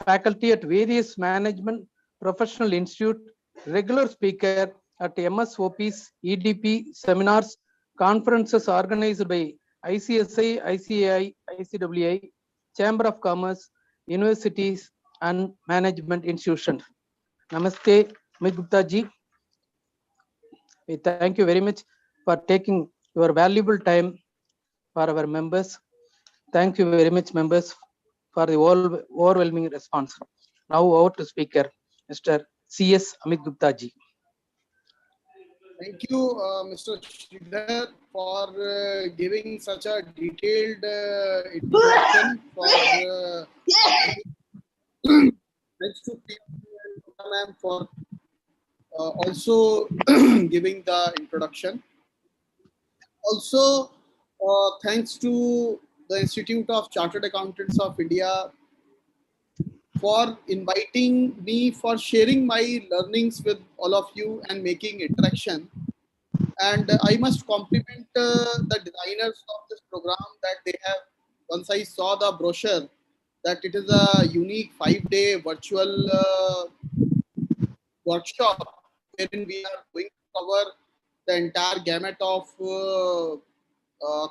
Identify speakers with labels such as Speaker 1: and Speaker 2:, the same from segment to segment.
Speaker 1: faculty at various management professional institute, regular speaker at MSOPs, EDP, seminars, conferences organized by ICSI, ICAI, ICWI, Chamber of Commerce, universities, and management institutions. Namaste, Amit Gupta ji. We thank you very much for taking your valuable time for our members. Thank you very much, members, for the overwhelming response. Now over to speaker, Mr. CS Amit Gupta ji.
Speaker 2: Thank you, Mr. Sridhar, for giving such a detailed introduction. Thanks to ma'am for also giving the introduction. Also, thanks to the Institute of Chartered Accountants of India for inviting me, for sharing my learnings with all of you and making interaction. And I must compliment the designers of this program that they have, once I saw the brochure, that it is a unique 5-day virtual workshop wherein we are going to cover the entire gamut of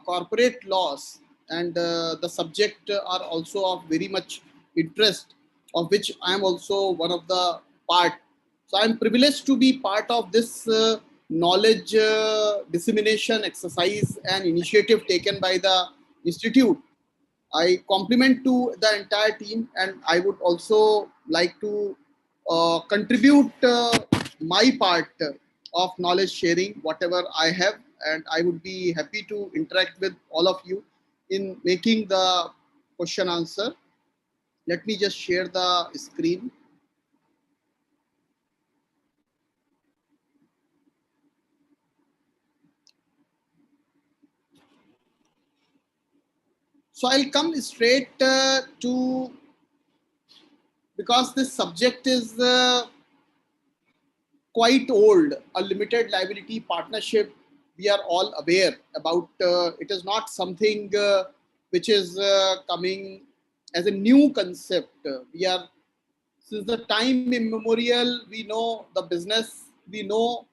Speaker 2: corporate laws, and the subject are also of very much interest, of which I am also one of the part. So I am privileged to be part of this knowledge dissemination exercise and initiative taken by the institute. I compliment to the entire team, and I would also like to contribute my part of knowledge sharing, whatever I have, and I would be happy to interact with all of you in making the question answer. Let me just share the screen. So I'll come straight to, because this subject is quite old, a limited liability partnership. We are all aware about. It is not something which is coming as a new concept. We are, since the time immemorial, we know the business. We know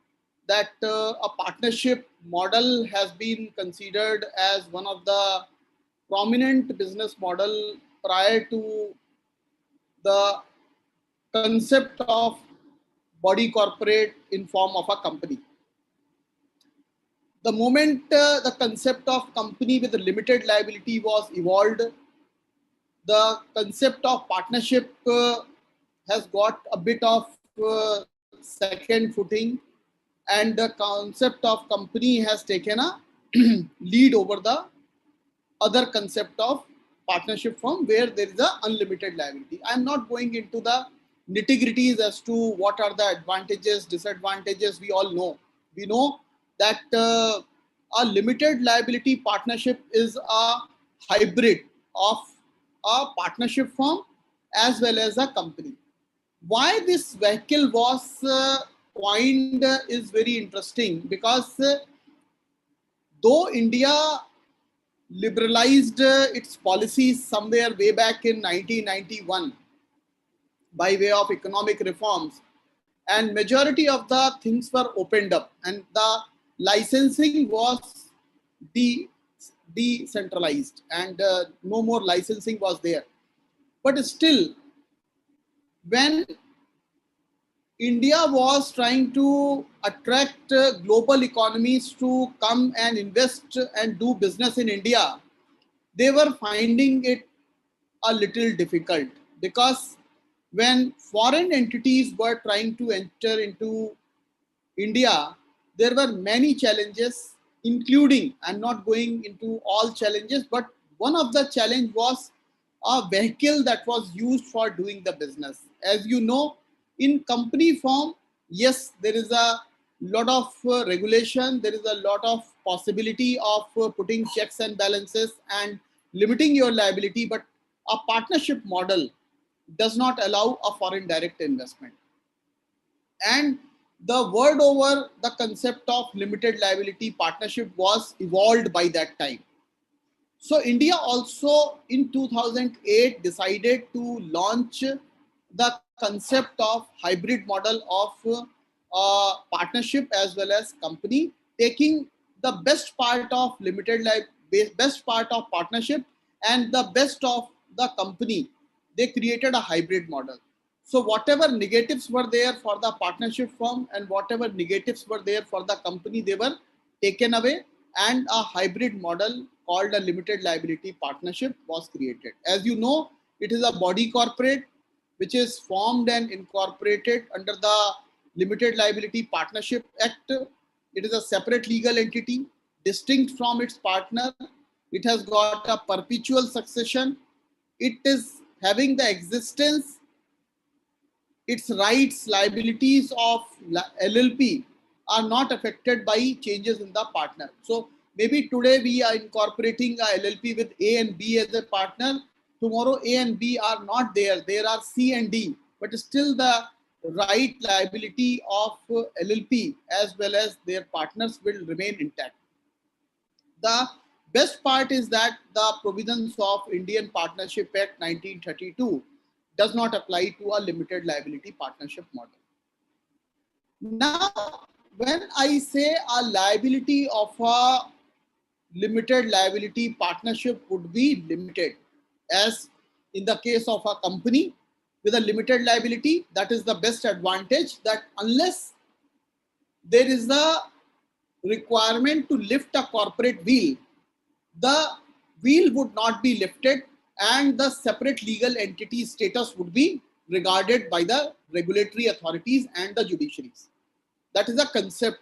Speaker 2: that a partnership model has been considered as one of the prominent business model prior to the concept of body corporate in form of a company. The moment the concept of company with a limited liability was evolved, the concept of partnership has got a bit of second footing, and the concept of company has taken a lead over the other concept of partnership firm, where there is a unlimited liability. I am not going into the nitty-gritties as to what are the advantages, disadvantages. We all know. We know that a limited liability partnership is a hybrid of a partnership firm as well as a company. Why this vehicle was coined is very interesting, because though India liberalized its policies somewhere way back in 1991 by way of economic reforms, and majority of the things were opened up, and the licensing was decentralized, and no more licensing was there. But still, when India was trying to attract global economies to come and invest and do business in India, they were finding it a little difficult, because when foreign entities were trying to enter into India, there were many challenges, including, I'm not going into all challenges, but one of the challenge was a vehicle that was used for doing the business. As you know, in company form, yes, there is a lot of regulation, there is a lot of possibility of putting checks and balances and limiting your liability, but a partnership model does not allow a foreign direct investment. And the word over the concept of limited liability partnership was evolved by that time. So India also in 2008 decided to launch the concept of hybrid model of partnership as well as company, taking the best part of best part of partnership and the best of the company. They created a hybrid model. So whatever negatives were there for the partnership firm and whatever negatives were there for the company, they were taken away, and a hybrid model called a limited liability partnership was created. As you know, it is a body corporate which is formed and incorporated under the Limited Liability Partnership Act. It is a separate legal entity, distinct from its partner. It has got a perpetual succession. It is having the existence, its rights, liabilities of LLP are not affected by changes in the partner. So maybe today we are incorporating a LLP with A and B as a partner. Tomorrow A and B are not there. There are C and D, but still the right liability of LLP as well as their partners will remain intact. The best part is that the provisions of Indian Partnership Act 1932 does not apply to a limited liability partnership model. Now, when I say a liability of a limited liability partnership would be limited, as in the case of a company with a limited liability, that is the best advantage, that unless there is a requirement to lift a corporate wheel, the wheel would not be lifted and the separate legal entity status would be regarded by the regulatory authorities and the judiciaries. That is a concept.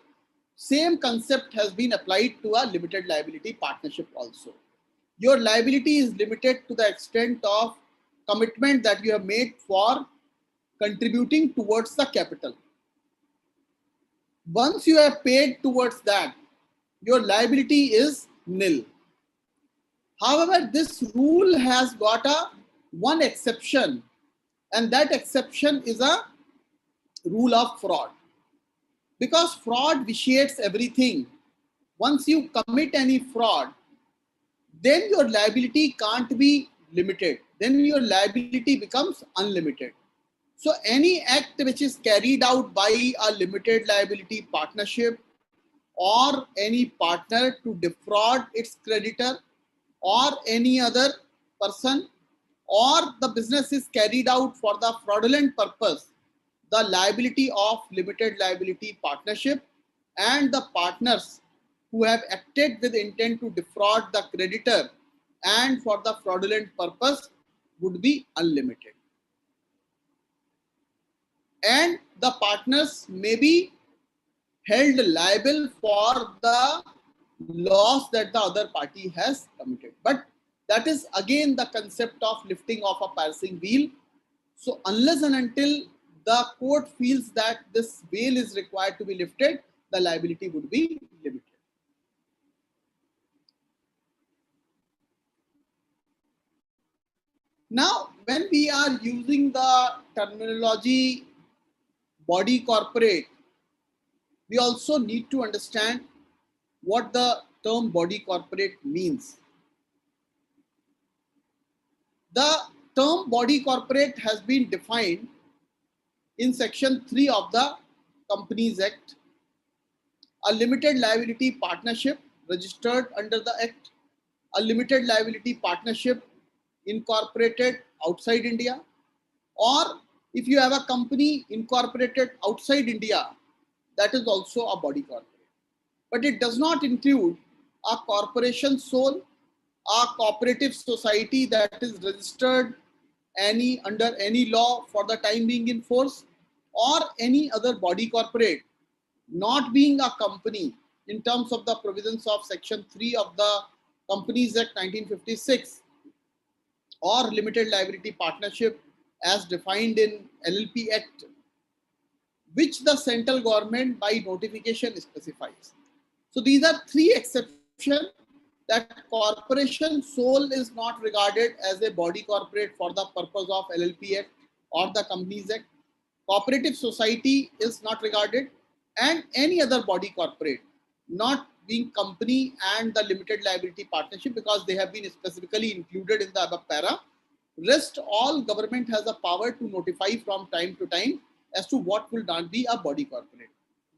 Speaker 2: Same concept has been applied to a limited liability partnership also. Your liability is limited to the extent of commitment that you have made for contributing towards the capital. Once you have paid towards that, your liability is nil. However, this rule has got one exception, and that exception is a rule of fraud. Because fraud vitiates everything. Once you commit any fraud, then your liability can't be limited. Then your liability becomes unlimited. So any act which is carried out by a limited liability partnership or any partner to defraud its creditor or any other person, or the business is carried out for the fraudulent purpose, the liability of limited liability partnership and the partners who have acted with intent to defraud the creditor and for the fraudulent purpose would be unlimited. And the partners may be held liable for the loss that the other party has committed. But that is again the concept of lifting of a passing wheel. So unless and until the court feels that this wheel is required to be lifted, the liability would be limited. Now, when we are using the terminology body corporate, we also need to understand what the term body corporate means. The term body corporate has been defined in section 3 of the Companies Act. A limited liability partnership registered under the Act, a limited liability partnership incorporated outside India, or if you have a company incorporated outside India, that is also a body corporate. But it does not include a corporation sole, a cooperative society that is registered under any law for the time being in force, or any other body corporate not being a company in terms of the provisions of section 3 of the Companies Act 1956, or limited liability partnership as defined in LLP Act, which the central government by notification specifies. So these are three exceptions: that corporation sole is not regarded as a body corporate for the purpose of LLP Act or the Companies Act. Cooperative society is not regarded, and any other body corporate not being company and the limited liability partnership, because they have been specifically included in the above para. Rest all government has a power to notify from time to time as to what will not be a body corporate.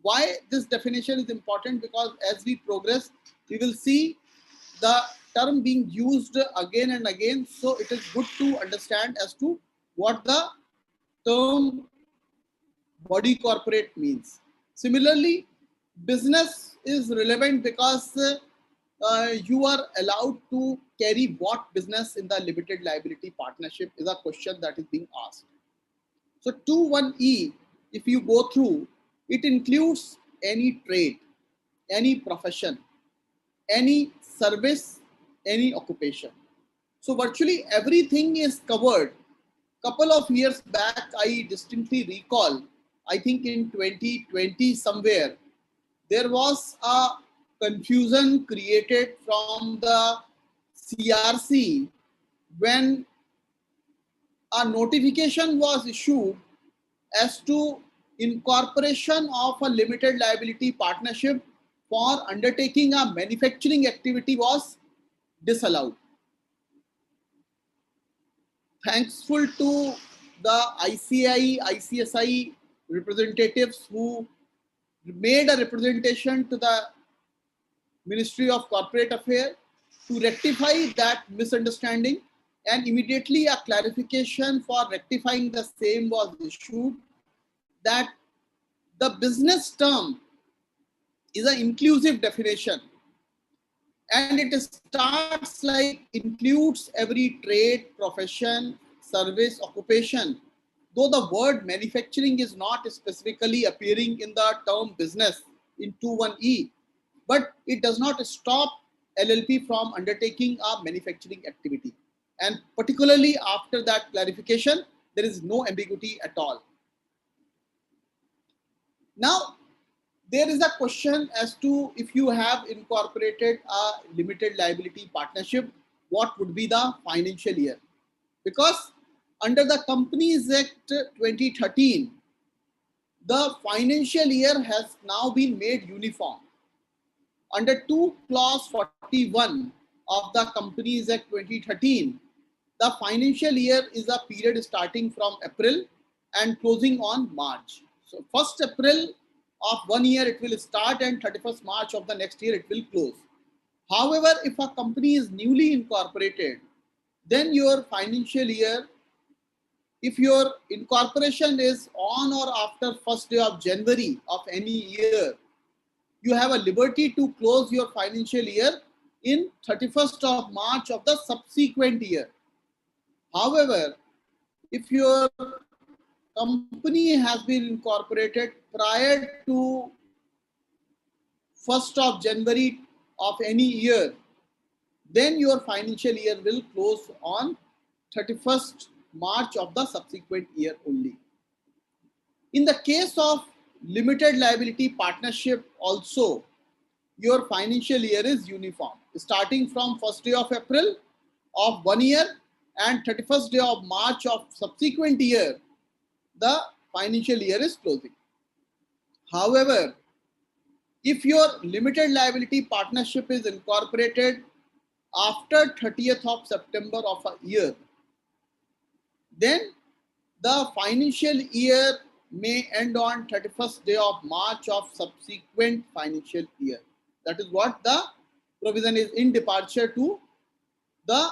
Speaker 2: Why this definition is important? Because as we progress, we will see the term being used again and again. So it is good to understand as to what the term body corporate means. Similarly, business is relevant because you are allowed to carry what business in the limited liability partnership is a question that is being asked. So 2(1)(e), if you go through, it includes any trade, any profession, any service, any occupation. So virtually everything is covered. Couple of years back, I distinctly recall, I think in 2020 somewhere, there was a confusion created from the CRC when a notification was issued as to incorporation of a limited liability partnership for undertaking a manufacturing activity was disallowed. Thankful to the ICI, ICSI representatives who made a representation to the Ministry of Corporate Affairs to rectify that misunderstanding, and immediately a clarification for rectifying the same was issued that the business term is an inclusive definition, and it starts like includes every trade, profession, service, occupation. Though the word manufacturing is not specifically appearing in the term business in 2(1)(e), but it does not stop LLP from undertaking a manufacturing activity. And particularly after that clarification, there is no ambiguity at all. Now, there is a question as to if you have incorporated a limited liability partnership, what would be the financial year? Because under the Companies Act 2013, the financial year has now been made uniform. Under 2 clause 41 of the Companies Act 2013, the financial year is a period starting from April and closing on March. So 1st April of one year it will start and 31st March of the next year it will close. However, if a company is newly incorporated, then your financial year, if your incorporation is on or after 1st day of January of any year, you have a liberty to close your financial year in 31st of March of the subsequent year. However, if your company has been incorporated prior to 1st of January of any year, then your financial year will close on 31st March of the subsequent year only. In the case of limited liability partnership also, your financial year is uniform, starting from 1st day of April of one year and 31st day of March of subsequent year, the financial year is closing. However, if your limited liability partnership is incorporated after 30th of September of a year, then the financial year may end on 31st day of March of subsequent financial year. That is what the provision is in departure to the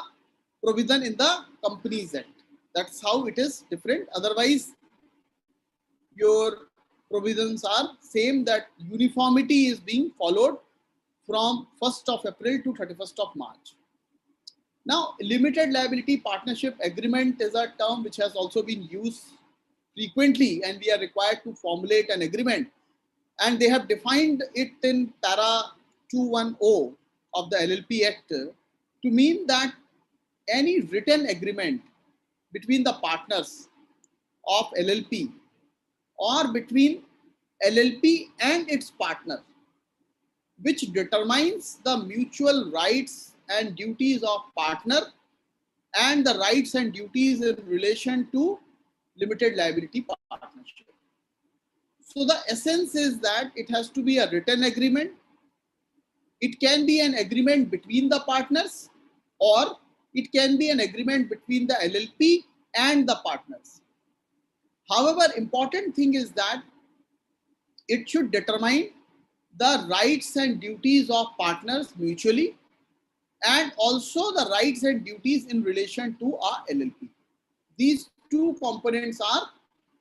Speaker 2: provision in the Companies Act. That's how it is different. Otherwise, your provisions are same, that uniformity is being followed from 1st of April to 31st of March. Now, limited liability partnership agreement is a term which has also been used frequently, and we are required to formulate an agreement. And they have defined it in para 2(1)(o) of the LLP Act to mean that any written agreement between the partners of LLP or between LLP and its partner, which determines the mutual rights and duties of partner and the rights and duties in relation to limited liability partnership. So the essence is that it has to be a written agreement, and it has to be a written agreement between the partners of LLP or between LLP and its partner, which determines the mutual rights and duties in relation to limited liability partnership. So the essence is that it has to be a written agreement, and it has to be a written agreement between the partners of LLP or between LLP and its partner, which determines the mutual rights and duties in relation to limited liability partnership. It can be an agreement between the partners, or it can be an agreement between the LLP and the partners. However, important thing is that it should determine the rights and duties of partners mutually, and also the rights and duties in relation to our LLP. These two components are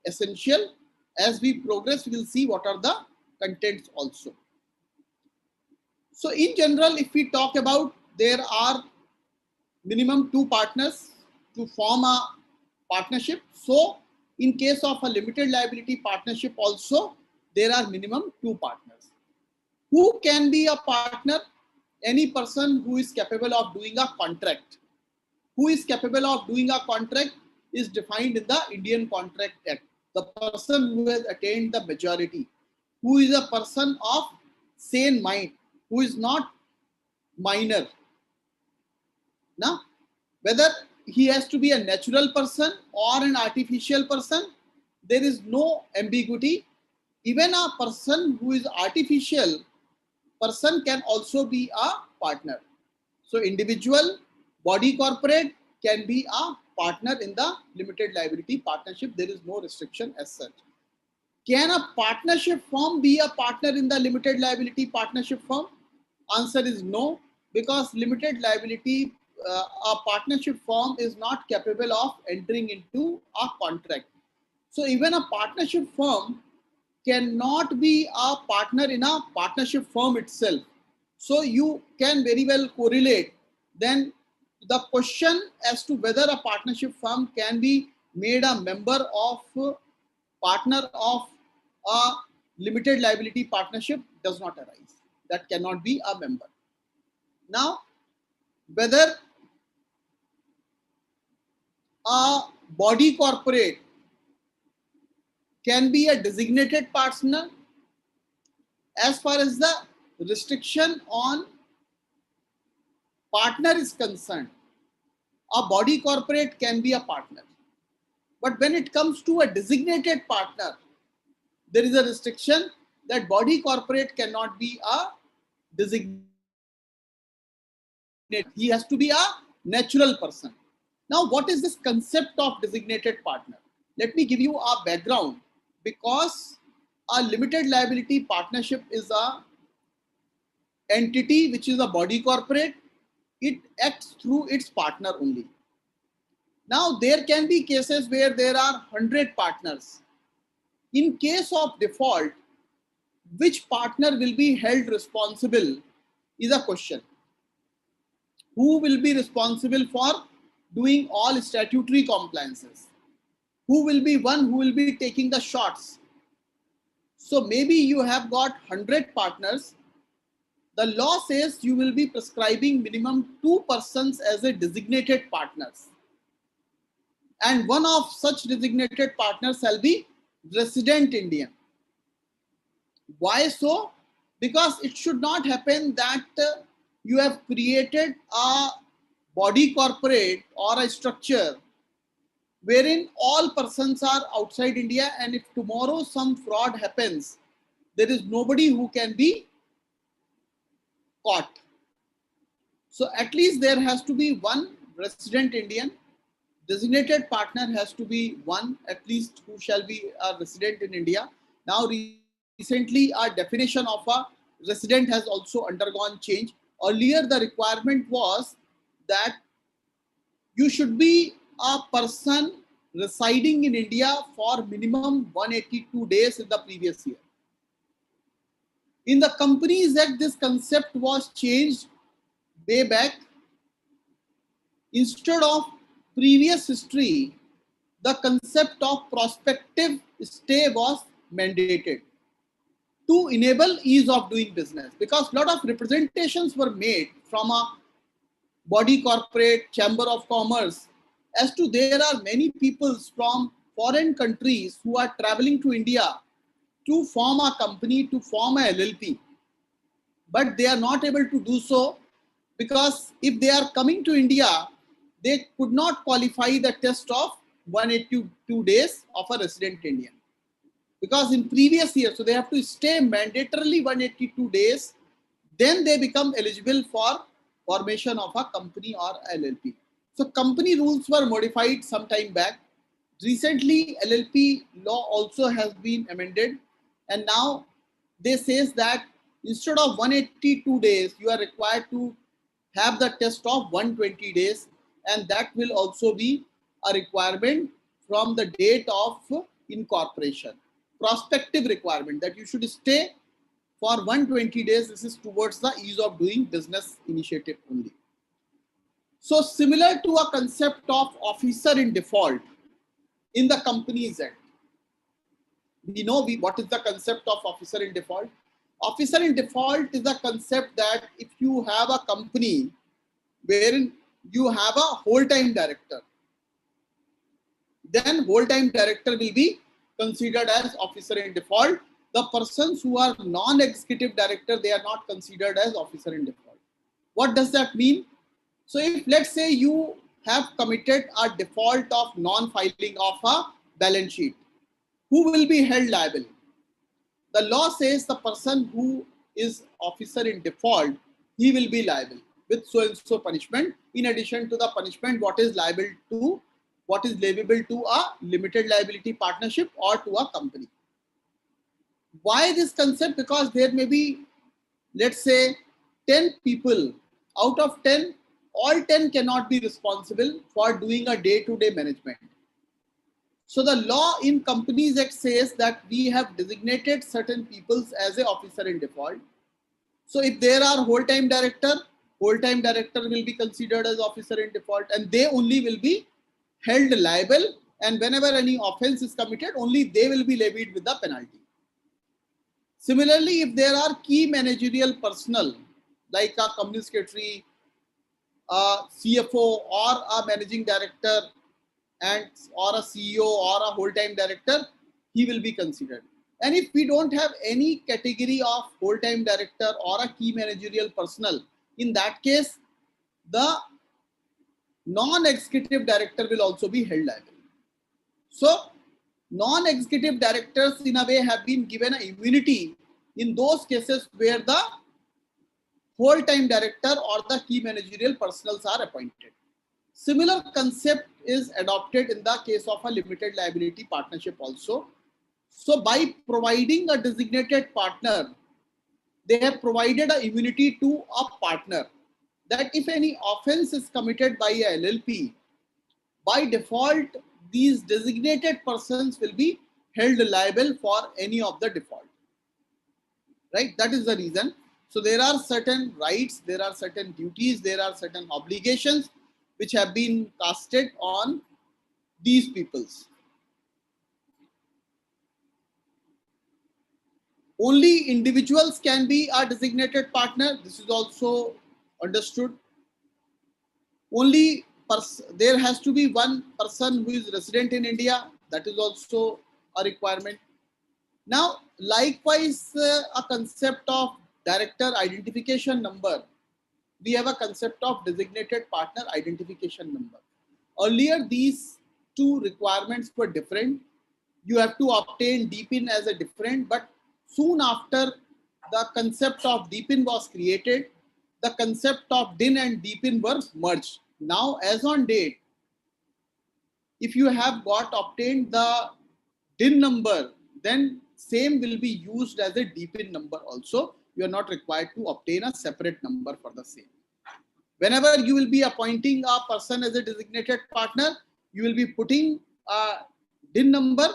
Speaker 2: essential. As we progress, we will see what are the contents also. So in general, if we talk about, there are minimum 2 partners to form a partnership. So in case of a limited liability partnership also, there are minimum 2 partners. Who can be a partner? Any person who is capable of doing a contract. Who is capable of doing a contract is defined in the Indian Contract Act. The person who has attained the majority, who is a person of sane mind, who is not minor. Now, whether he has to be a natural person or an artificial person, there is no ambiguity. Even a person who is artificial person can also be a partner. So individual, body corporate can be a partner in the limited liability partnership. There is no restriction as such. Can a partnership firm be a partner in the limited liability partnership firm? Answer is no, because limited liability, a partnership firm is not capable of entering into a contract. So even a partnership firm cannot be a partner in a partnership firm itself. So you can very well correlate then the question as to whether a partnership firm can be made a member of partner of a limited liability partnership does not arise. That cannot be a member. Now, whether a body corporate can be a designated partner, as far as the restriction on partner is concerned, a body corporate can be a partner. But when it comes to a designated partner, there is a restriction that body corporate cannot be a designated. He has to be a natural person. Now, what is this concept of designated partner? Let me give you a background, because a limited liability partnership is a entity which is a body corporate. It acts through its partner only. Now, there can be cases where there are 100 partners. In case of default, which partner will be held responsible is a question. Who will be responsible for doing all statutory compliances? Who will be one who will be taking the shots? So maybe you have got 100 partners. The law says you will be prescribing minimum 2 persons as a designated partners. And one of such designated partners shall be resident Indian. Why so? Because it should not happen that you have created a body corporate or a structure wherein all persons are outside India, and if tomorrow some fraud happens, there is nobody who can be caught. So at least there has to be one resident Indian. Designated partner has to be one at least who shall be a resident in India. Now recently our definition of a resident has also undergone change. Earlier the requirement was that you should be a person residing in India for minimum 182 days in the previous year. In the Companies Act, this concept was changed way back. Instead of previous history, the concept of prospective stay was mandated to enable ease of doing business, because a lot of representations were made from a body corporate, chamber of commerce, as to there are many people from foreign countries who are traveling to India to form a company, to form a LLP. But they are not able to do so because if they are coming to India, they could not qualify the test of 182 days of a resident Indian. Because in previous years, so they have to stay mandatorily 182 days then they become eligible for formation of a company or LLP. So company rules were modified some time back. Recently, LLP law also has been amended, and now they says that instead of 182 days, you are required to have the test of 120 days, and that will also be a requirement from the date of incorporation. Prospective requirement that you should stay for 120 days. This is towards the ease of doing business initiative only. So similar to a concept of officer in default in the Companies Act. We know what is the concept of officer in default. Officer in default is a concept that if you have a company wherein you have a whole-time director, then whole-time director will be considered as officer in default. The persons who are non-executive director, they are not considered as officer in default. What does that mean? So if let's say you have committed a default of non-filing of a balance sheet, who will be held liable? The law says the person who is officer in default, he will be liable with so and so punishment, in addition to the punishment what is liable to, what is liable to a limited liability partnership or to a company. Why this concept? Because there may be, let's say, 10 people. Out of 10, all 10 cannot be responsible for doing a day-to-day management. So the law in Companies Act says that we have designated certain peoples as an officer in default. So if there are whole-time director will be considered as officer in default, and they only will be held liable, and whenever any offense is committed, only they will be levied with the penalty. Similarly, if there are key managerial personnel like a company secretary, a CFO, or a managing director, and or a CEO or a whole-time director, he will be considered. And if we don't have any category of whole-time director or a key managerial personnel, in that case, the non-executive director will also be held liable. So non-executive directors in a way have been given an immunity in those cases where the whole-time director or the key managerial personnel are appointed. Similar concept is adopted in the case of a limited liability partnership also. So by providing a designated partner, they have provided an immunity to a partner, that if any offense is committed by a LLP, by default, these designated persons will be held liable for any of the default. Right? That is the reason. So there are certain rights, there are certain duties, there are certain obligations which have been casted on these peoples. Only individuals can be a designated partner. This is also understood. Only there has to be one person who is resident in India. That is also a requirement. Now, likewise, a concept of director identification number. We have a concept of designated partner identification number. Earlier, these two requirements were different. You have to obtain DPIN as a different, but soon after the concept of DPIN was created, the concept of DIN and DPIN were merged. Now, as on date, if you have obtained the DIN number, then same will be used as a DPIN number also. You are not required to obtain a separate number for the same. Whenever you will be appointing a person as a designated partner, you will be putting a DIN number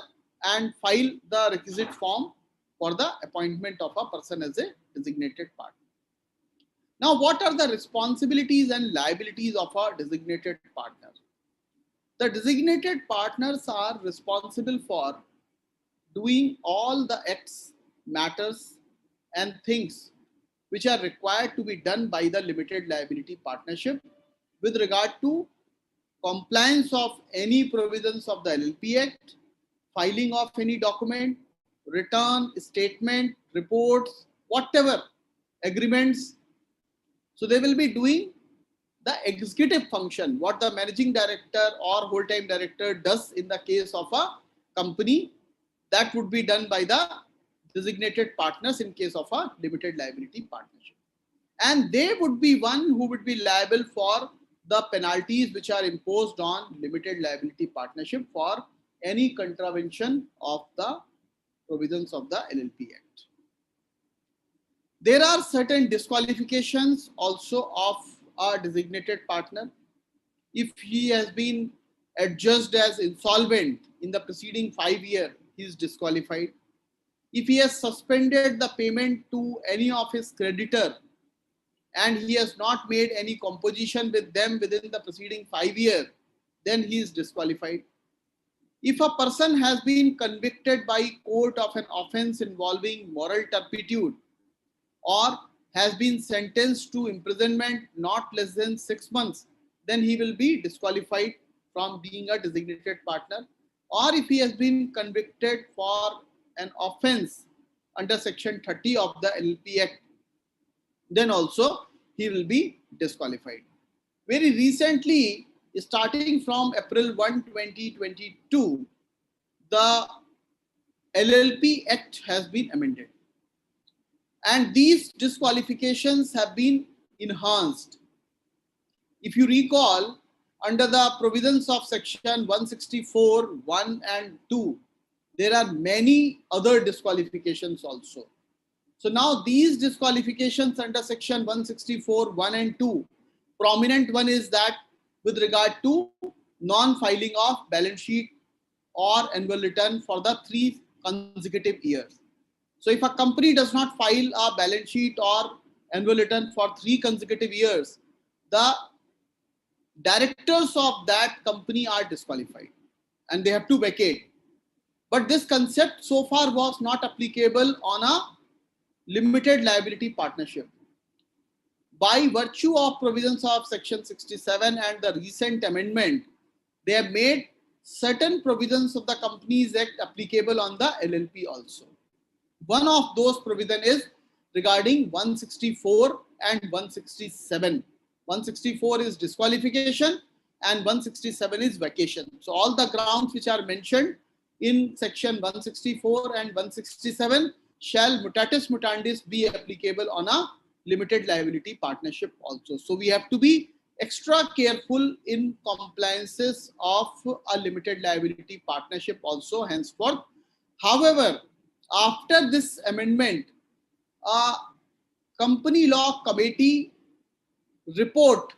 Speaker 2: and file the requisite form for the appointment of a person as a designated partner. Now, what are the responsibilities and liabilities of a designated partner? The designated partners are responsible for doing all the acts, matters, and things which are required to be done by the limited liability partnership with regard to compliance of any provisions of the LLP Act, filing of any document, return, statement, reports, whatever, agreements. So they will be doing the executive function, what the managing director or whole-time director does in the case of a company, that would be done by the designated partners in case of a limited liability partnership. and they would be one who would be liable for the penalties which are imposed on limited liability partnership for any contravention of the provisions of the LLP Act. There are certain disqualifications also of a designated partner. If he has been adjudged as insolvent in the preceding 5 years, he is disqualified. If he has suspended the payment to any of his creditor and he has not made any composition with them within the preceding 5 years, then he is disqualified. If a person has been convicted by court of an offense involving moral turpitude or has been sentenced to imprisonment not less than 6 months, then he will be disqualified from being a designated partner. Or if he has been convicted for an offense under section 30 of the LLP Act, then also he will be disqualified. Very recently, starting from April 1, 2022, the LLP Act has been amended. And these disqualifications have been enhanced. If you recall, under the provisions of section 164, 1 and 2, there are many other disqualifications also. So now these disqualifications under section 164, 1 and 2, prominent one is that with regard to non-filing of balance sheet or annual return for the 3 consecutive years. So if a company does not file a balance sheet or annual return for 3 consecutive years, the directors of that company are disqualified and they have to vacate. But this concept so far was not applicable on a limited liability partnership. By virtue of provisions of section 67 and the recent amendment, they have made certain provisions of the Companies Act applicable on the LLP also. One of those provisions is regarding 164 and 167. 164 is disqualification and 167 is vacation. So all the grounds which are mentioned in section 164 and 167 shall mutatis mutandis be applicable on a limited liability partnership also. So we have to be extra careful in compliances of a limited liability partnership also henceforth. However, after this amendment, a company law committee report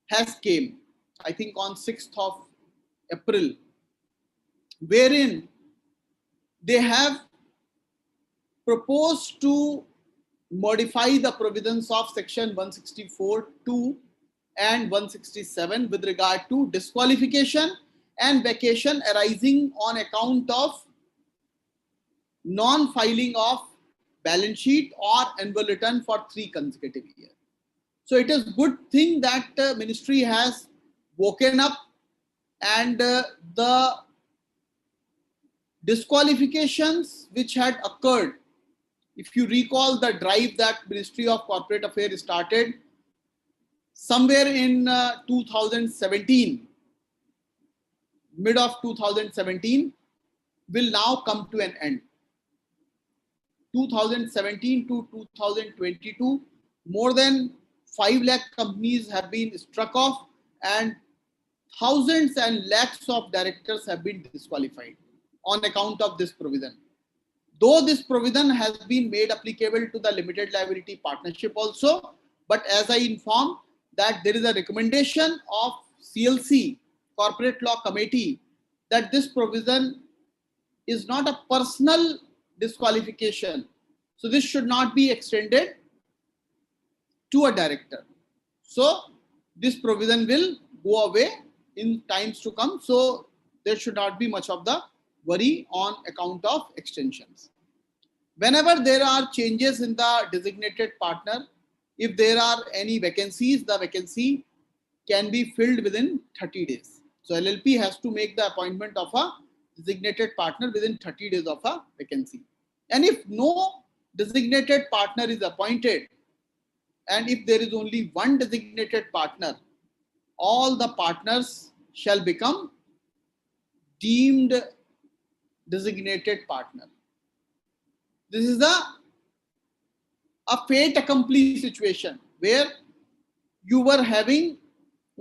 Speaker 2: has came, I think on 6th of April, wherein they have proposed to modify the provisions of section 164(2) and 167 with regard to disqualification and vacation arising on account of non-filing of balance sheet or annual return for 3 consecutive years. So it is good thing that ministry has woken up and the disqualifications which had occurred, if you recall the drive that Ministry of Corporate Affairs started somewhere in 2017, mid of 2017, will now come to an end. 2017 to 2022, more than 5 lakh companies have been struck off and thousands and lakhs of directors have been disqualified on account of this provision. Though this provision has been made applicable to the limited liability partnership also, but as I informed that there is a recommendation of CLC, Corporate Law Committee, that this provision is not a personal disqualification. So this should not be extended to a director. So this provision will go away in times to come. So there should not be much of the worry on account of extensions. Whenever there are changes in the designated partner, if there are any vacancies, the vacancy can be filled within 30 days. So LLP has to make the appointment of a designated partner within 30 days of a vacancy. And if no designated partner is appointed, and if there is only one designated partner, all the partners shall become deemed designated partner. This is a fait accompli situation where you were having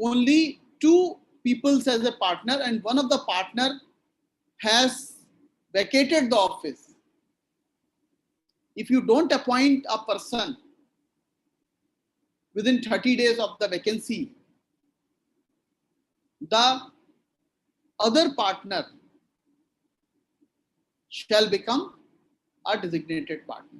Speaker 2: only two peoples as a partner and one of the partner has vacated the office. If you don't appoint a person within 30 days of the vacancy, the other partner shall become a designated partner.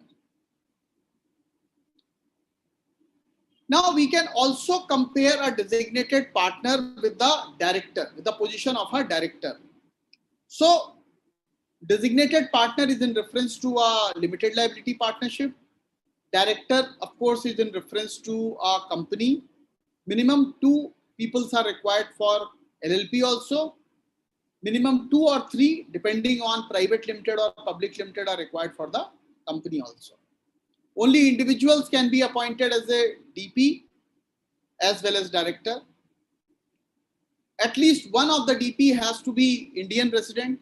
Speaker 2: Now we can also compare a designated partner with the director, with the position of a director. So designated partner is in reference to a limited liability partnership. Director, of course, is in reference to a company. Minimum two people are required for LLP also. Minimum 2 or 3, depending on private limited or public limited, are required for the company also. Only individuals can be appointed as a DP as well as director. At least one of the DP has to be Indian resident,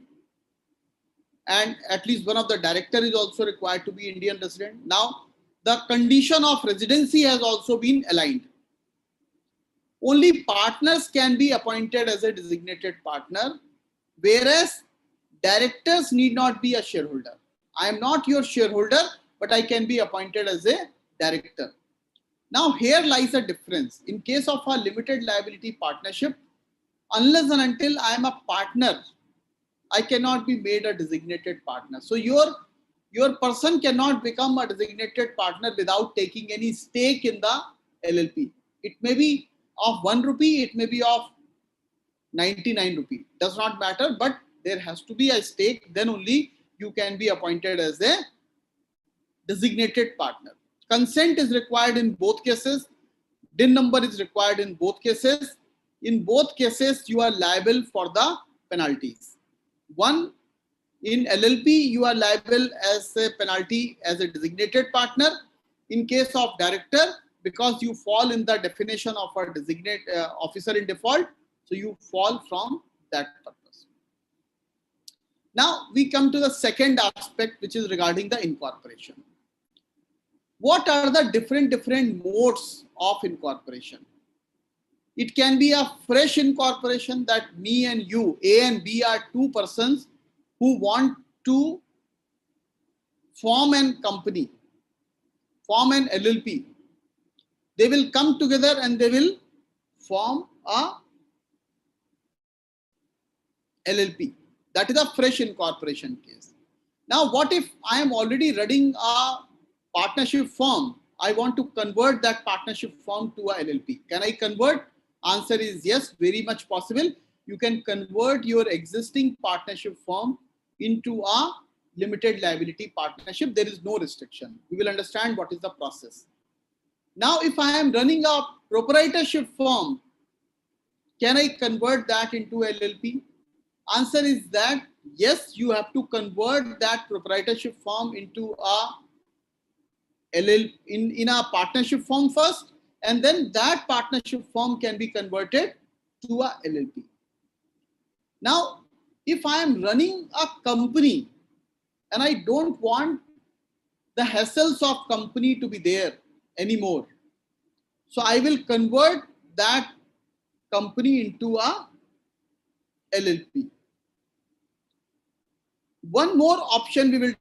Speaker 2: and at least one of the director is also required to be Indian resident. Now, the condition of residency has also been aligned. Only partners can be appointed as a designated partner, whereas directors need not be a shareholder. I am not your shareholder, but I can be appointed as a director. Now, here lies a difference. In case of a limited liability partnership, unless and until I am a partner, I cannot be made a designated partner. So your person cannot become a designated partner without taking any stake in the LLP. It may be of 1 rupee, it may be of 99 rupee. Does not matter, but there has to be a stake. Then only you can be appointed as a designated partner. Consent is required in both cases. DIN number is required in both cases. In both cases, you are liable for the penalties. One, in LLP, you are liable as a penalty as a designated partner. In case of director, because you fall in the definition of a designate officer in default, so you fall from that purpose. Now we come to the second aspect, which is regarding the incorporation. What are the different modes of incorporation? It can be a fresh incorporation, that me and you, A and B, are two persons who want to form an company, form an LLP. They will come together and they will form a LLP. That is a fresh incorporation case. Now, what if I am already running a partnership firm? I want to convert that partnership firm to a LLP. Can I convert? Answer is yes, very much possible. You can convert your existing partnership firm into a limited liability partnership. There is no restriction. We will understand what is the process. Now, if I am running a proprietorship firm, can I convert that into LLP? Answer is that yes, you have to convert that proprietorship firm into a LLP in a partnership firm first, and then that partnership firm can be converted to a LLP. Now, if I am running a company and I don't want the hassles of company to be there anymore, so I will convert that company into a LLP. One more option we will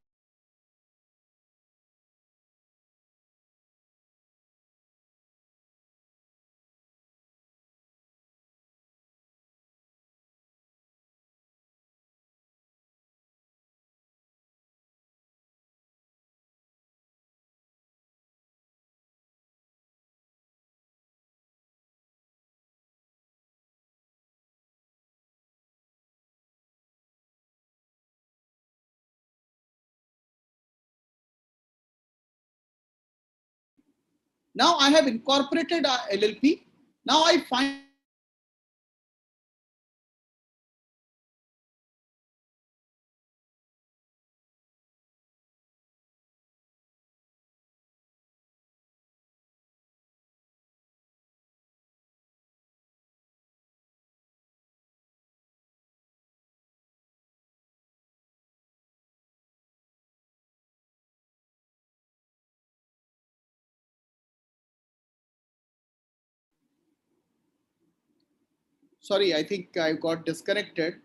Speaker 2: now I have incorporated a LLP. Now I find Sorry, I think I got disconnected.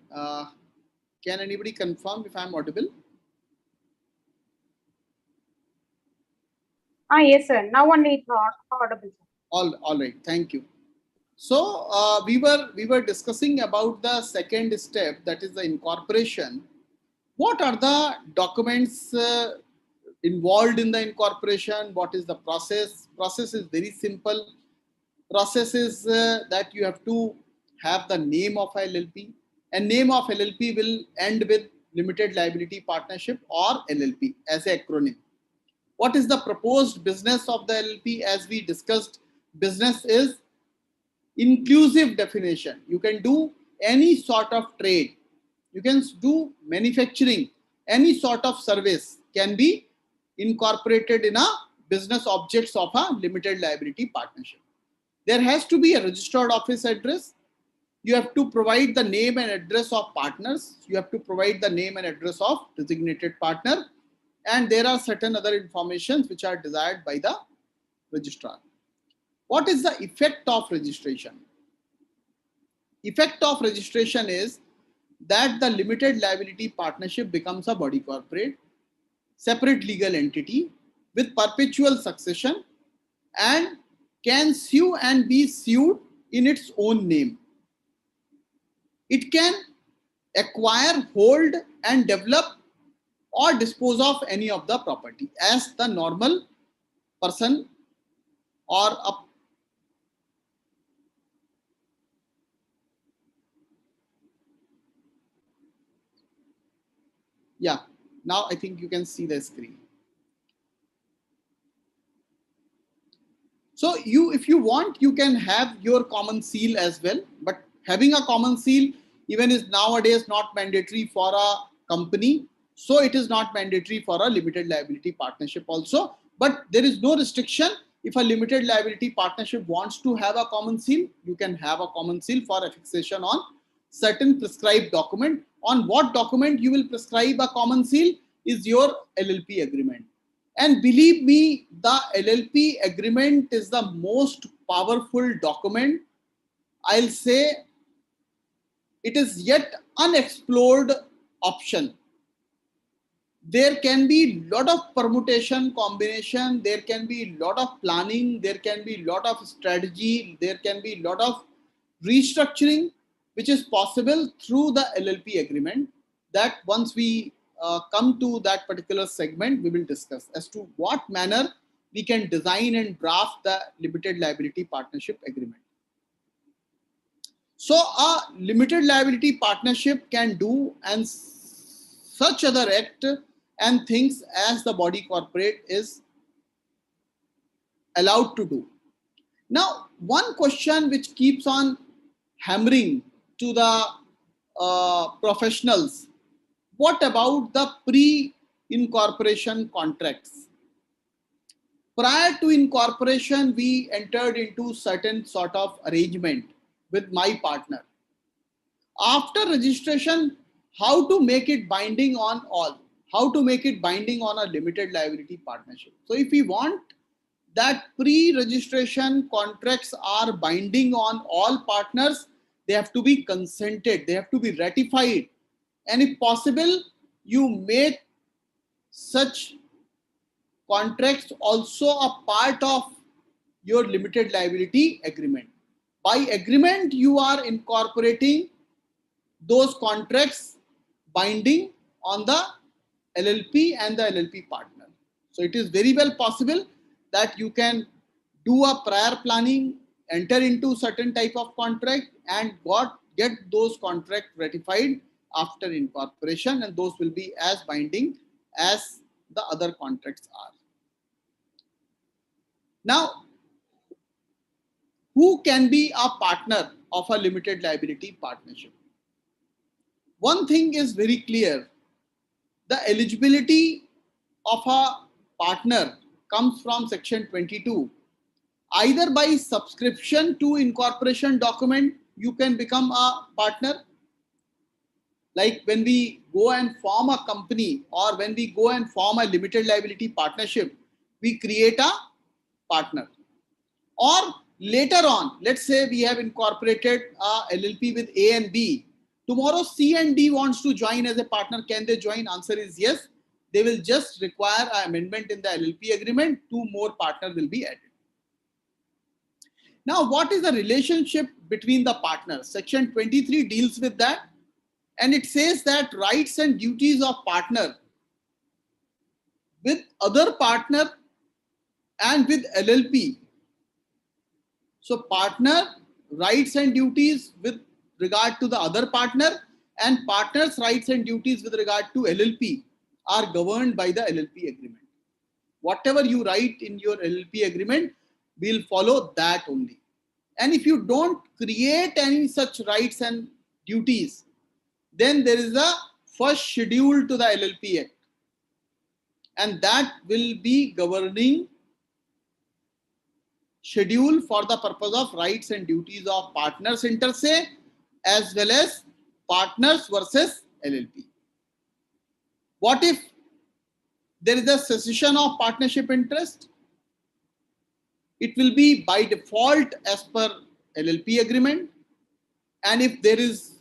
Speaker 2: Can anybody confirm if I'm audible?
Speaker 3: Yes, sir. Now only it's audible, sir.
Speaker 2: All right. Thank you. So we were discussing about the second step, that is the incorporation. What are the documents involved in the incorporation? What is the process? Process is very simple. Process is that you have to have the name of LLP, and name of LLP will end with limited liability partnership or LLP as an acronym. What is the proposed business of the LLP? As we discussed, business is inclusive definition. You can do any sort of trade. You can do manufacturing. Any sort of service can be incorporated in a business objects of a limited liability partnership. There has to be a registered office address. You have to provide the name and address of partners. You have to provide the name and address of designated partner. And there are certain other informations which are desired by the registrar. What is the effect of registration? Effect of registration is that the limited liability partnership becomes a body corporate, separate legal entity with perpetual succession, and can sue and be sued in its own name. It can acquire, hold, and develop or dispose of any of the property as the normal person or a yeah. Now I think you can see the screen. So if you want, you can have your common seal as well, but having a common seal even is nowadays not mandatory for a company. So it is not mandatory for a limited liability partnership also, but there is no restriction. If a limited liability partnership wants to have a common seal, you can have a common seal for affixation on certain prescribed document. On what document you will prescribe a common seal is your LLP agreement. And believe me, the LLP agreement is the most powerful document. I'll say it is yet unexplored option. There can be lot of permutation, combination, there can be lot of planning, there can be lot of strategy, there can be lot of restructuring which is possible through the LLP agreement. That once we come to that particular segment, we will discuss as to what manner we can design and draft the limited liability partnership agreement. So a limited liability partnership can do and such other act and things as the body corporate is allowed to do. Now, one question which keeps on hammering to the professionals: what about the pre-incorporation contracts? Prior to incorporation, we entered into certain sort of arrangement with my partner. After registration, how to make it binding on all? How to make it binding on a limited liability partnership? So if we want that pre-registration contracts are binding on all partners, they have to be consented, they have to be ratified, and if possible, you make such contracts also a part of your limited liability agreement. By agreement, you are incorporating those contracts binding on the LLP and the LLP partner. So it is very well possible that you can do a prior planning, enter into certain type of contract, and get those contracts ratified after incorporation, and those will be as binding as the other contracts are. Now, who can be a partner of a limited liability partnership? One thing is very clear: the eligibility of a partner comes from section 22. Either by subscription to incorporation document, you can become a partner. Like when we go and form a company, or when we go and form a limited liability partnership, we create a partner. Or Later on, let's say we have incorporated a LLP with A and B. Tomorrow C and D wants to join as a partner. Can they join? Answer is yes. They will just require an amendment in the LLP agreement. 2 more partners will be added. Now, what is the relationship between the partners? Section 23 deals with that, and it says that rights and duties of partner with other partner and with LLP. So partner rights and duties with regard to the other partner, and partners rights and duties with regard to LLP are governed by the LLP agreement. Whatever you write in your LLP agreement will follow that only. And if you don't create any such rights and duties, then there is a first schedule to the LLP Act, and that will be governing schedule for the purpose of rights and duties of partners inter se, as well as partners versus LLP. What if there is a cessation of partnership interest? It will be by default as per LLP agreement, and if there is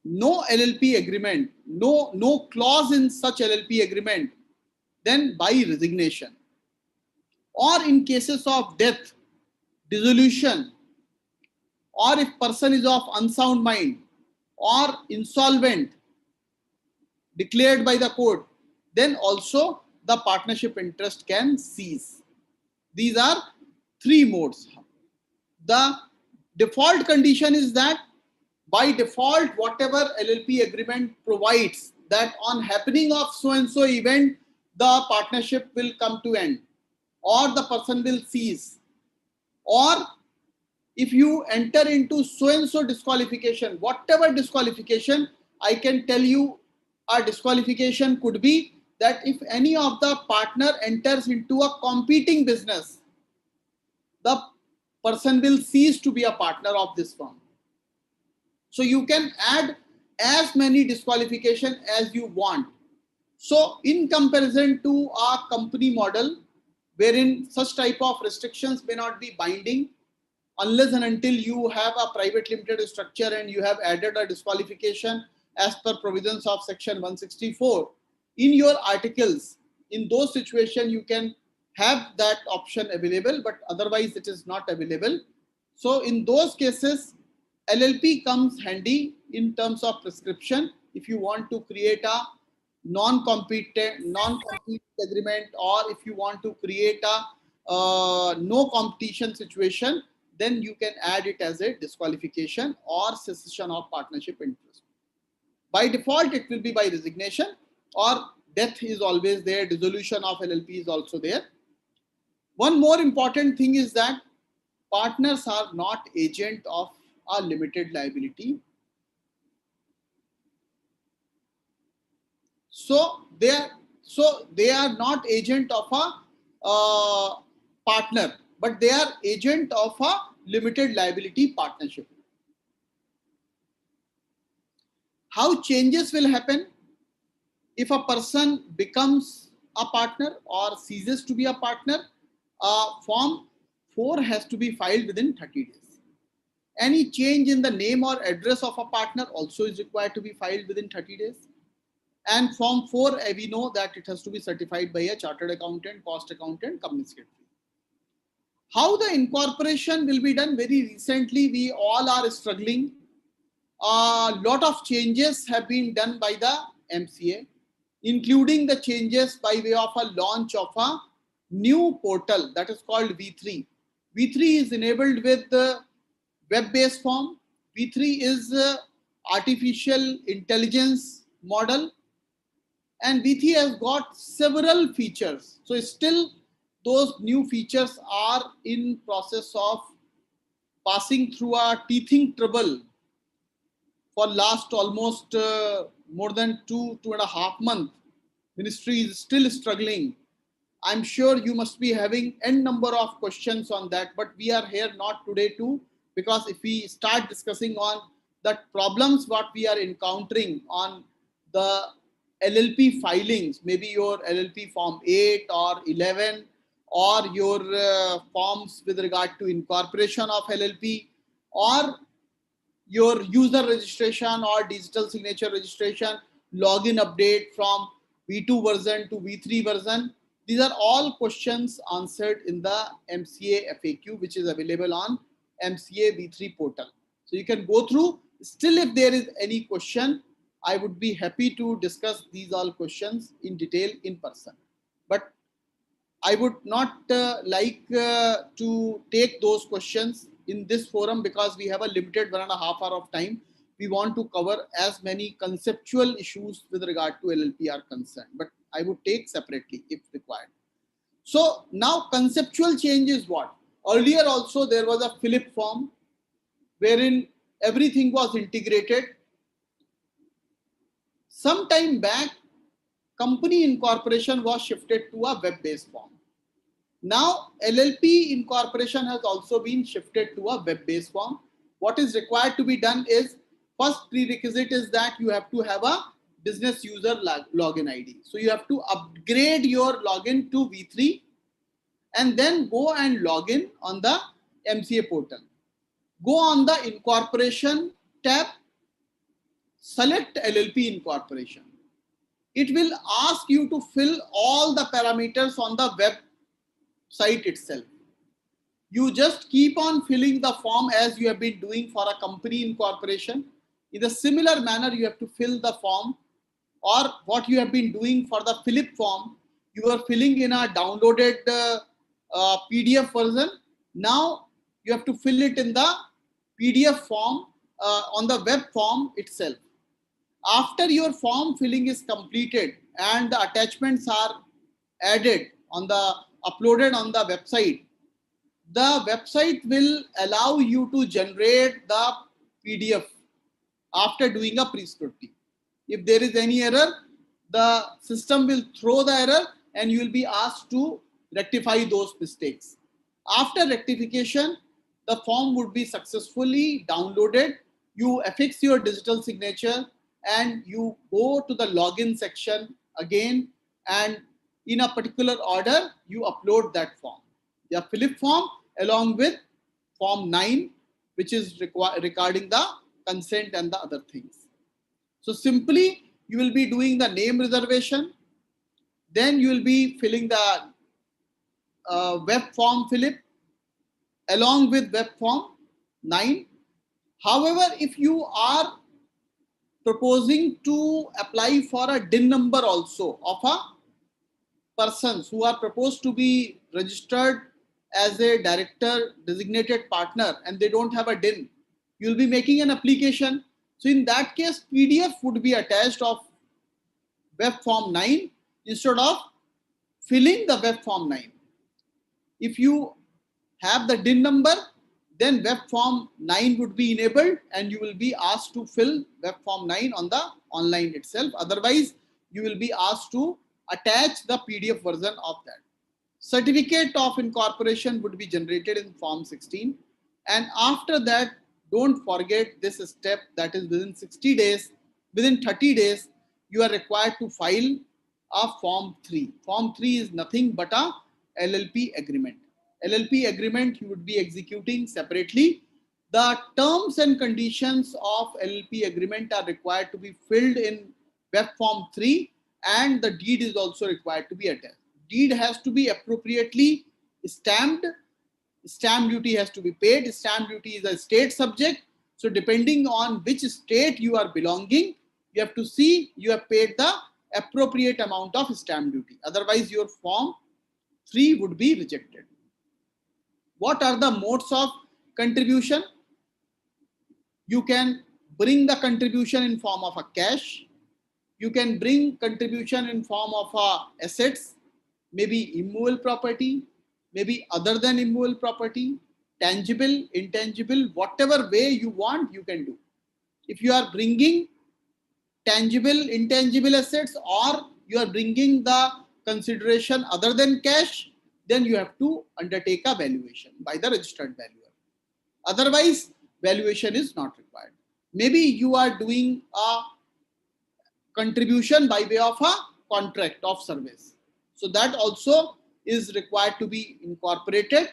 Speaker 2: no LLP agreement, no clause in such LLP agreement, then by resignation. Or in cases of death, dissolution, or if person is of unsound mind or insolvent declared by the court, then also the partnership interest can cease. These are 3 modes. The default condition is that by default, whatever LLP agreement provides that on happening of so and so event, the partnership will come to end, or the person will cease, or if you enter into so and so disqualification, whatever disqualification, I can tell you a disqualification could be that if any of the partner enters into a competing business, the person will cease to be a partner of this firm. So you can add as many disqualification as you want. So in comparison to a company model, wherein such type of restrictions may not be binding, unless and until you have a private limited structure and you have added a disqualification as per provisions of section 164 in your articles, in those situations you can have that option available, but otherwise it is not available. So in those cases, LLP comes handy in terms of prescription. If you want to create a non-compete agreement, or if you want to create a no competition situation, then you can add it as a disqualification or cessation of partnership interest. By default, it will be by resignation, or death is always there, dissolution of LLP is also there. One more important thing is that partners are not agent of a limited liability. So they are not agent of a partner, but they are agent of a limited liability partnership. How changes will happen if a person becomes a partner or ceases to be a partner? Form 4 has to be filed within 30 days. Any change in the name or address of a partner also is required to be filed within 30 days. And Form 4, we know that it has to be certified by a chartered accountant, cost accountant, company secretary. How the incorporation will be done? Very recently, we all are struggling. A lot of changes have been done by the MCA, including the changes by way of a launch of a new portal that is called V3. V3 is enabled with the web-based form. V3 is artificial intelligence model, and V3 has got several features. So still those new features are in process of passing through a teething trouble for last almost more than 2.5 months. Ministry is still struggling. I'm sure you must be having n number of questions on that, but we are here not today too, because if we start discussing on the problems what we are encountering on the LLP filings, maybe your LLP form 8 or 11, or your forms with regard to incorporation of LLP, or your user registration or digital signature registration, login update from V2 version to V3 version. These are all questions answered in the MCA FAQ, which is available on MCA V3 portal. So you can go through. Still, if there is any question, I would be happy to discuss these all questions in detail in person. But I would not like to take those questions in this forum because we have a limited 1.5 hours of time. We want to cover as many conceptual issues with regard to LLP are concerned, but I would take separately if required. So now conceptual change is what? Earlier also there was a Philip form wherein everything was integrated. Some time back, company incorporation was shifted to a web-based form. Now, LLP incorporation has also been shifted to a web-based form. What is required to be done is, first prerequisite is that you have to have a business user login ID. So you have to upgrade your login to V3 and then go and log in on the MCA portal. Go on the incorporation tab, select LLP incorporation. It will ask you to fill all the parameters on the website itself. You just keep on filling the form as you have been doing for a company incorporation. In a similar manner, you have to fill the form, or what you have been doing for the Philip form, you are filling in a downloaded PDF version. Now you have to fill it in the PDF form on the web form itself. After your form filling is completed and the attachments are added on the uploaded on the website will allow you to generate the PDF after doing a pre-scrutiny. If there is any error, the system will throw the error and you will be asked to rectify those mistakes. After rectification, the form would be successfully downloaded. You affix your digital signature and you go to the login section again, and in a particular order, you upload that form. The Philip form along with form 9, which is regarding the consent and the other things. So simply, you will be doing the name reservation. Then you will be filling the web form Philip along with web form 9. However, if you are proposing to apply for a DIN number also of a persons who are proposed to be registered as a director designated partner and they don't have a DIN, you'll be making an application. So in that case, PDF would be attached of web form 9 instead of filling the web form 9. If you have the DIN number, then web form 9 would be enabled and you will be asked to fill web form 9 on the online itself. Otherwise, you will be asked to attach the PDF version of that. Certificate of incorporation would be generated in form 16. And after that, don't forget this step, that is within 60 days, within 30 days, you are required to file a form 3. Form 3 is nothing but a LLP agreement. LLP agreement you would be executing separately. The terms and conditions of LLP agreement are required to be filled in web form 3 and the deed is also required to be attached. Deed has to be appropriately stamped. Stamp duty has to be paid. Stamp duty is a state subject. So depending on which state you are belonging, you have to see you have paid the appropriate amount of stamp duty. Otherwise, your form 3 would be rejected. What are the modes of contribution? You can bring the contribution in form of a cash. You can bring contribution in form of assets, maybe immovable property, maybe other than immovable property, tangible, intangible, whatever way you want, you can do. If you are bringing tangible, intangible assets, or you are bringing the consideration other than cash, then you have to undertake a valuation by the registered valuer. Otherwise, valuation is not required. Maybe you are doing a contribution by way of a contract of service. So that also is required to be incorporated,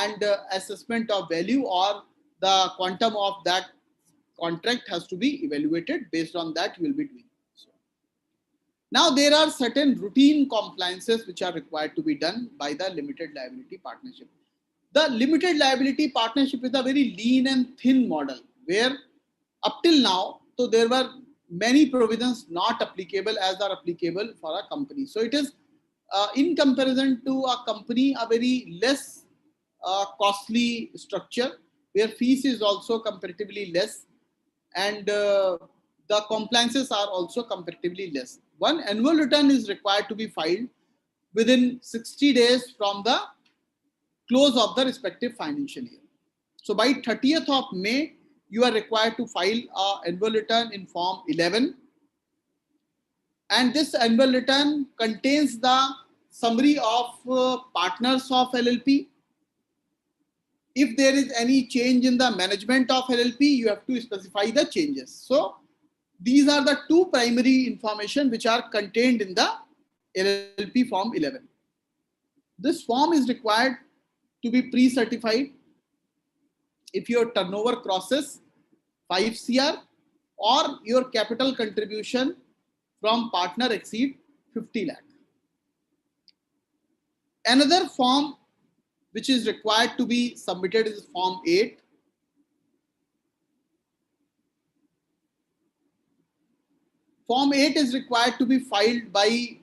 Speaker 2: and assessment of value or the quantum of that contract has to be evaluated. Based on that, you will be doing. Now, there are certain routine compliances which are required to be done by the limited liability partnership. The limited liability partnership is a very lean and thin model where up till now, so there were many provisions not applicable as are applicable for a company. So it is in comparison to a company, a very less costly structure where fees is also comparatively less, and the compliances are also comparatively less. One annual return is required to be filed within 60 days from the close of the respective financial year. So by 30th of May, you are required to file an annual return in Form 11. And this annual return contains the summary of partners of LLP. If there is any change in the management of LLP, you have to specify the changes. So these are the two primary information which are contained in the LLP Form 11. This form is required to be pre-certified if your turnover crosses 5 CR or your capital contribution from partner exceed 50 lakh. Another form which is required to be submitted is Form 8. Form 8 is required to be filed by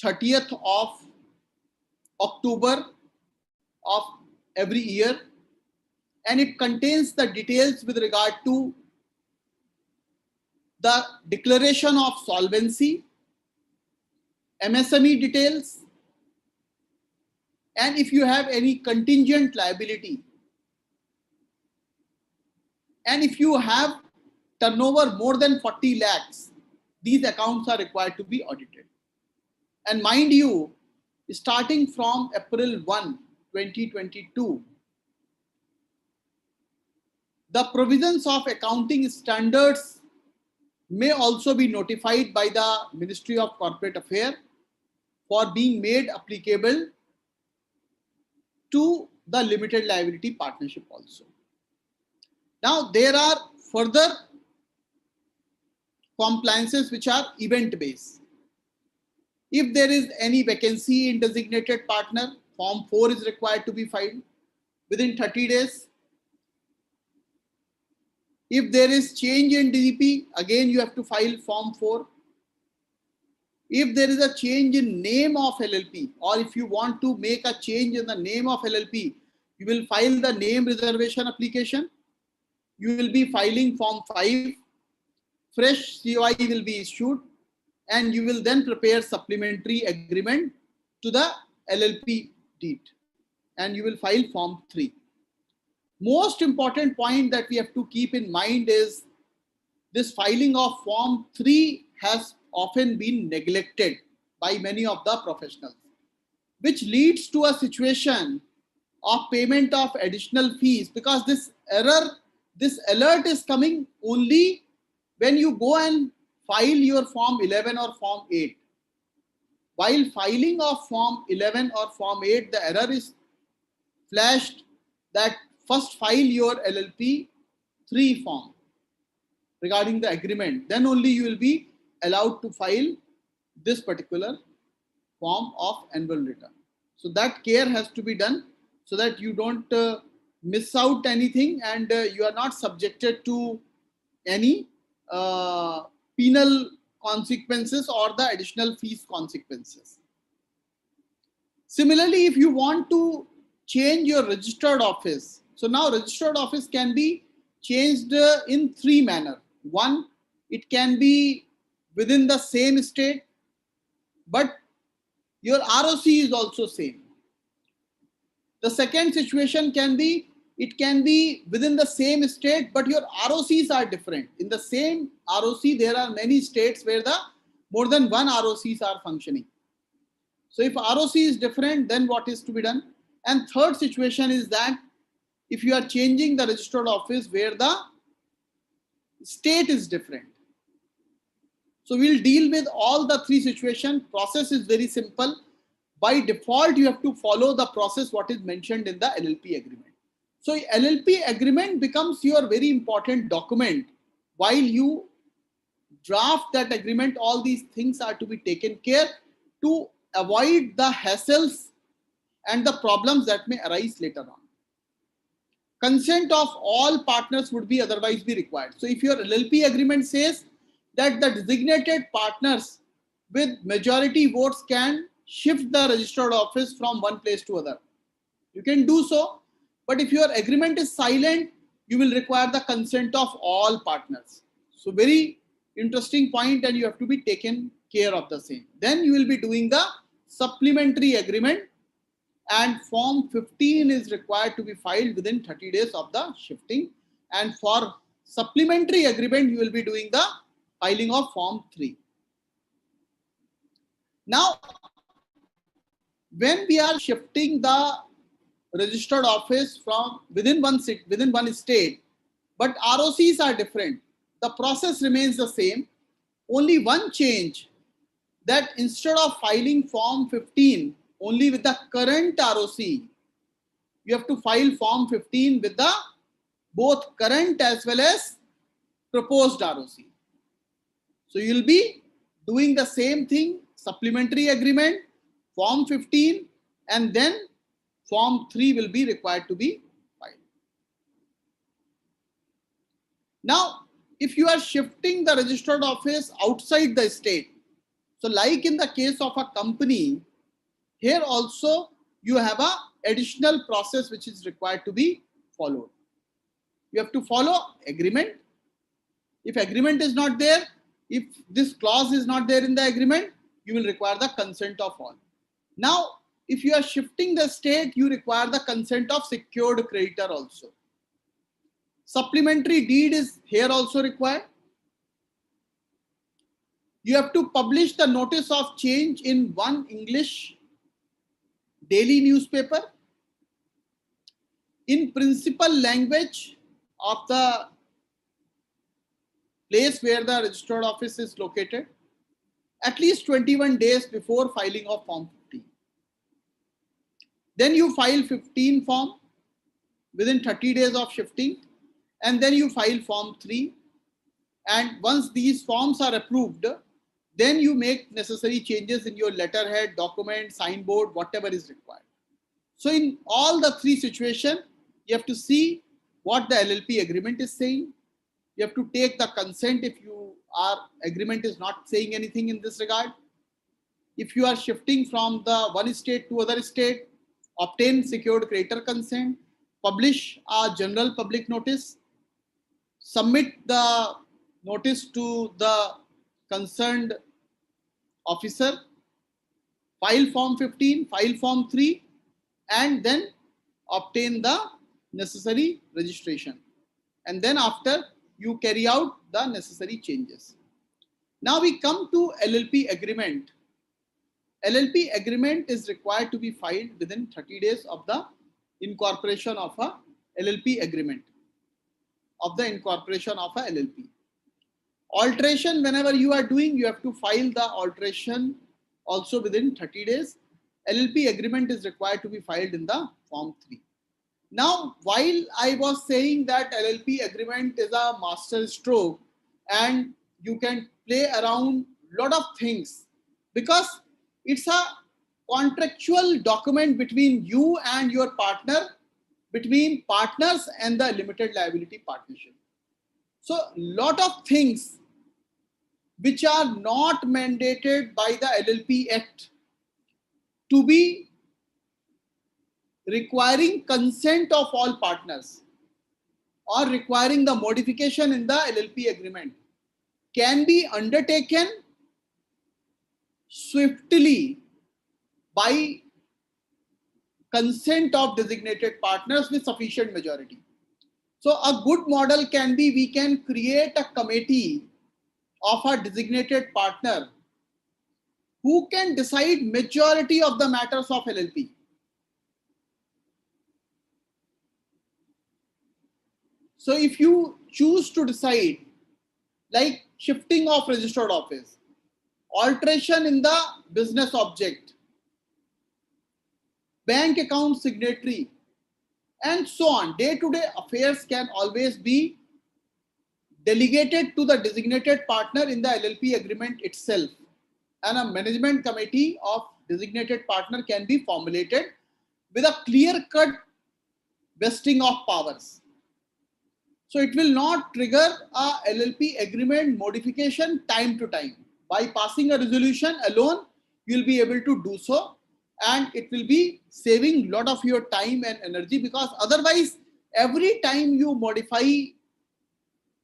Speaker 2: 30th of October of every year, and it contains the details with regard to the declaration of solvency, MSME details, and if you have any contingent liability, and if you have turnover more than 40 lakhs, these accounts are required to be audited. And mind you, starting from April 1, 2022, the provisions of accounting standards may also be notified by the Ministry of Corporate Affairs for being made applicable to the limited liability partnership also. Now, there are further compliances which are event-based. If there is any vacancy in designated partner, Form 4 is required to be filed within 30 days. If there is change in DDP, again you have to file Form 4. If there is a change in name of LLP, or if you want to make a change in the name of LLP, you will file the name reservation application. You will be filing Form 5. Fresh COI will be issued, and you will then prepare supplementary agreement to the LLP deed, and you will file Form 3. Most important point that we have to keep in mind is this filing of Form 3 has often been neglected by many of the professionals, which leads to a situation of payment of additional fees, because this alert is coming only when you go and file your Form 11 or Form 8. While filing of Form 11 or Form 8, the error is flashed that first file your LLP 3 form regarding the agreement. Then only you will be allowed to file this particular form of annual return. So that care has to be done so that you don't miss out anything, and you are not subjected to any penal consequences or the additional fees consequences. Similarly, if you want to change your registered office, so now registered office can be changed in 3 manners. One, it can be within the same state, but your ROC is also same. The second situation can be, it can be within the same state, but your ROCs are different. In the same ROC, there are many states where the more than one ROCs are functioning. So if ROC is different, then what is to be done? And third situation is that if you are changing the registered office where the state is different. So we'll deal with all the 3 situations. Process is very simple. by default, you have to follow the process what is mentioned in the LLP agreement. So LLP agreement becomes your very important document. While you draft that agreement, all these things are to be taken care to avoid the hassles and the problems that may arise later on. Consent of all partners would be otherwise be required. So if your LLP agreement says that the designated partners with majority votes can shift the registered office from one place to other, you can do so. But if your agreement is silent, you will require the consent of all partners. So very interesting point, and you have to be taken care of the same. Then you will be doing the supplementary agreement, and form 15 is required to be filed within 30 days of the shifting. And for supplementary agreement, you will be doing the filing of form 3. Now, when we are shifting the registered office from within one state, but ROCs are different, the process remains the same. Only one change, that instead of filing form 15 only with the current ROC, you have to file form 15 with the both current as well as proposed ROC. So you will be doing the same thing, supplementary agreement, form 15, and then form 3 will be required to be filed. Now, if you are shifting the registered office outside the state, so like in the case of a company, here also you have a additional process which is required to be followed. You have to follow agreement. If agreement is not there, if this clause is not there in the agreement, you will require the consent of all. Now, if you are shifting the state, you require the consent of secured creditor also. Supplementary deed is here also required. You have to publish the notice of change in one English daily newspaper in principal language of the place where the registered office is located, at least 21 days before filing of form 15. Then you file 15 form within 30 days of shifting, and then you file form 3. And once these forms are approved, then you make necessary changes in your letterhead, document, signboard, whatever is required. So in all the three situations, you have to see what the LLP agreement is saying. You have to take the consent if your agreement is not saying anything in this regard. If you are shifting from the one state to other state, obtain secured creditor consent, publish a general public notice, submit the notice to the concerned officer, file form 15, file form 3, and then obtain the necessary registration. And then after, you carry out the necessary changes. Now we come to LLP agreement. LLP agreement is required to be filed within 30 days of the incorporation of a LLP agreement, of the incorporation of a LLP. Alteration, whenever you are doing, you have to file the alteration also within 30 days. LLP agreement is required to be filed in the form 3. Now, while I was saying that LLP agreement is a master stroke and you can play around a lot of things because it's a contractual document between you and your partner, between partners and the limited liability partnership. So, lot of things which are not mandated by the LLP Act to be requiring consent of all partners or requiring the modification in the LLP agreement can be undertaken swiftly by consent of designated partners with sufficient majority. So a good model can be, we can create a committee of a designated partner who can decide majority of the matters of LLP. So if you choose to decide like shifting of registered office, alteration in the business object, bank account signatory, and so on. Day-to-day affairs can always be delegated to the designated partner in the LLP agreement itself, and a management committee of designated partner can be formulated with a clear-cut vesting of powers. So it will not trigger a LLP agreement modification time to time. By passing a resolution alone, you will be able to do so, and it will be saving a lot of your time and energy, because otherwise every time you modify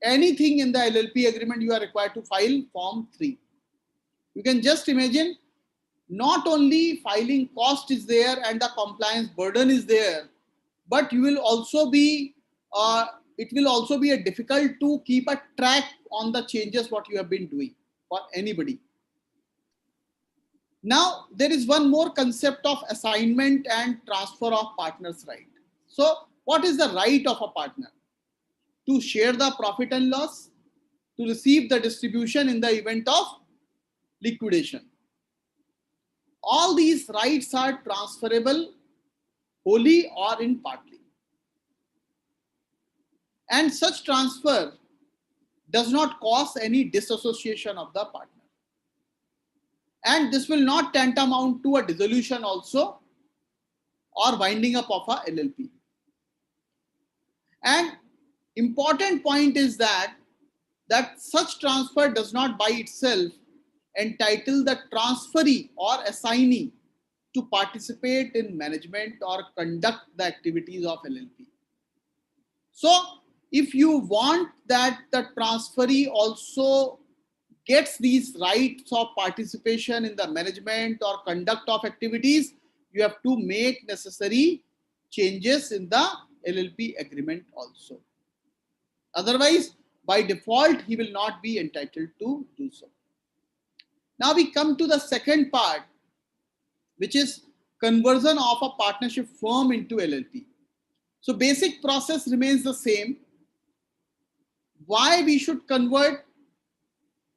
Speaker 2: anything in the LLP agreement, you are required to file Form 3. You can just imagine, not only filing cost is there and the compliance burden is there, but you will also be it will also be a difficult to keep a track on the changes what you have been doing for anybody. Now there is one more concept of assignment and transfer of partners' right. So what is the right of a partner? To share the profit and loss, to receive the distribution in the event of liquidation. All these rights are transferable wholly or in partly. And such transfer does not cause any disassociation of the partner. And this will not tantamount to a dissolution also, or winding up of a LLP. And important point is that such transfer does not by itself entitle the transferee or assignee to participate in management or conduct the activities of LLP. So if you want that the transferee also gets these rights of participation in the management or conduct of activities, you have to make necessary changes in the LLP agreement also. Otherwise, by default, he will not be entitled to do so. Now we come to the second part, which is conversion of a partnership firm into LLP. So basic process remains the same. Why we should convert?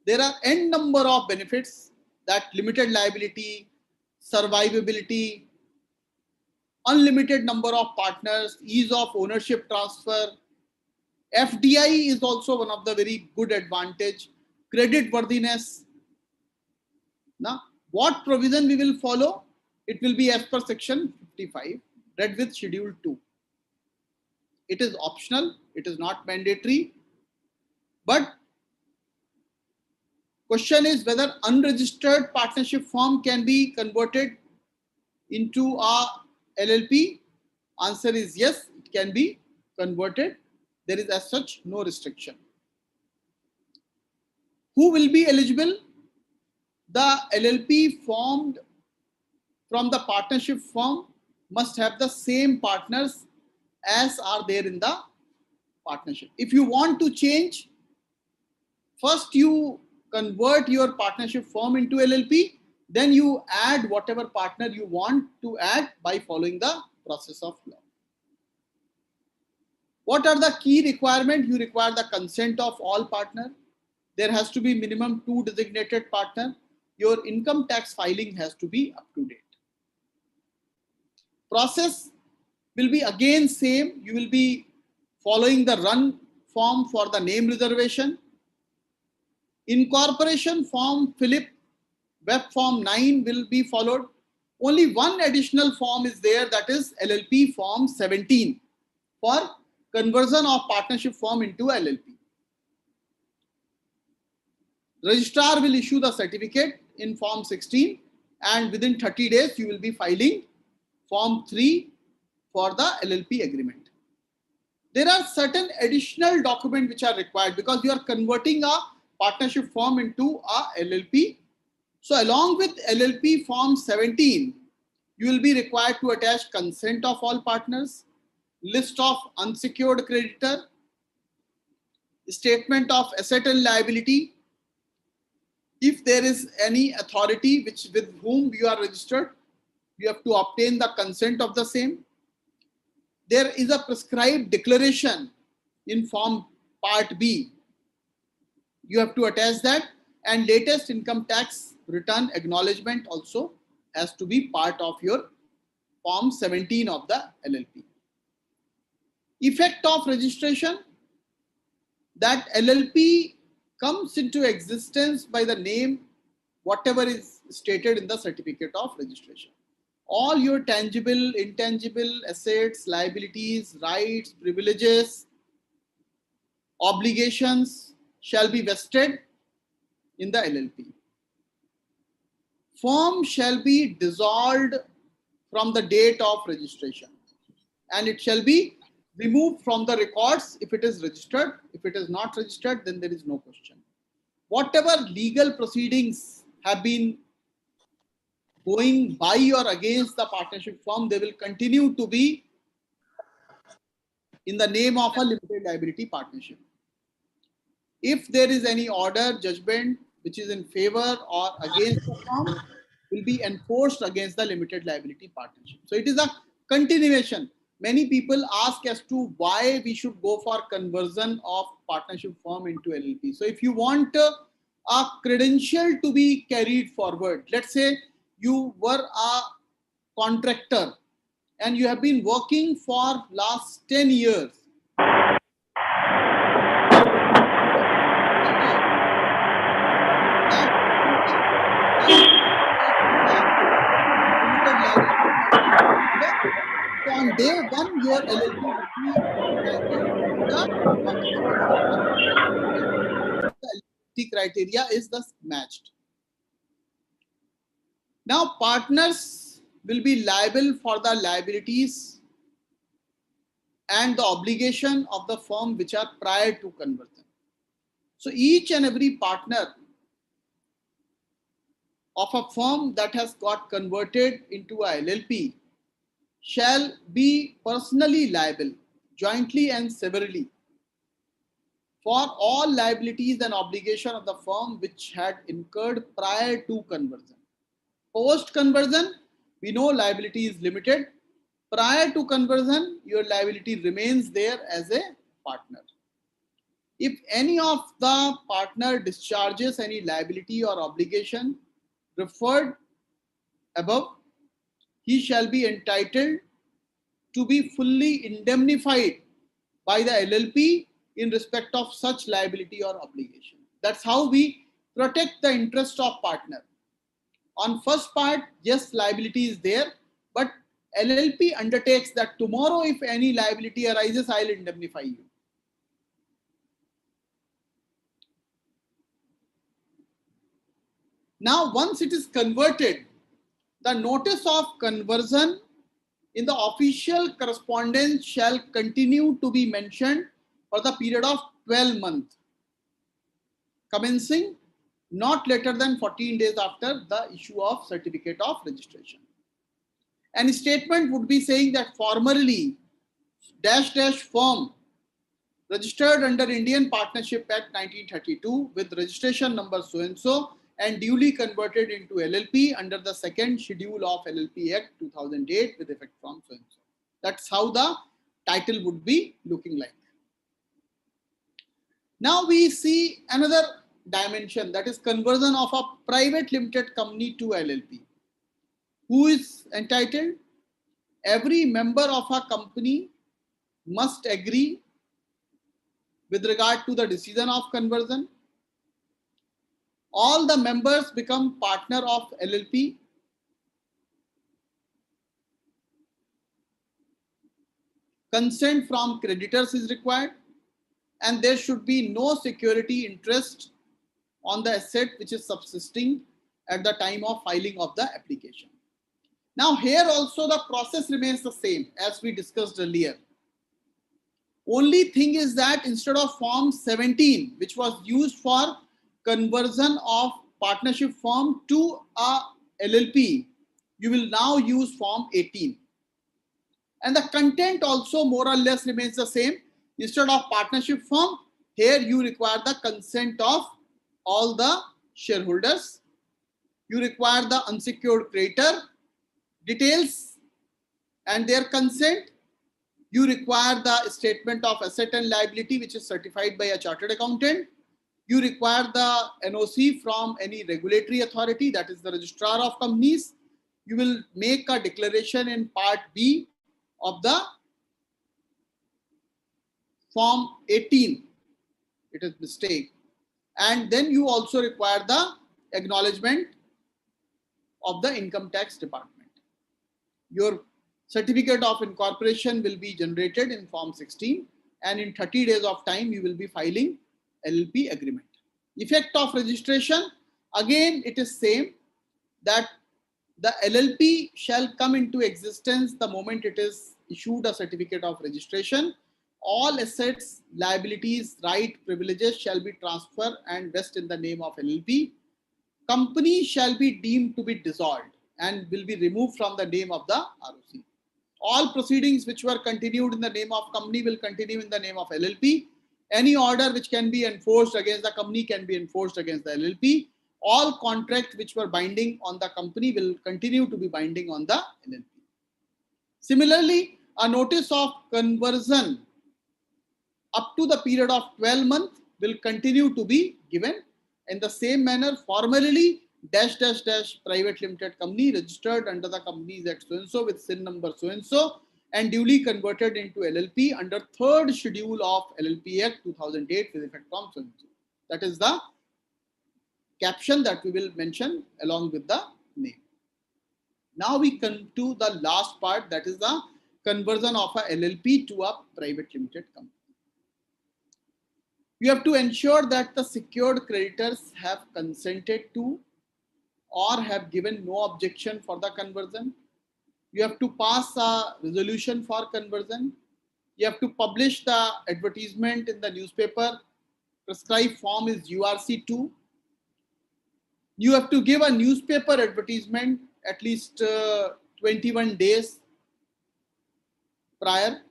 Speaker 2: There are n number of benefits, that limited liability, survivability, unlimited number of partners, ease of ownership transfer. FDI is also one of the very good advantage. Credit worthiness. Now, what provision we will follow? It will be as per section 55, read with schedule 2. It is optional, it is not mandatory, but question is whether unregistered partnership firm can be converted into a LLP. Answer is yes, it can be converted. There is as such no restriction. Who will be eligible? The LLP formed from the partnership firm must have the same partners as are there in the partnership. If you want to change, first you convert your partnership firm into LLP, then you add whatever partner you want to add by following the process of law. What are the key requirements? You require the consent of all partners. There has to be minimum 2 designated partners. Your income tax filing has to be up to date. Process will be again same. You will be following the run form for the name reservation. Incorporation form Philip web form 9 will be followed. Only one additional form is there, that is LLP form 17 for conversion of partnership firm into LLP. Registrar will issue the certificate in form 16, and within 30 days you will be filing form 3 for the LLP agreement. There are certain additional documents which are required because you are converting a partnership firm into a LLP. So along with LLP form 17, you will be required to attach consent of all partners, list of unsecured creditor, statement of asset and liability. If there is any authority with whom you are registered, you have to obtain the consent of the same. There is a prescribed declaration in form part B. You have to attach that, and latest income tax return acknowledgement also has to be part of your Form 17 of the LLP. Effect of registration, that LLP comes into existence by the name whatever is stated in the certificate of registration. All your tangible, intangible assets, liabilities, rights, privileges, obligations shall be vested in the LLP. Firm shall be dissolved from the date of registration, and it shall be removed from the records if it is registered. If it is not registered, then there is no question. Whatever legal proceedings have been going by or against the partnership firm, they will continue to be in the name of a limited liability partnership. If there is any order, judgment which is in favor or against the firm, will be enforced against the limited liability partnership. So it is a continuation. Many people ask as to why we should go for conversion of partnership firm into LLP. So if you want a credential to be carried forward, let's say you were a contractor and you have been working for last 10 years. So on day one, your LLP will be the criteria is thus matched. Now, partners will be liable for the liabilities and the obligation of the firm which are prior to conversion. So each and every partner of a firm that has got converted into a LLP shall be personally liable, jointly and severally, for all liabilities and obligation of the firm which had incurred prior to conversion. Post conversion, we know liability is limited. Prior to conversion, your liability remains there as a partner. If any of the partner discharges any liability or obligation referred above, he shall be entitled to be fully indemnified by the LLP in respect of such liability or obligation. That's how we protect the interest of partner. On first part, yes, liability is there, but LLP undertakes that tomorrow if any liability arises, I'll indemnify you. Now, once it is converted, the notice of conversion in the official correspondence shall continue to be mentioned for the period of 12 months, commencing not later than 14 days after the issue of certificate of registration. And a statement would be saying that formerly -- firm registered under Indian Partnership Act 1932 with registration number so and so and duly converted into LLP under the second schedule of LLP Act 2008 with effect from so and so. That's how the title would be looking like. Now we see another dimension, that is conversion of a private limited company to LLP. Who is entitled? Every member of a company must agree with regard to the decision of conversion. All the members become partner of LLP. Consent from creditors is required, and there should be no security interest on the asset which is subsisting at the time of filing of the application. Now here also the process remains the same as we discussed earlier. Only thing is that instead of form 17, which was used for conversion of partnership firm to a LLP, you will now use form 18. And the content also more or less remains the same. Instead of partnership firm, here you require the consent of all the shareholders. You require the unsecured creditor details and their consent. You require the statement of asset and liability which is certified by a chartered accountant. You require the NOC from any regulatory authority, that is the registrar of companies. you will make a declaration in part B of the form 18. It is mistake. And then you also require the acknowledgement of the income tax department. Your certificate of incorporation will be generated in form 16, and in 30 days of time you will be filing LLP agreement. Effect of registration, again it is same, that the LLP shall come into existence the moment it is issued a certificate of registration. All assets, liabilities, right, privileges shall be transferred and vest in the name of LLP. Company shall be deemed to be dissolved and will be removed from the name of the ROC. All proceedings which were continued in the name of company will continue in the name of LLP. Any order which can be enforced against the company can be enforced against the LLP. All contracts which were binding on the company will continue to be binding on the LLP. Similarly, a notice of conversion up to the period of 12 months will continue to be given. In the same manner, formally dash dash dash private limited company registered under the Companies Act so and so with SIN number so and duly converted into LLP under third schedule of LLP Act 2008 with effect from so and so. That is the caption that we will mention along with the name. Now we come to the last part, that is the conversion of a LLP to a private limited company. You have to ensure that the secured creditors have consented to or have given no objection for the conversion. You have to pass a resolution for conversion. You have to publish the advertisement in the newspaper. Prescribed form is URC2. You have to give a newspaper advertisement at least 21 days prior.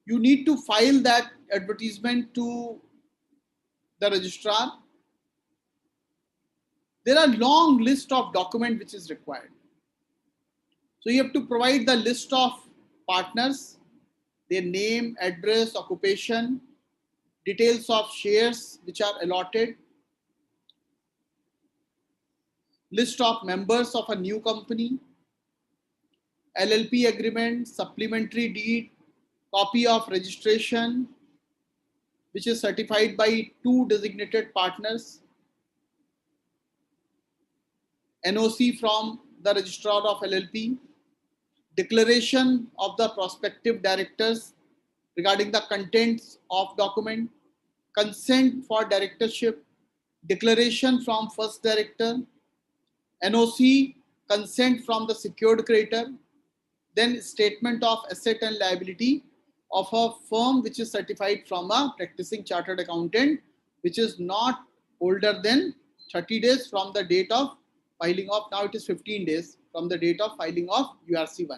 Speaker 2: You need to file that advertisement to the registrar. There are long list of documents which is required. So you have to provide the list of partners, their name, address, occupation, details of shares which are allotted, list of members of a new company, LLP agreement, supplementary deed, copy of registration which is certified by 2 designated partners, NOC from the registrar of LLP, declaration of the prospective directors regarding the contents of document, consent for directorship, declaration from first director, NOC, consent from the secured creditor, then statement of asset and liability of a firm which is certified from a practicing chartered accountant which is not older than 30 days from the date of filing of, now it is 15 days from the date of filing of URC1.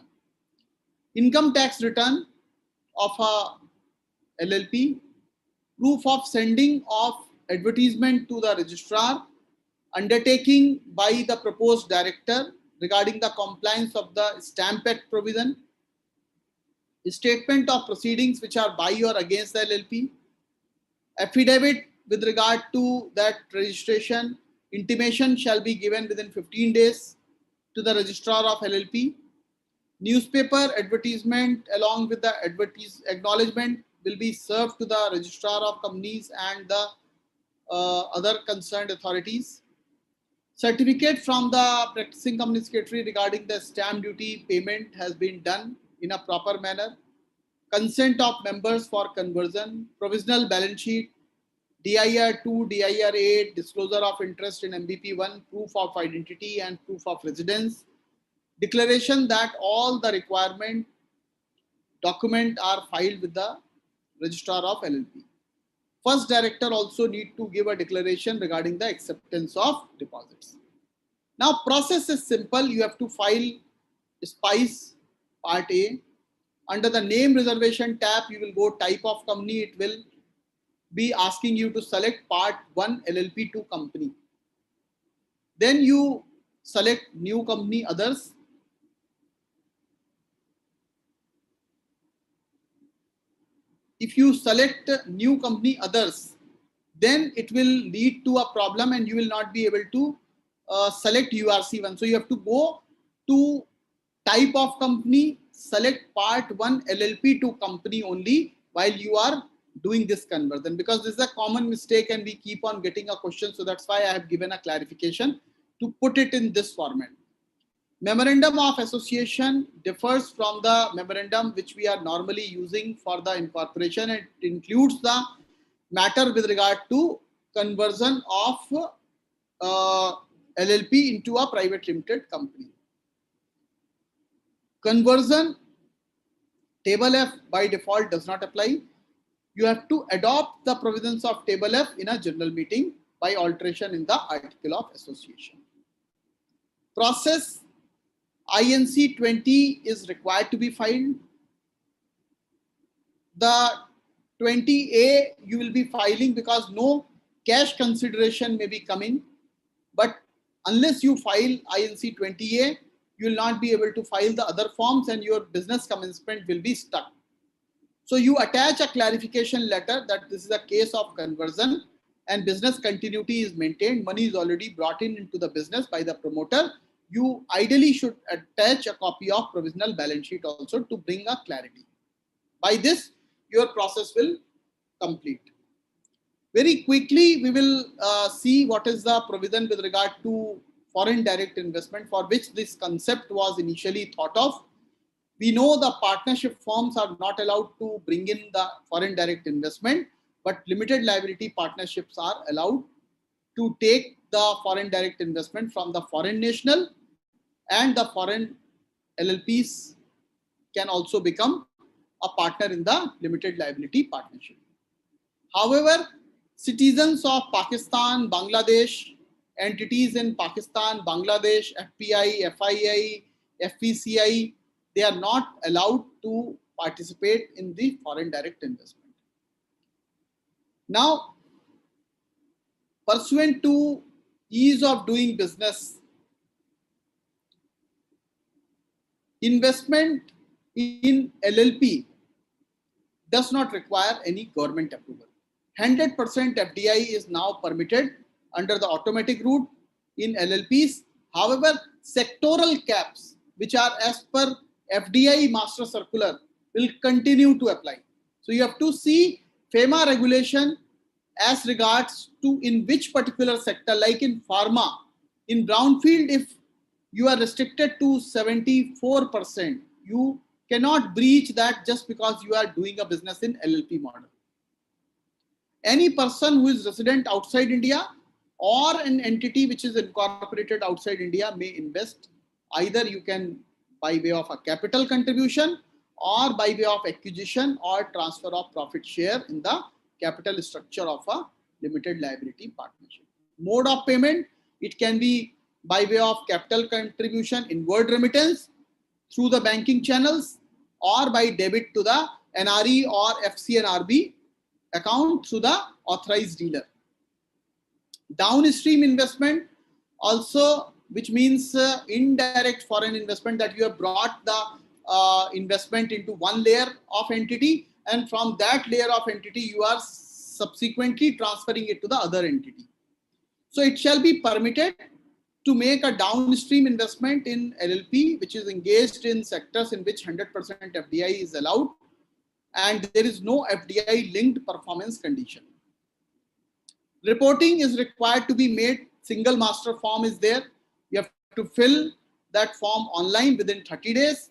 Speaker 2: Income tax return of a LLP, proof of sending of advertisement to the registrar, undertaking by the proposed director regarding the compliance of the Stamp Act provision, statement of proceedings which are by or against the LLP, affidavit with regard to that registration, intimation shall be given within 15 days to the registrar of LLP. Newspaper advertisement along with the acknowledgement will be served to the registrar of companies and the other concerned authorities. Certificate from the practicing company secretary regarding the stamp duty payment has been done in a proper manner. Consent of members for conversion, provisional balance sheet, DIR 2, DIR 8, disclosure of interest in MBP 1, proof of identity and proof of residence, declaration that all the requirement documents are filed with the registrar of LLP. First director also need to give a declaration regarding the acceptance of deposits. Now process is simple. You have to file SPICE Part A. Under the name reservation tab, you will go type of company. It will be asking you to select Part 1 LLP2 company. Then you select new company others. If you select new company others, then it will lead to a problem and you will not be able to select URC1. So you have to go to type of company, select part 1 LLP to company only while you are doing this conversion, because this is a common mistake and we keep on getting a question. So that's why I have given a clarification to put it in this format. Memorandum of Association differs from the memorandum which we are normally using for the incorporation. It includes the matter with regard to conversion of LLP into a private limited company. Conversion, Table F by default does not apply. You have to adopt the provisions of Table F in a general meeting by alteration in the Article of Association. Process INC 20 is required to be filed. The 20A you will be filing because no cash consideration may be coming. But unless you file INC 20A, you will not be able to file the other forms and your business commencement will be stuck. So you attach a clarification letter that this is a case of conversion and business continuity is maintained. Money is already brought in into the business by the promoter. You ideally should attach a copy of provisional balance sheet also to bring a clarity. By this, your process will complete. Very quickly, we will see what is the provision with regard to foreign direct investment for which this concept was initially thought of. We know the partnership firms are not allowed to bring in the foreign direct investment, but limited liability partnerships are allowed to take the foreign direct investment from the foreign national, and the foreign LLPs can also become a partner in the limited liability partnership. However, citizens of Pakistan, Bangladesh, entities in Pakistan, Bangladesh, FPI, FII, FPCI, they are not allowed to participate in the foreign direct investment. Now, pursuant to ease of doing business, investment in LLP does not require any government approval. 100% FDI is now permitted under the automatic route in LLPs. However, sectoral caps, which are as per FDI Master Circular, will continue to apply. So you have to see FEMA regulation as regards to in which particular sector, like in pharma, in brownfield, if you are restricted to 74%, you cannot breach that just because you are doing a business in LLP model. Any person who is resident outside India or an entity which is incorporated outside India may invest. Either you can by way of a capital contribution or by way of acquisition or transfer of profit share in the capital structure of a limited liability partnership. Mode of payment, it can be by way of capital contribution, inward remittance through the banking channels, or by debit to the NRE or FCNRB account through the authorized dealer. Downstream investment also, which means indirect foreign investment, that you have brought the investment into one layer of entity, and from that layer of entity you are subsequently transferring it to the other entity. So it shall be permitted to make a downstream investment in LLP which is engaged in sectors in which 100% FDI is allowed and there is no FDI linked performance condition. Reporting is required to be made. Single master form is there. You have to fill that form online within 30 days.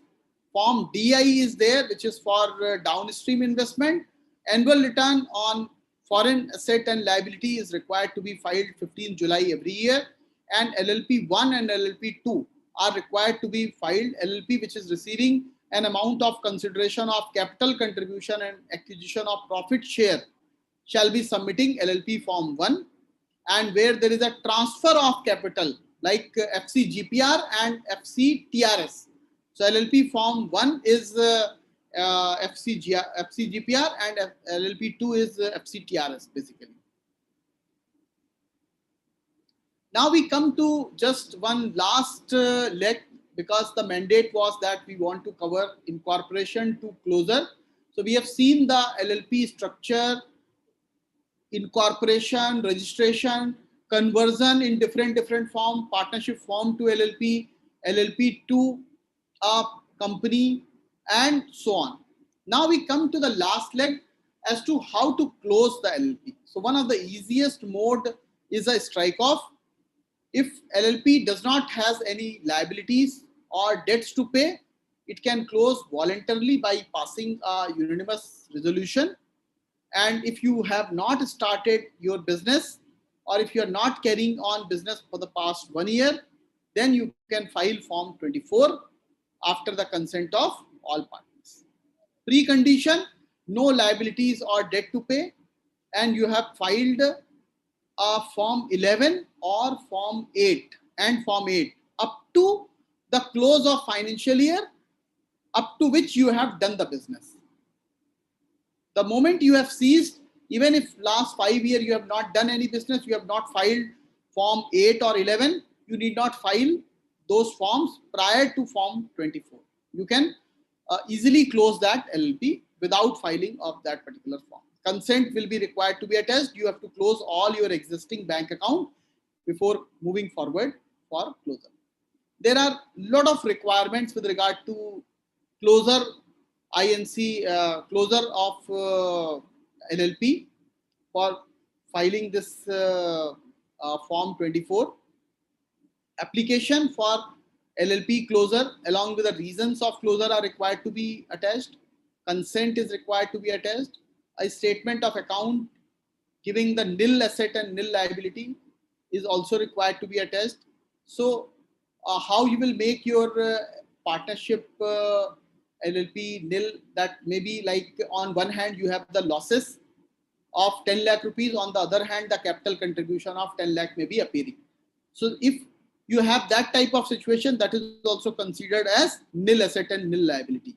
Speaker 2: Form DI is there, which is for downstream investment. Annual return on foreign asset and liability is required to be filed 15 July every year. And LLP 1 and LLP 2 are required to be filed. LLP, which is receiving an amount of consideration of capital contribution and acquisition of profit share, shall be submitting LLP form 1, and where there is a transfer of capital like FCGPR and FCTRS. So LLP form 1 is FCGPR and LLP 2 is FCTRS basically. Now we come to just one last leg, because the mandate was that we want to cover incorporation to closure. So we have seen the LLP structure, incorporation, registration, conversion in different form, partnership form to LLP, LLP to a company, and so on. Now we come to the last leg as to how to close the LLP. So one of the easiest mode is a strike off. If LLP does not has any liabilities or debts to pay, it can close voluntarily by passing a unanimous resolution. And if you have not started your business, or if you are not carrying on business for the past 1 year, then you can file Form 24 after the consent of all parties. Precondition: no liabilities or debt to pay, and you have filed a Form 11 or Form 8 and Form 8 up to the close of financial year up to which you have done the business. The moment you have ceased, even if last 5 years you have not done any business, you have not filed Form 8 or 11, you need not file those forms prior to Form 24. You can easily close that LLP without filing of that particular form. Consent will be required to be attached. You have to close all your existing bank account before moving forward for closure. There are a lot of requirements with regard to closure, closure of LLP for filing this Form 24. Application for LLP closure along with the reasons of closure are required to be attached. Consent is required to be attached. A statement of account giving the nil asset and nil liability is also required to be attached. So how you will make your partnership LLP nil, that may be like on one hand you have the losses of 10 lakh rupees, on the other hand the capital contribution of 10 lakh may be appearing. So if you have that type of situation, that is also considered as nil asset and nil liability.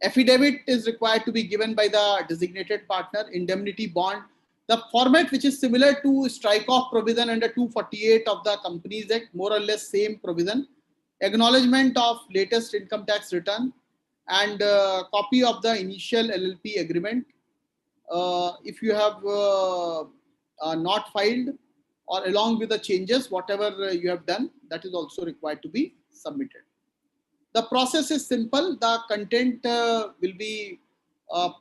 Speaker 2: Affidavit is required to be given by the designated partner. Indemnity bond, the format which is similar to strike off provision under 248 of the Companies Act, more or less same provision. Acknowledgement of latest income tax return, and copy of the initial LLP agreement. If you have not filed, or along with the changes, whatever you have done, that is also required to be submitted. The process is simple. The content will be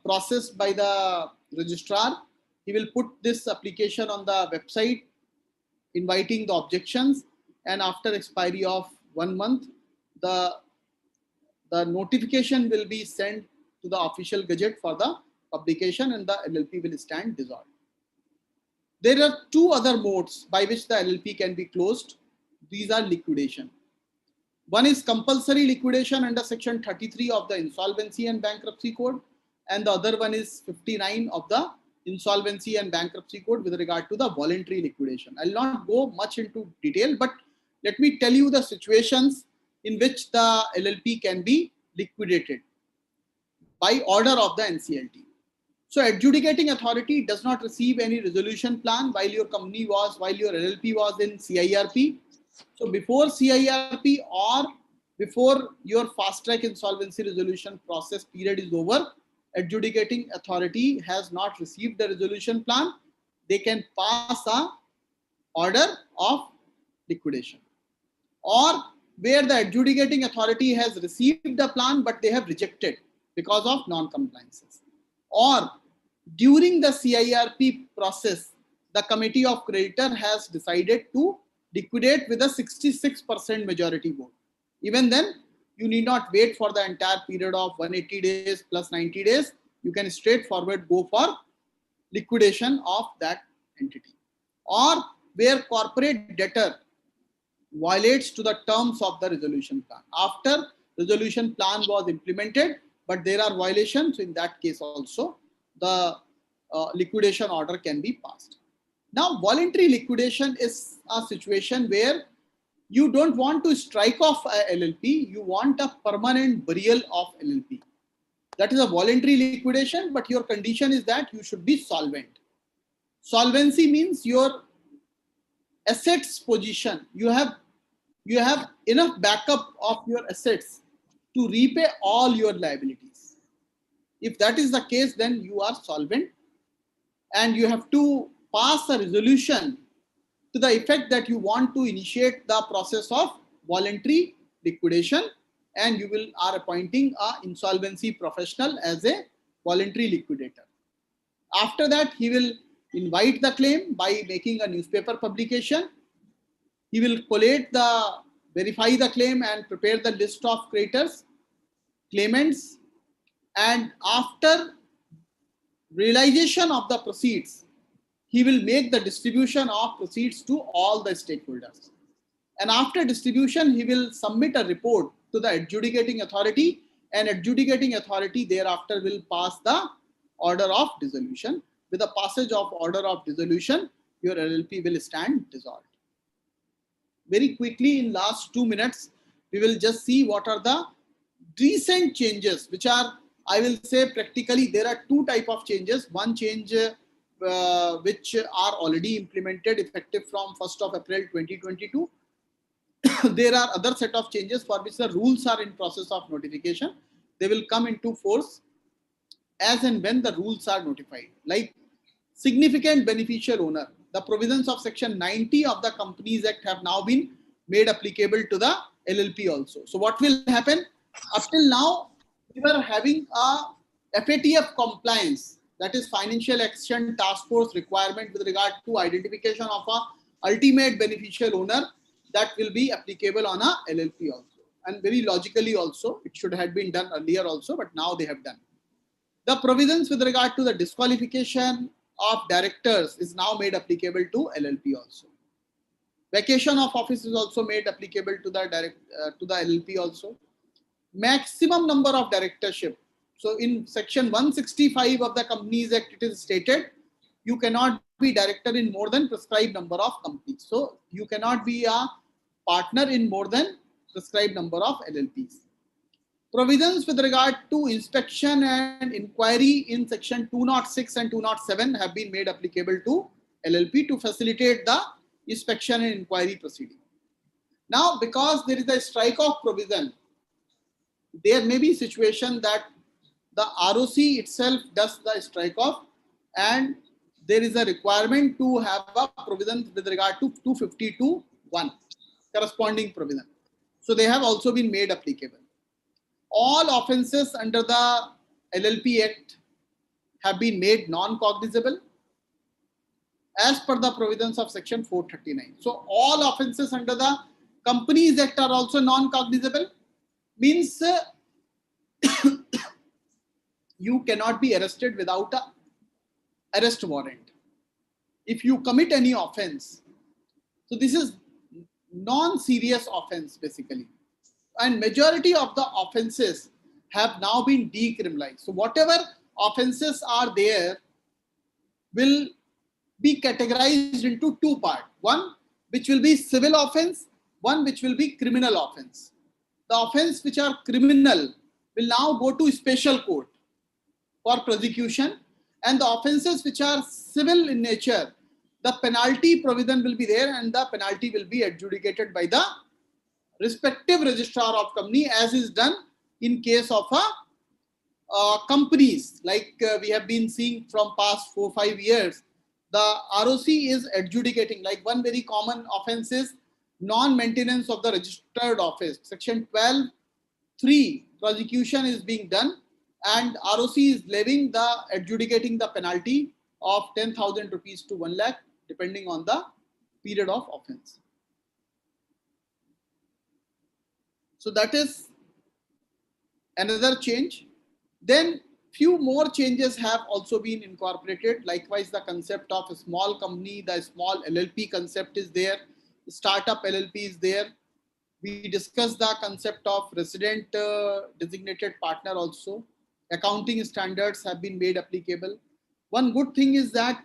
Speaker 2: processed by the registrar. He will put this application on the website, inviting the objections, and after expiry of 1 month, the notification will be sent to the official gazette for the publication, and the LLP will stand dissolved. There are two other modes by which the LLP can be closed. These are liquidation. One is compulsory liquidation under section 33 of the Insolvency and Bankruptcy Code, and the other one is 59 of the Insolvency and Bankruptcy Code with regard to the voluntary liquidation. I'll not go much into detail, but let me tell you the situations in which the LLP can be liquidated by order of the NCLT. So adjudicating authority does not receive any resolution plan while your LLP was in CIRP. So before CIRP or before your fast track insolvency resolution process period is over, adjudicating authority has not received the resolution plan, they can pass a order of liquidation. Or where the adjudicating authority has received the plan but they have rejected because of non-compliances. Or during the CIRP process, the committee of creditor has decided to liquidate with a 66% majority vote. Even then, you need not wait for the entire period of 180 days plus 90 days. You can straightforward go for liquidation of that entity. Or where corporate debtor violates to the terms of the resolution plan. After resolution plan was implemented, but there are violations, so in that case also, the liquidation order can be passed. Now, voluntary liquidation is a situation where you don't want to strike off a LLP, you want a permanent burial of LLP. That is a voluntary liquidation, but your condition is that you should be solvent. Solvency means your assets position. You have enough backup of your assets to repay all your liabilities. If that is the case, then you are solvent, and you have to pass a resolution to the effect that you want to initiate the process of voluntary liquidation, and you are appointing a insolvency professional as a voluntary liquidator. After that, he will invite the claim by making a newspaper publication. He will verify the claim and prepare the list of creditors, claimants, and after realization of the proceeds, he will make the distribution of proceeds to all the stakeholders. And after distribution, he will submit a report to the adjudicating authority, and adjudicating authority thereafter will pass the order of dissolution. With the passage of order of dissolution, your LLP will stand dissolved. Very quickly, in last 2 minutes, we will just see what are the recent changes, which are, I will say practically, there are two types of changes. One change which are already implemented effective from 1st of April 2022. There are other set of changes for which the rules are in process of notification. They will come into force as and when the rules are notified. Like significant beneficial owner, the provisions of section 90 of the Companies Act have now been made applicable to the LLP also. So what will happen? Up till now, we were having a FATF compliance, that is Financial Action Task Force requirement with regard to identification of a ultimate beneficial owner, that will be applicable on a LLP also. And very logically also, it should have been done earlier also, but now they have done. The provisions with regard to the disqualification of directors is now made applicable to LLP also. Vacation of office is also made applicable to the LLP also. Maximum number of directorship. So in section 165 of the Companies Act, it is stated you cannot be director in more than prescribed number of companies. So you cannot be a partner in more than prescribed number of LLPs. Provisions with regard to inspection and inquiry in section 206 and 207 have been made applicable to LLP to facilitate the inspection and inquiry proceeding. Now, because there is a strike-off provision, there may be situation that the ROC itself does the strike-off, and there is a requirement to have a provision with regard to 252(1), corresponding provision. So they have also been made applicable. All offences under the LLP Act have been made non-cognizable as per the provisions of section 439. So all offences under the Companies Act are also non-cognizable, means you cannot be arrested without an arrest warrant if you commit any offence. So this is non-serious offence basically, and majority of the offences have now been decriminalized. So whatever offences are there will be categorized into two parts. One which will be civil offence, one which will be criminal offence. The offence which are criminal will now go to special court for prosecution, and the offences which are civil in nature, the penalty provision will be there, and the penalty will be adjudicated by the respective registrar of company, as is done in case of companies. Like we have been seeing from past 4-5 years, the ROC is adjudicating. Like one very common offence is non-maintenance of the registered office. Section 12(3) prosecution is being done, and ROC is levying adjudicating the penalty of 10,000 rupees to 1 lakh depending on the period of offence. So that is another change. Then few more changes have also been incorporated. Likewise, the concept of a small company, the small LLP concept is there. Startup LLP is there. We discussed the concept of resident designated partner also. Accounting standards have been made applicable. One good thing is that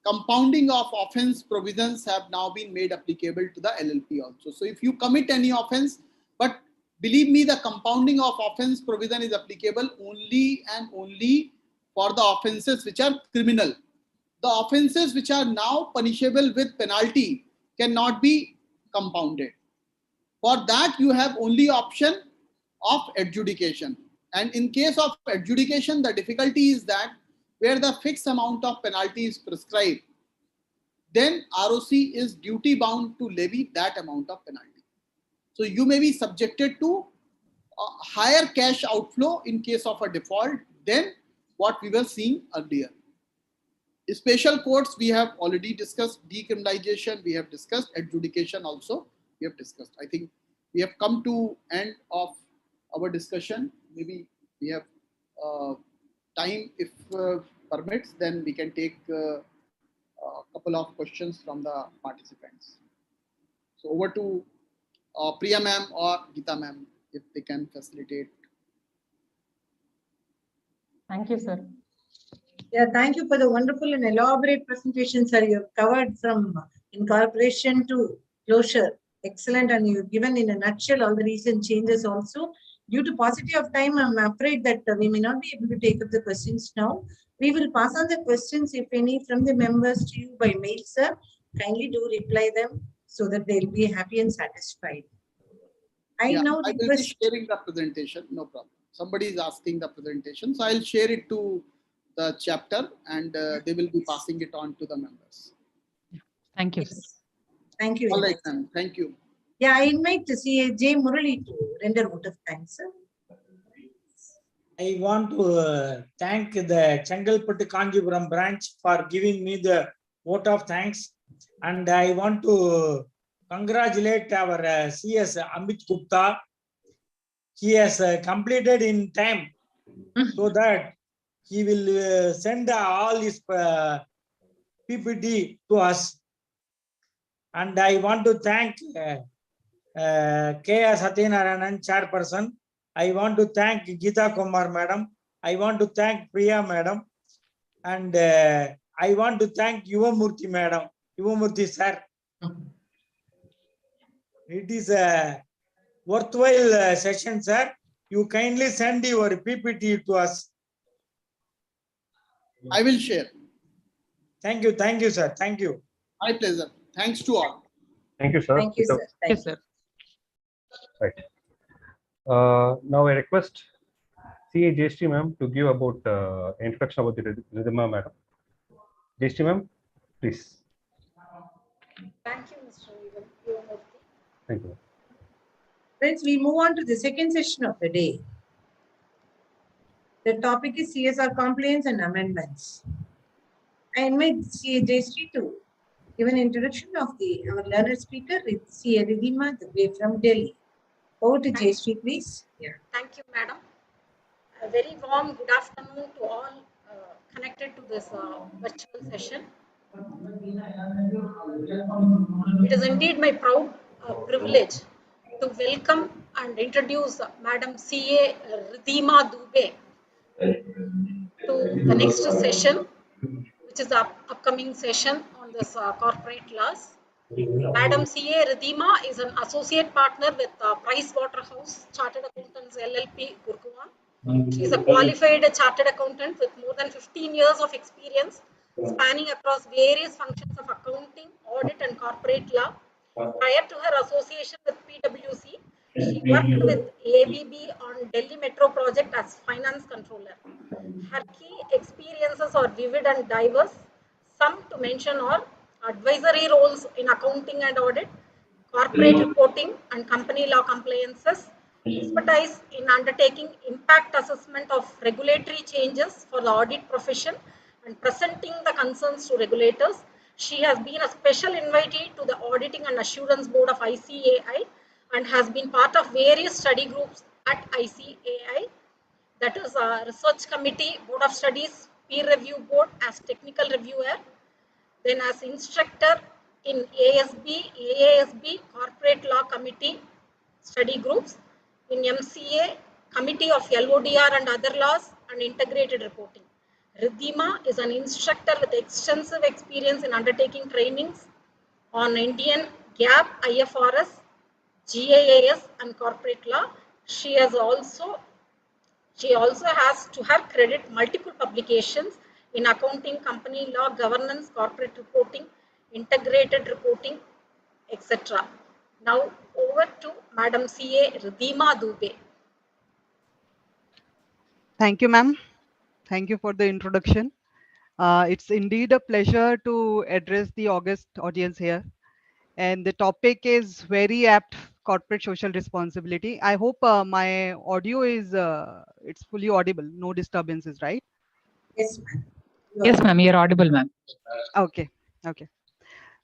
Speaker 2: compounding of offence provisions have now been made applicable to the LLP also. So if you commit any offence, but believe me, the compounding of offence provision is applicable only and only for the offences which are criminal. The offences which are now punishable with penalty cannot be compounded. For that, you have only option of adjudication. And in case of adjudication, the difficulty is that where the fixed amount of penalty is prescribed, then ROC is duty bound to levy that amount of penalty. So you may be subjected to a higher cash outflow in case of a default than what we were seeing earlier. Special courts we have already discussed, decriminalization we have discussed, adjudication also we have discussed. I think we have come to end of our discussion. Maybe we have time, if permits, then we can take a couple of questions from the participants. So over to Priya ma'am or Geeta ma'am, if they can facilitate.
Speaker 4: Thank you, sir.
Speaker 5: Yeah, thank you for the wonderful and elaborate presentation, sir. You have covered from incorporation to closure. Excellent. And you've given in a nutshell all the recent changes also. Due to paucity of time, I'm afraid that we may not be able to take up the questions now. We will pass on the questions, if any, from the members to you by mail, sir. Kindly do reply them so that they'll be happy and satisfied. I now
Speaker 2: I will be sharing the presentation, no problem. Somebody is asking the presentation, so I'll share it to the chapter and they will be passing it on to the members.
Speaker 4: Thank you.
Speaker 5: Yes. Thank you.
Speaker 2: All right, ma'am. Thank you.
Speaker 5: Yeah, I invite to see J. Murali to render vote of thanks, sir.
Speaker 6: I want to thank the Chengalpattu Kanjipuram branch for giving me the vote of thanks, and I want to congratulate our CS Amit Gupta. He has completed in time, so that he will send all his PPT to us. And I want to thank K.R. Satyanarayanan, chairperson. I want to thank Geeta Kumar madam. I want to thank Priya madam. And I want to thank Yuvamurthy madam, Yuvamurthy sir. It is a worthwhile session, sir. You kindly send your PPT to us.
Speaker 2: I will share.
Speaker 6: Thank you, sir. Thank you.
Speaker 2: My pleasure. Thanks to all.
Speaker 7: Thank you, sir.
Speaker 5: Thank you, sir.
Speaker 1: Thank you, sir.
Speaker 7: Right. Now I request CA JST ma'am to give about introduction about the Ridhima madam. JST ma'am, please.
Speaker 3: Thank you, Mr. Yuvamurthy.
Speaker 7: Thank you.
Speaker 5: Friends, we move on to the second session of the day. The topic is CSR Complaints and Amendments. I invite CA Jayashree to give an introduction of our learner speaker, CA Ridhima from Delhi. Over to Jayashree, please. Yeah.
Speaker 3: Thank you, madam. A very warm good afternoon to all connected to this virtual session. It is indeed my proud privilege to welcome and introduce Madam CA Ridhima Dubey to the next session, which is the upcoming session on this corporate laws. Madam CA Ridhima is an associate partner with Pricewaterhouse Chartered Accountants LLP, Gurgaon. She is a qualified chartered accountant with more than 15 years of experience spanning across various functions of accounting, audit and corporate law. Prior to her association with PwC, she worked with ABB on Delhi Metro project as finance controller. Her key experiences are vivid and diverse. Some to mention are advisory roles in accounting and audit, corporate reporting and company law compliances, expertise in undertaking impact assessment of regulatory changes for the audit profession and presenting the concerns to regulators. She has been a special invitee to the Auditing and Assurance Board of ICAI and has been part of various study groups at ICAI, that is a research committee, board of studies, peer review board as technical reviewer, then as instructor in AASB corporate law committee study groups, in MCA committee of LODR and other laws and integrated reporting. Ridhima is an instructor with extensive experience in undertaking trainings on Indian GAAP, IFRS, GIAS and corporate law. She also has to her credit multiple publications in accounting, company law, governance, corporate reporting, integrated reporting, etc. Now over to Madam CA Ridhima Dubey.
Speaker 8: Thank you, ma'am. Thank you for the introduction. It's indeed a pleasure to address the august audience here. And the topic is very apt corporate social responsibility. I hope my audio is it's fully audible, no disturbances, right?
Speaker 5: Yes, ma'am.
Speaker 4: Yes, ma'am, you're audible, ma'am.
Speaker 8: Okay, okay.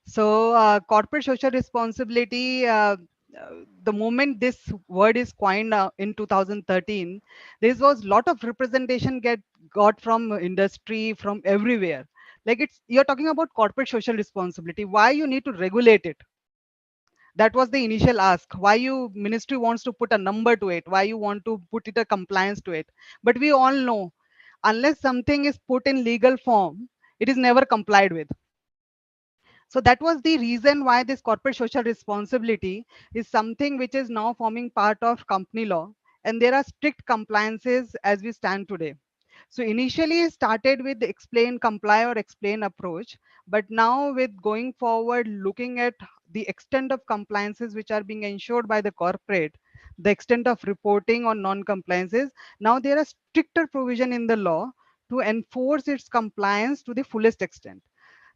Speaker 8: So corporate social responsibility, the moment this word is coined in 2013, there was a lot of representation got from industry, from everywhere. Like you're talking about corporate social responsibility. Why you need to regulate it? That was the initial ask. Why you ministry wants to put a number to it? Why you want to put it a compliance to it? But we all know, unless something is put in legal form, it is never complied with. So that was the reason why this corporate social responsibility is something which is now forming part of company law, and there are strict compliances as we stand today. So initially it started with the explain, comply or explain approach, but now with going forward, looking at the extent of compliances which are being ensured by the corporate, the extent of reporting on non-compliances, now there are stricter provision in the law to enforce its compliance to the fullest extent.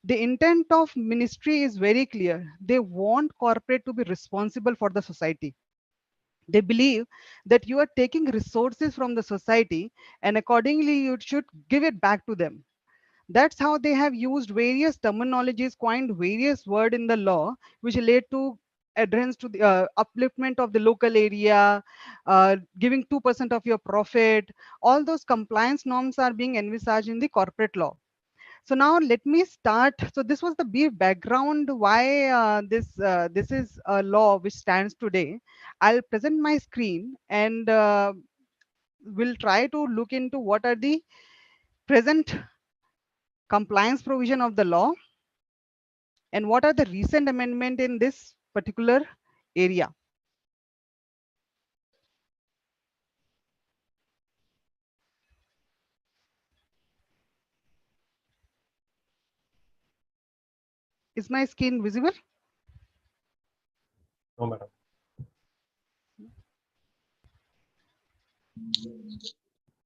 Speaker 8: The intent of ministry is very clear. They want corporate to be responsible for the society. They believe that you are taking resources from the society and accordingly you should give it back to them. That's how they have used various terminologies, coined various words in the law, which relate to adherence to the upliftment of the local area, giving 2% of your profit. All those compliance norms are being envisaged in the corporate law. So now let me start. So this was the brief background why this is a law which stands today. I'll present my screen and we'll try to look into what are the present compliance provision of the law and what are the recent amendment in this particular area. Is my screen visible?
Speaker 7: No, madam.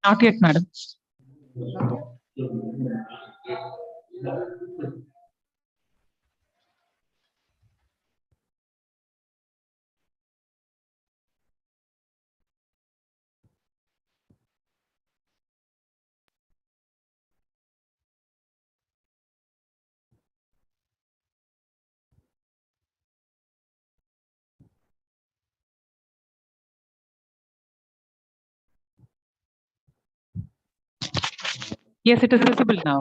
Speaker 4: Not yet, madam.
Speaker 8: Not yet?
Speaker 4: Yes, it is visible now.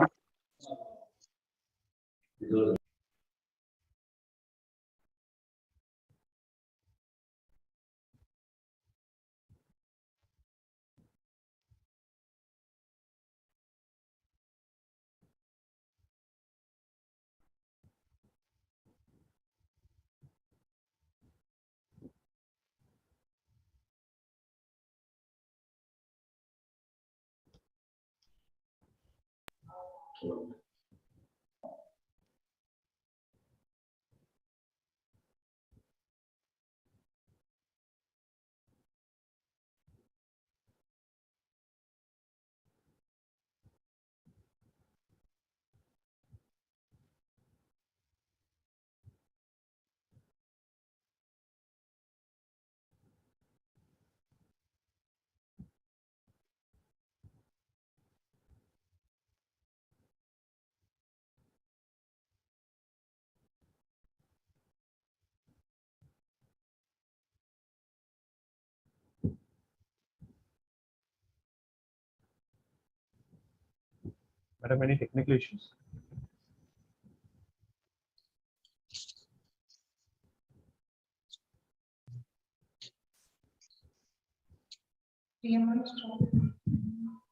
Speaker 7: Madam, any technical issues?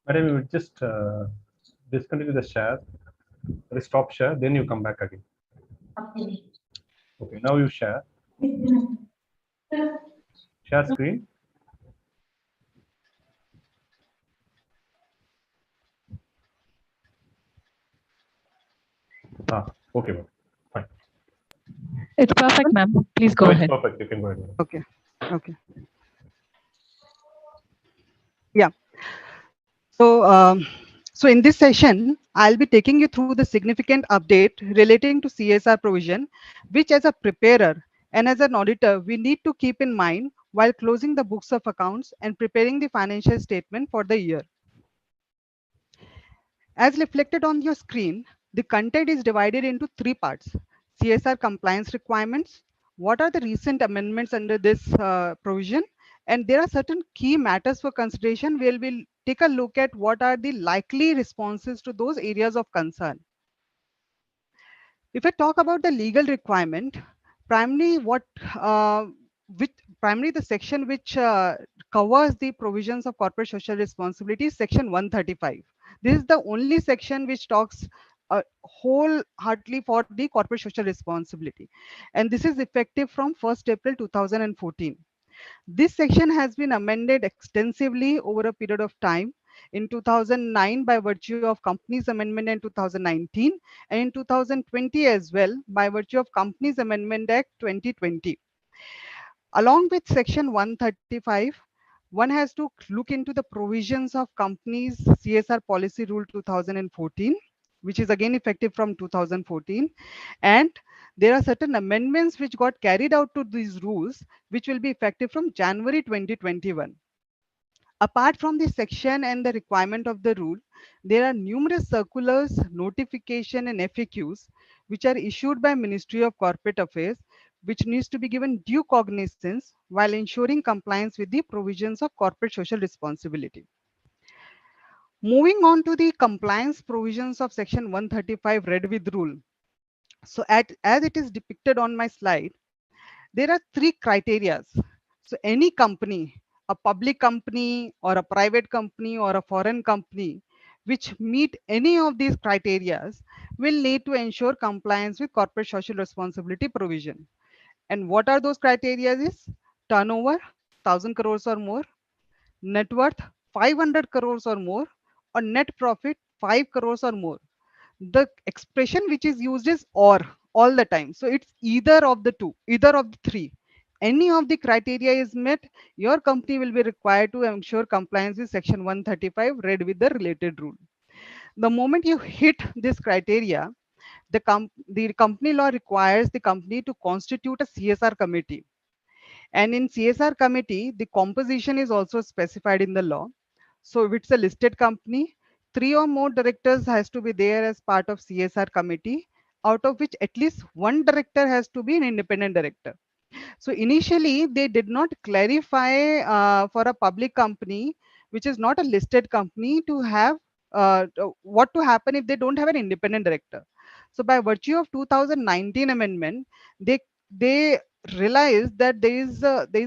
Speaker 7: Madam, you would just discontinue the share, stop share, then you come back again. Okay, now you share. Share screen. Okay, ma'am. Fine.
Speaker 4: It's perfect, ma'am. Please go
Speaker 7: No,
Speaker 4: ahead.
Speaker 7: it's perfect. You can go ahead.
Speaker 8: Okay. Okay. Yeah. So, so in this session, I'll be taking you through the significant update relating to CSR provision, which as a preparer And as an auditor, we need to keep in mind while closing the books of accounts and preparing the financial statement for the year. As reflected on your screen, the content is divided into three parts: CSR compliance requirements, what are the recent amendments under this provision, and there are certain key matters for consideration where we'll take a look at what are the likely responses to those areas of concern. If I talk about the legal requirement, primarily which primarily the section which covers the provisions of corporate social responsibility is section 135. This is the only section which talks wholeheartedly for the corporate social responsibility, and this is effective from 1st April 2014. This section has been amended extensively over a period of time. In 2009 by virtue of Companies Amendment in 2019, and in 2020 as well by virtue of Companies Amendment Act 2020. Along with section 135, one has to look into the provisions of companies CSR policy rule 2014, which is again effective from 2014, and there are certain amendments which got carried out to these rules which will be effective from January 2021. Apart from this section and the requirement of the rule, there are numerous circulars, notification and FAQs which are issued by Ministry of Corporate Affairs, which needs to be given due cognizance while ensuring compliance with the provisions of corporate social responsibility. Moving on to the compliance provisions of section 135 read with rule. So as it is depicted on my slide, there are three criteria. So any company, a public company or a private company or a foreign company, which meet any of these criteria will need to ensure compliance with corporate social responsibility provision. And what are those criteria is turnover 1000 crores or more, net worth 500 crores or more, or net profit 5 crores or more. The expression which is used is or all the time. So it's either of the two, either of the three. Any of the criteria is met, your company will be required to ensure compliance with section 135 read with the related rule. The moment you hit this criteria, the company law requires the company to constitute a CSR committee. And in CSR committee, the composition is also specified in the law. So if it's a listed company, 3 or more directors has to be there as part of CSR committee, out of which at least one director has to be an independent director. So initially, they did not clarify for a public company, which is not a listed company, to have what to happen if they don't have an independent director. So by virtue of 2019 amendment, they realized that there is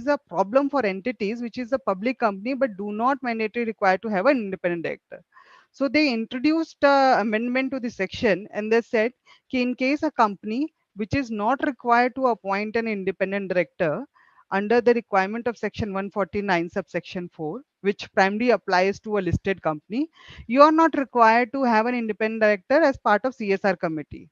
Speaker 8: a problem for entities which is a public company but do not mandatorily require to have an independent director. So they introduced amendment to the section, and they said in case a company which is not required to appoint an independent director under the requirement of section 149 subsection 4, which primarily applies to a listed company, you are not required to have an independent director as part of CSR committee.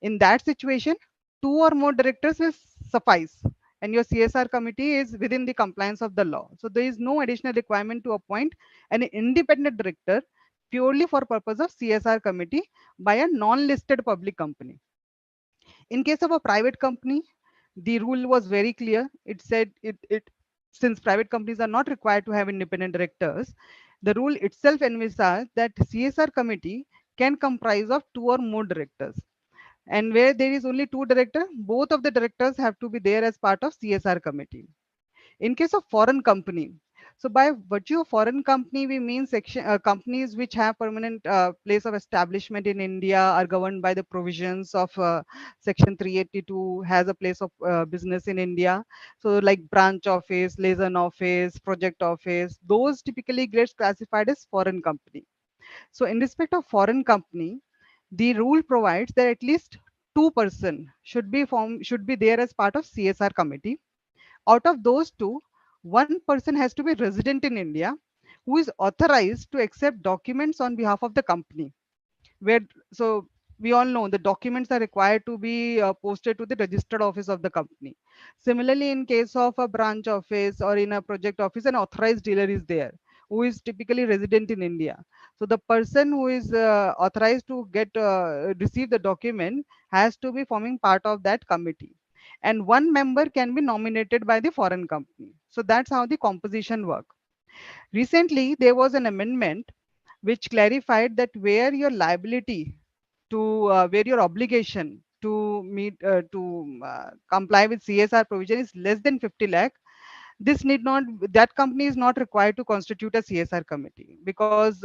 Speaker 8: In that situation, 2 or more directors will suffice, and your CSR committee is within the compliance of the law. So there is no additional requirement to appoint an independent director purely for purpose of CSR committee by a non-listed public company. In case of a private company, the rule was very clear. It said since private companies are not required to have independent directors, the rule itself envisages that CSR committee can comprise of 2 or more directors. And where there is only 2 directors, both of the directors have to be there as part of CSR committee. In case of foreign company, so by virtue of foreign company, we mean companies which have permanent place of establishment in India are governed by the provisions of section 382, has a place of business in India. So like branch office, liaison office, project office, those typically gets classified as foreign company. So in respect of foreign company, the rule provides that at least 2% should be there as part of CSR committee. Out of those 2, 1 person has to be resident in India who is authorized to accept documents on behalf of the company. So we all know the documents are required to be posted to the registered office of the company. Similarly, in case of a branch office or in a project office, an authorized dealer is there who is typically resident in India. So the person who is authorized to receive the document has to be forming part of that committee. and one member can be nominated by the foreign company. So that's how the composition work. Recently, there was an amendment which clarified that where your liability to where your obligation to meet comply with CSR provision is less than 50 lakh, this need not, that company is not required to constitute a CSR committee, because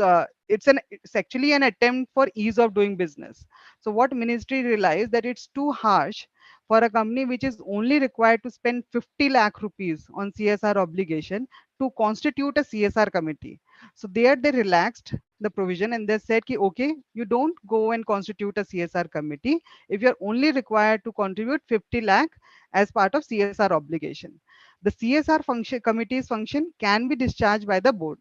Speaker 8: it's actually an attempt for ease of doing business. So what ministry realized that it's too harsh for a company which is only required to spend 50 lakh rupees on CSR obligation to constitute a CSR committee. So there they relaxed the provision and they said ki, okay, you don't go and constitute a CSR committee if you're only required to contribute 50 lakh as part of CSR obligation. The CSR function committee's function can be discharged by the board.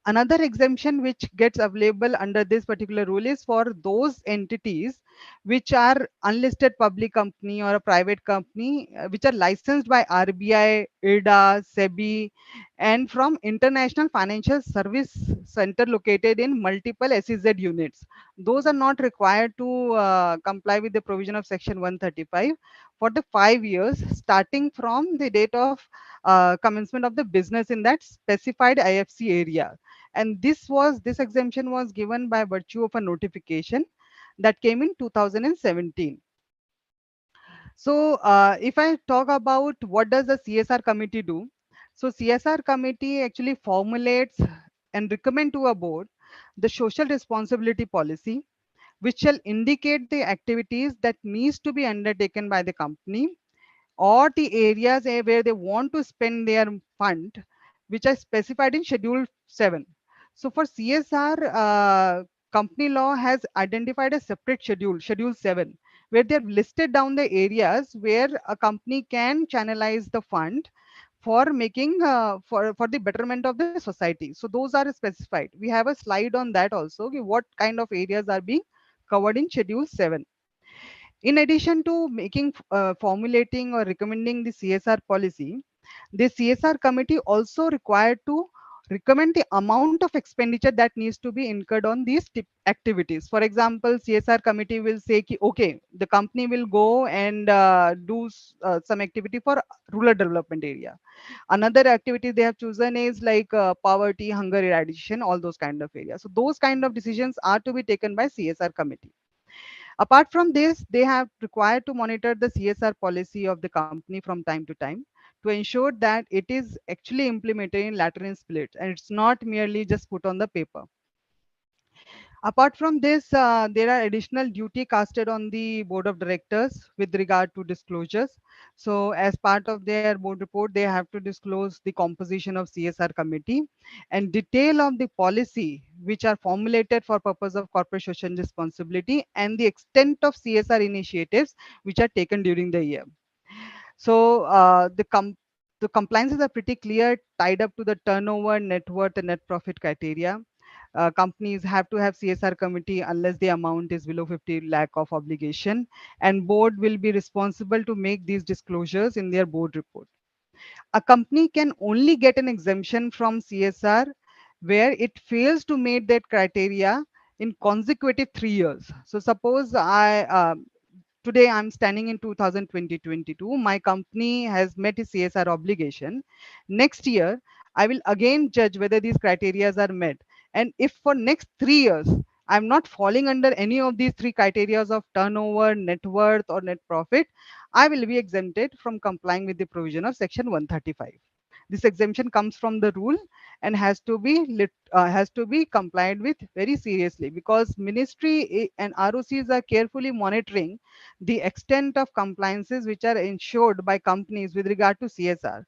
Speaker 8: Another exemption which gets available under this particular rule is for those entities which are unlisted public company or a private company which are licensed by RBI, IRDA, SEBI, and from International Financial Service Center located in multiple SEZ units. Those are not required to comply with the provision of Section 135 for the 5 years starting from the date of commencement of the business in that specified IFC area. And this exemption was given by virtue of a notification that came in 2017. So if I talk about what does the CSR committee do, so CSR committee actually formulates and recommend to a board the social responsibility policy, which shall indicate the activities that needs to be undertaken by the company or the areas where they want to spend their fund, which are specified in Schedule 7. So for CSR, company law has identified a separate schedule, Schedule 7, where they have listed down the areas where a company can channelize the fund for making for the betterment of the society. So those are specified. We have a slide on that also, okay, what kind of areas are being covered in Schedule 7. In addition to making formulating or recommending the CSR policy, the CSR committee also required to recommend the amount of expenditure that needs to be incurred on these activities. For example, CSR committee will say, okay, the company will go and do some activity for rural development area. Another activity they have chosen is like poverty, hunger eradication, all those kind of areas. So those kind of decisions are to be taken by CSR committee. Apart from this, they have required to monitor the CSR policy of the company from time to time to ensure that it is actually implemented in lateral split and it's not merely just put on the paper. Apart from this, there are additional duty casted on the board of directors with regard to disclosures. So as part of their board report, they have to disclose the composition of CSR committee and detail of the policy which are formulated for purpose of corporate social responsibility and the extent of CSR initiatives which are taken during the year. So the compliances are pretty clear, tied up to the turnover, net worth, and net profit criteria. Companies have to have CSR committee unless the amount is below 50 lakh of obligation, and board will be responsible to make these disclosures in their board report. A company can only get an exemption from CSR where it fails to meet that criteria in consecutive 3 years. So suppose today I'm standing in 2022, my company has met its CSR obligation. Next year, I will again judge whether these criteria are met. And if for next 3 years, I'm not falling under any of these 3 criteria of turnover, net worth, or net profit, I will be exempted from complying with the provision of Section 135. This exemption comes from the rule and has to be complied with very seriously, because ministry and ROCs are carefully monitoring the extent of compliances which are ensured by companies with regard to CSR.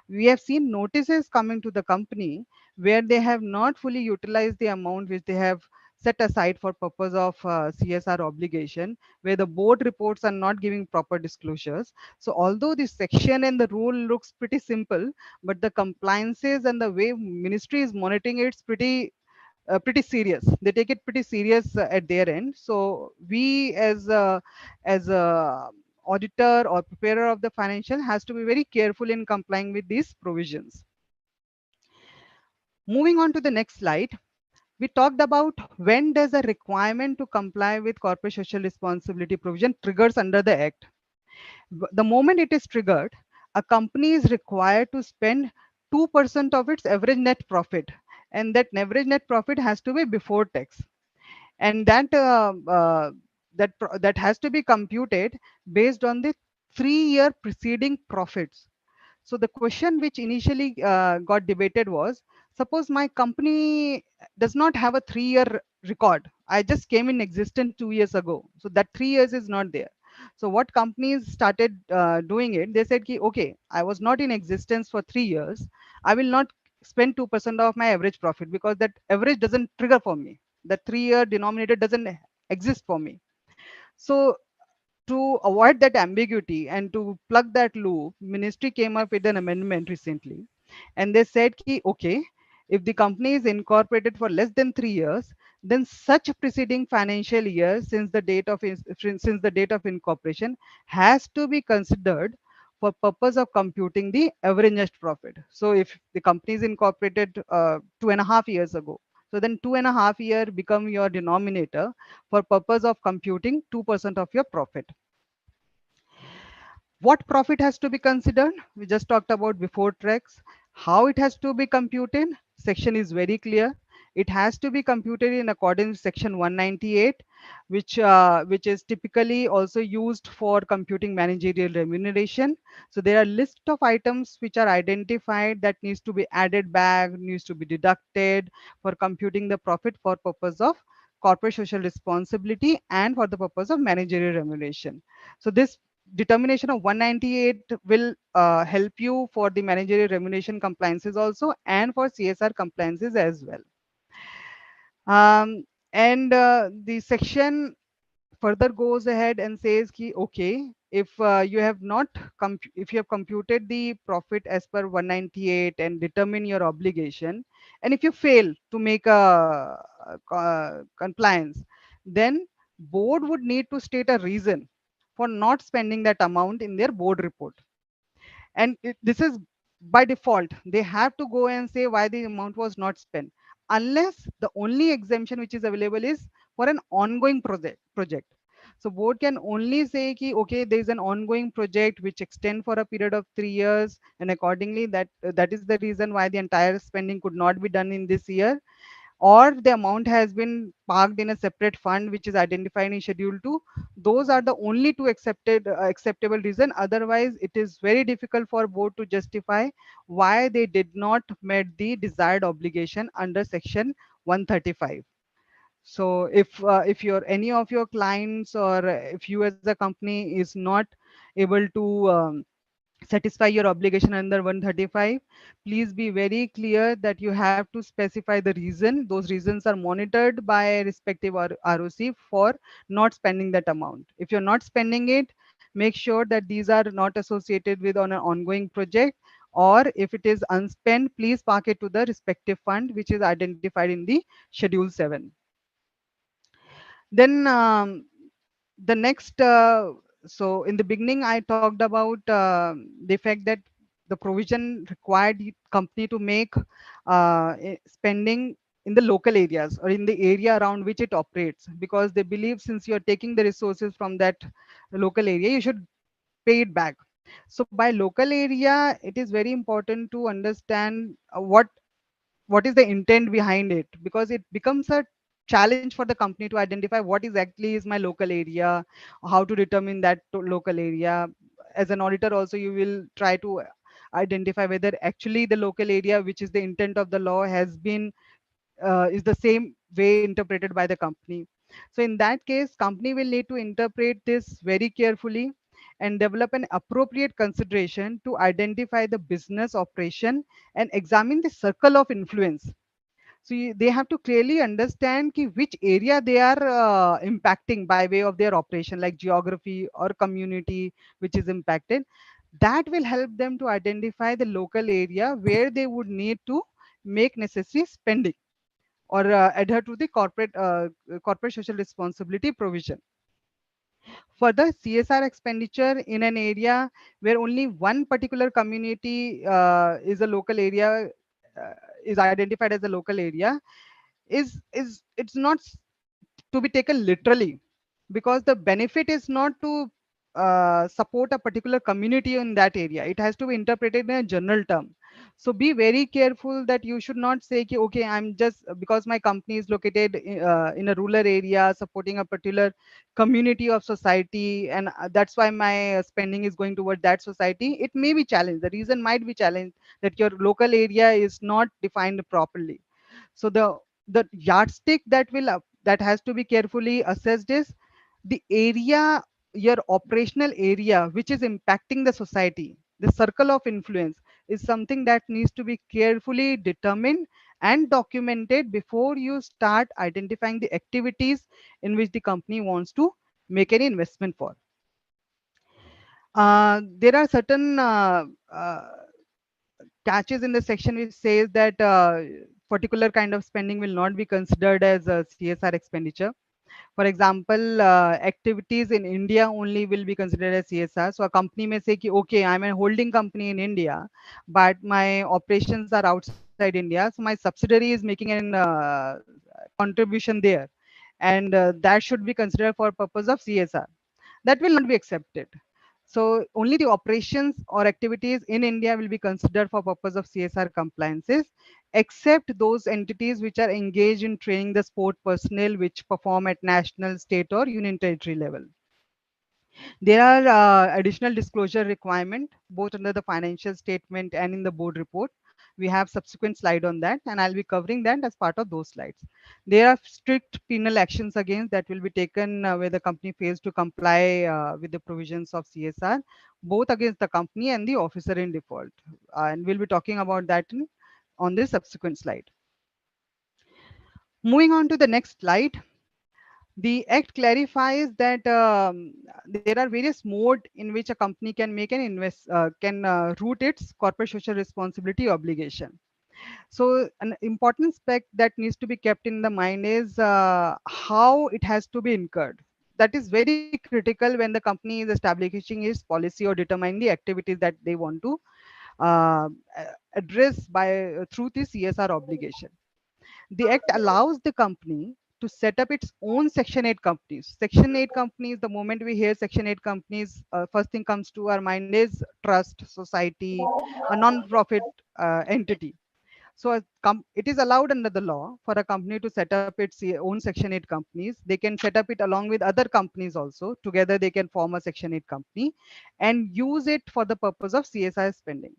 Speaker 8: We have seen notices coming to the company where they have not fully utilized the amount which they have set aside for purpose of CSR obligation, where the board reports are not giving proper disclosures. So although this section and the rule looks pretty simple, but the compliances and the way ministry is monitoring it's pretty serious. They take it pretty serious at their end. So we as a auditor or preparer of the financial has to be very careful in complying with these provisions. Moving on to the next slide, we talked about when does a requirement to comply with corporate social responsibility provision triggers under the Act. The moment it is triggered, a company is required to spend 2% of its average net profit, and that average net profit has to be before tax, and that has to be computed based on the 3-year preceding profits. So the question which initially got debated was, suppose my company does not have a 3-year record. I just came in existence 2 years ago. So that 3 years is not there. So what companies started doing it, they said, okay, I was not in existence for 3 years. I will not spend 2% of my average profit because that average doesn't trigger for me. The 3-year denominator doesn't exist for me. So to avoid that ambiguity and to plug that loop, ministry came up with an amendment recently, and they said, okay, if the company is incorporated for less than 3 years, then such preceding financial year since the date of incorporation has to be considered for purpose of computing the average net profit. So if the company is incorporated 2.5 years ago, so then 2.5 year become your denominator for purpose of computing 2% of your profit. What profit has to be considered? We just talked about before tax. How it has to be computed? Section is very clear. It has to be computed in accordance with section 198, which is typically also used for computing managerial remuneration. So there are list of items which are identified that needs to be added back, needs to be deducted for computing the profit for purpose of corporate social responsibility and for the purpose of managerial remuneration. So this determination of 198 will help you for the managerial remuneration compliances also and for CSR compliances as well. And the section further goes ahead and says, okay, if you have computed the profit as per 198 and determine your obligation, and if you fail to make a compliance, then board would need to state a reason for not spending that amount in their board report. And this is by default, they have to go and say why the amount was not spent, unless the only exemption which is available is for an ongoing project. So board can only say, okay, there is an ongoing project which extend for a period of 3 years, and accordingly that is the reason why the entire spending could not be done in this year, or the amount has been parked in a separate fund which is identified in schedule 2. Those are the only two acceptable reason. Otherwise it is very difficult for board to justify why they did not met the desired obligation under section 135. So if your any of your clients or if you as a company is not able to satisfy your obligation under 135, please be very clear that you have to specify the reason. Those reasons are monitored by respective ROC for not spending that amount. If you're not spending it, make sure that these are not associated with on an ongoing project, or if it is unspent, please park it to the respective fund which is identified in the schedule 7. Then the next so in the beginning I talked about the fact that the provision required the company to make spending in the local areas or in the area around which it operates, because they believe since you're taking the resources from that local area, you should pay it back. So by local area, it is very important to understand what is the intent behind it, because it becomes a challenge for the company to identify what exactly is my local area, how to determine that local area. As an auditor also, you will try to identify whether actually the local area which is the intent of the law has been is the same way interpreted by the company. So in that case, company will need to interpret this very carefully and develop an appropriate consideration to identify the business operation and examine the circle of influence. So they have to clearly understand which area they are impacting by way of their operation, like geography or community which is impacted. That will help them to identify the local area where they would need to make necessary spending or adhere to the corporate social responsibility provision. Further, CSR expenditure in an area where only one particular community is a local area, is identified as a local area, is it's not to be taken literally, because the benefit is not to support a particular community in that area. It has to be interpreted in a general term. So be very careful that you should not say, okay, I'm just because my company is located in a rural area supporting a particular community of society, and that's why my spending is going toward that society. It may be challenged. The reason might be challenged that your local area is not defined properly. So the yardstick that will that has to be carefully assessed is the area, your operational area, which is impacting the society. The circle of influence is something that needs to be carefully determined and documented before you start identifying the activities in which the company wants to make any investment for. There are certain catches in the section which says that particular kind of spending will not be considered as a CSR expenditure. For example, activities in India only will be considered as CSR. So a company may say, okay, I'm a holding company in India, but my operations are outside India. So my subsidiary is making an contribution there. And that should be considered for purpose of CSR. That will not be accepted. So only the operations or activities in India will be considered for purpose of CSR compliances, except those entities which are engaged in training the sport personnel which perform at national, state, or union territory level. There are additional disclosure requirement both under the financial statement and in the board report. We have subsequent slide on that, and I'll be covering that as part of those slides. There are strict penal actions against that will be taken where the company fails to comply with the provisions of CSR, both against the company and the officer in default. And we'll be talking about that on this subsequent slide. Moving on to the next slide. The Act clarifies that there are various modes in which a company can make an root its corporate social responsibility obligation. So an important aspect that needs to be kept in the mind is how it has to be incurred. That is very critical when the company is establishing its policy or determining the activities that they want to uh, address through the CSR obligation. The Act allows the company to set up its own Section 8 companies. Section 8 companies, the moment we hear Section 8 companies, first thing comes to our mind is trust, society, a non-profit entity. So it is allowed under the law for a company to set up its own Section 8 companies. They can set up it along with other companies also. Together, they can form a Section 8 company and use it for the purpose of CSR spending.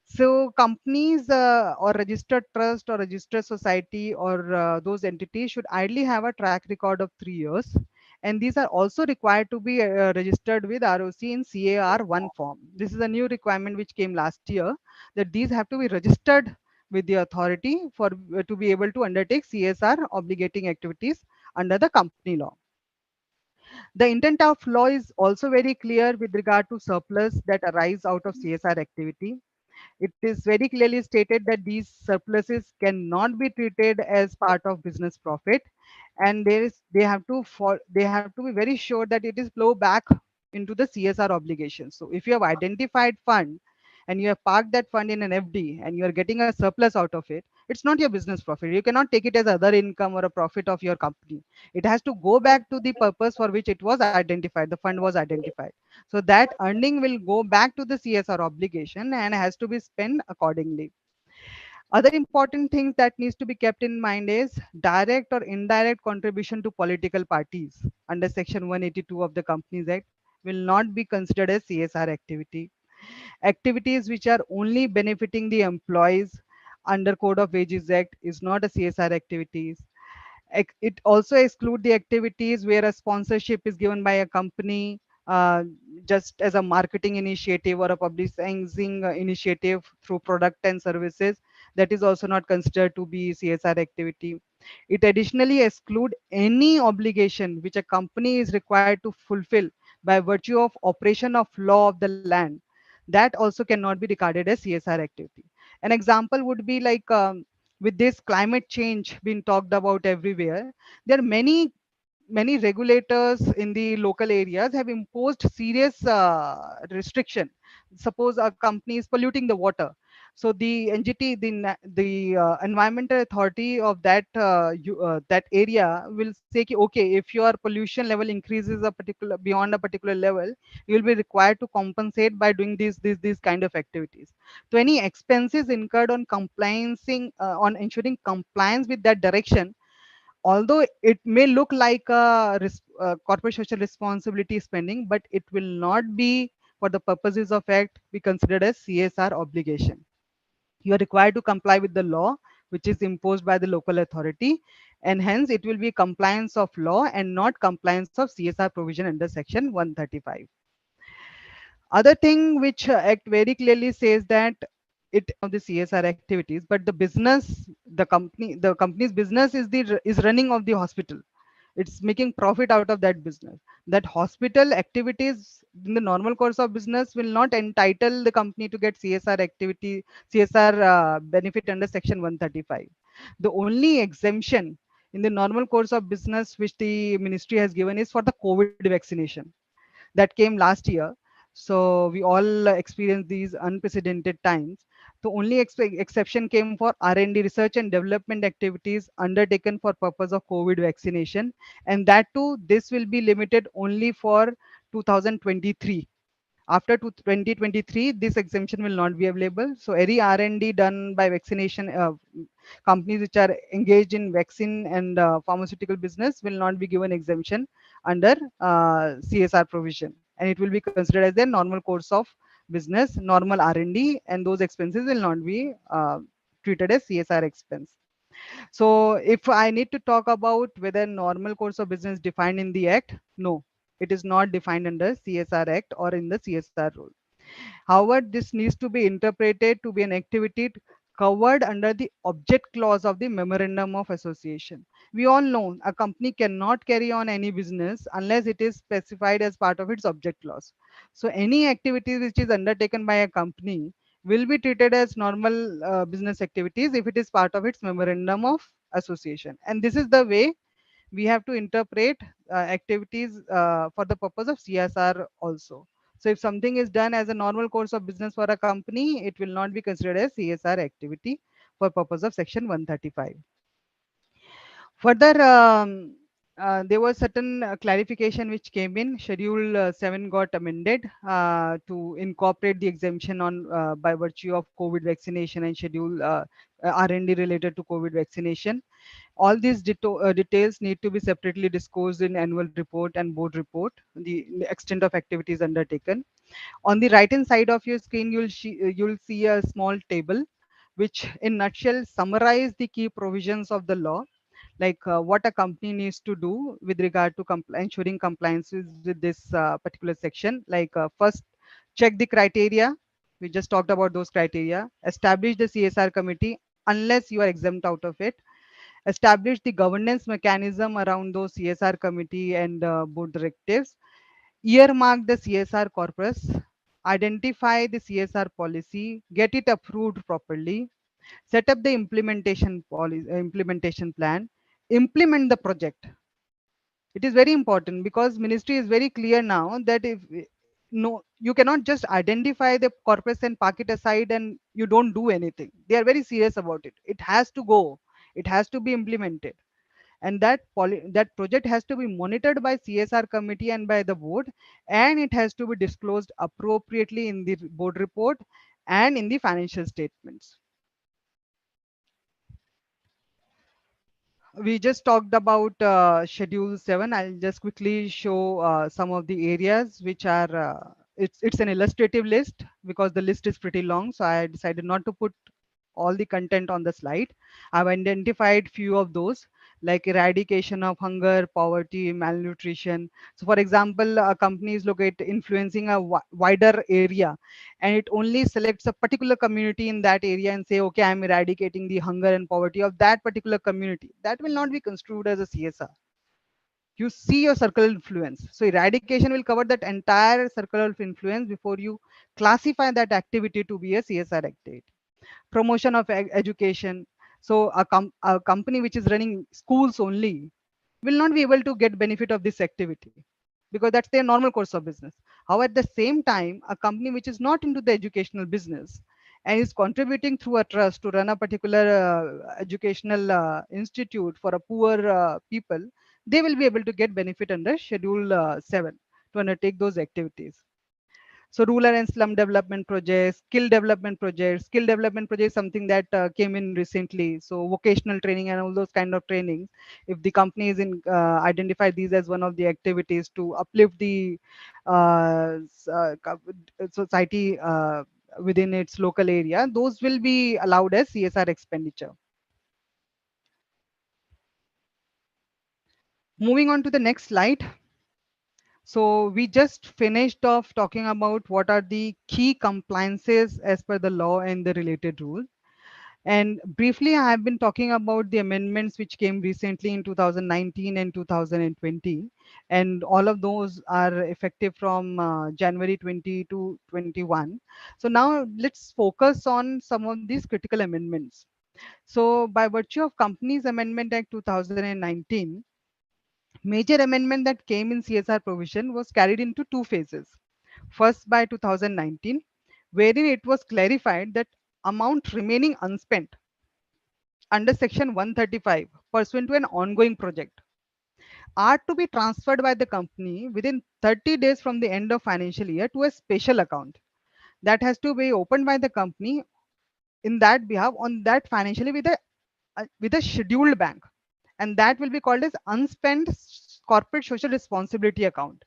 Speaker 8: So companies or registered trust or registered society or those entities should ideally have a track record of 3 years. And these are also required to be registered with ROC in CAR 1 form. This is a new requirement which came last year, that these have to be registered with the authority for to be able to undertake CSR obligating activities under the company law. The intent of law is also very clear with regard to surplus that arise out of CSR activity. It is very clearly stated that these surpluses cannot be treated as part of business profit, and they have to be very sure that it is flow back into the CSR obligations. So if you have identified fund and you have parked that fund in an FD and you are getting a surplus out of it, it's not your business profit. You cannot take it as other income or a profit of your company. It has to go back to the purpose for which it was identified, the fund was identified. So that earning will go back to the CSR obligation and has to be spent accordingly. Other important things that needs to be kept in mind is direct or indirect contribution to political parties under Section 182 of the Companies Act will not be considered as CSR activity. Activities which are only benefiting the employees under Code of Wages Act is not a CSR activities. It also exclude the activities where a sponsorship is given by a company just as a marketing initiative or a publicizing initiative through product and services. That is also not considered to be CSR activity. It additionally exclude any obligation which a company is required to fulfill by virtue of operation of law of the land. That also cannot be regarded as CSR activity. An example would be like with this climate change being talked about everywhere, there are many regulators in the local areas have imposed serious restriction. Suppose a company is polluting the water, So the NGT, the environmental authority of that that area will say, okay, if your pollution level increases a particular beyond a particular level, you will be required to compensate by doing these kind of activities. So any expenses incurred on on ensuring compliance with that direction, although it may look like corporate social responsibility spending, but it will not be, for the purposes of Act, be considered as CSR obligation. You are required to comply with the law which is imposed by the local authority, and hence it will be compliance of law and not compliance of CSR provision under section 135. Other thing which Act very clearly says that it of the CSR activities, but the company's business is running of the hospital. It's making profit out of that business. That hospital activities in the normal course of business will not entitle the company to get CSR benefit under section 135. The only exemption in the normal course of business which the ministry has given is for the COVID vaccination that came last year. So we all experienced these unprecedented times. The only exception came for R&D, research and development activities undertaken for purpose of COVID vaccination, and that too, this will be limited only for 2023. After 2023, this exemption will not be available. So any R&D done by vaccination companies which are engaged in vaccine and pharmaceutical business will not be given exemption under CSR provision, and it will be considered as their normal course of business, normal R&D, and those expenses will not be treated as CSR expense. So if I need to talk about whether normal course of business defined in the Act, no, it is not defined under CSR Act or in the CSR rule. However, this needs to be interpreted to be an activity covered under the object clause of the Memorandum of Association. We all know a company cannot carry on any business unless it is specified as part of its object clause. So any activity which is undertaken by a company will be treated as normal business activities if it is part of its Memorandum of Association. And this is the way we have to interpret activities for the purpose of CSR also. So if something is done as a normal course of business for a company, it will not be considered as CSR activity for purpose of section 135. Further, there was certain clarification which came in. Schedule 7 got amended to incorporate the exemption on by virtue of COVID vaccination and schedule R&D related to COVID vaccination. All these details need to be separately disclosed in annual report and board report, the extent of activities undertaken. On the right hand side of your screen, you'll see a small table which in nutshell summarize the key provisions of the law, like what a company needs to do with regard to ensuring compliance with this particular section. Like first, check the criteria. We just talked about those criteria. Establish the CSR committee unless you are exempt out of it. Establish the governance mechanism around those CSR committee and board directives. Earmark the CSR corpus. Identify the CSR policy. Get it approved properly. Set up the implementation policy, implementation plan. Implement the project. It is very important because ministry is very clear now that if no, you cannot just identify the corpus and park it aside and you don't do anything. They are very serious about it. It has to go. It has to be implemented, and that project has to be monitored by CSR committee and by the board, and it has to be disclosed appropriately in the board report and in the financial statements. We just talked about schedule 7. I'll just quickly show some of the areas which are it's an illustrative list because the list is pretty long, so I decided not to put all the content on the slide. I've identified few of those, like eradication of hunger, poverty, malnutrition. So for example, a company is influencing a wider area, and it only selects a particular community in that area and say, okay, I'm eradicating the hunger and poverty of that particular community. That will not be construed as a CSR. You see your circle of influence. So eradication will cover that entire circle of influence before you classify that activity to be a CSR activity. Promotion of education. So a company which is running schools only will not be able to get benefit of this activity because that's their normal course of business. However, at the same time, a company which is not into the educational business and is contributing through a trust to run a particular educational institute for a poor people, they will be able to get benefit under Schedule 7 to undertake those activities. So rural and slum development projects, skill development projects, something that came in recently. So vocational training and all those kind of trainings. If the company is in identify these as one of the activities to uplift the society within its local area, those will be allowed as CSR expenditure. Moving on to the next slide. So we just finished off talking about what are the key compliances as per the law and the related rule. And briefly, I have been talking about the amendments which came recently in 2019 and 2020. And all of those are effective from January 20 to 21. So now let's focus on some of these critical amendments. So by virtue of Companies Amendment Act 2019, major amendment that came in CSR provision was carried into two phases. First by 2019, wherein it was clarified that amount remaining unspent under section 135 pursuant to an ongoing project are to be transferred by the company within 30 days from the end of financial year to a special account that has to be opened by the company in that behalf on that financially with a scheduled bank, and that will be called as unspent corporate social responsibility account,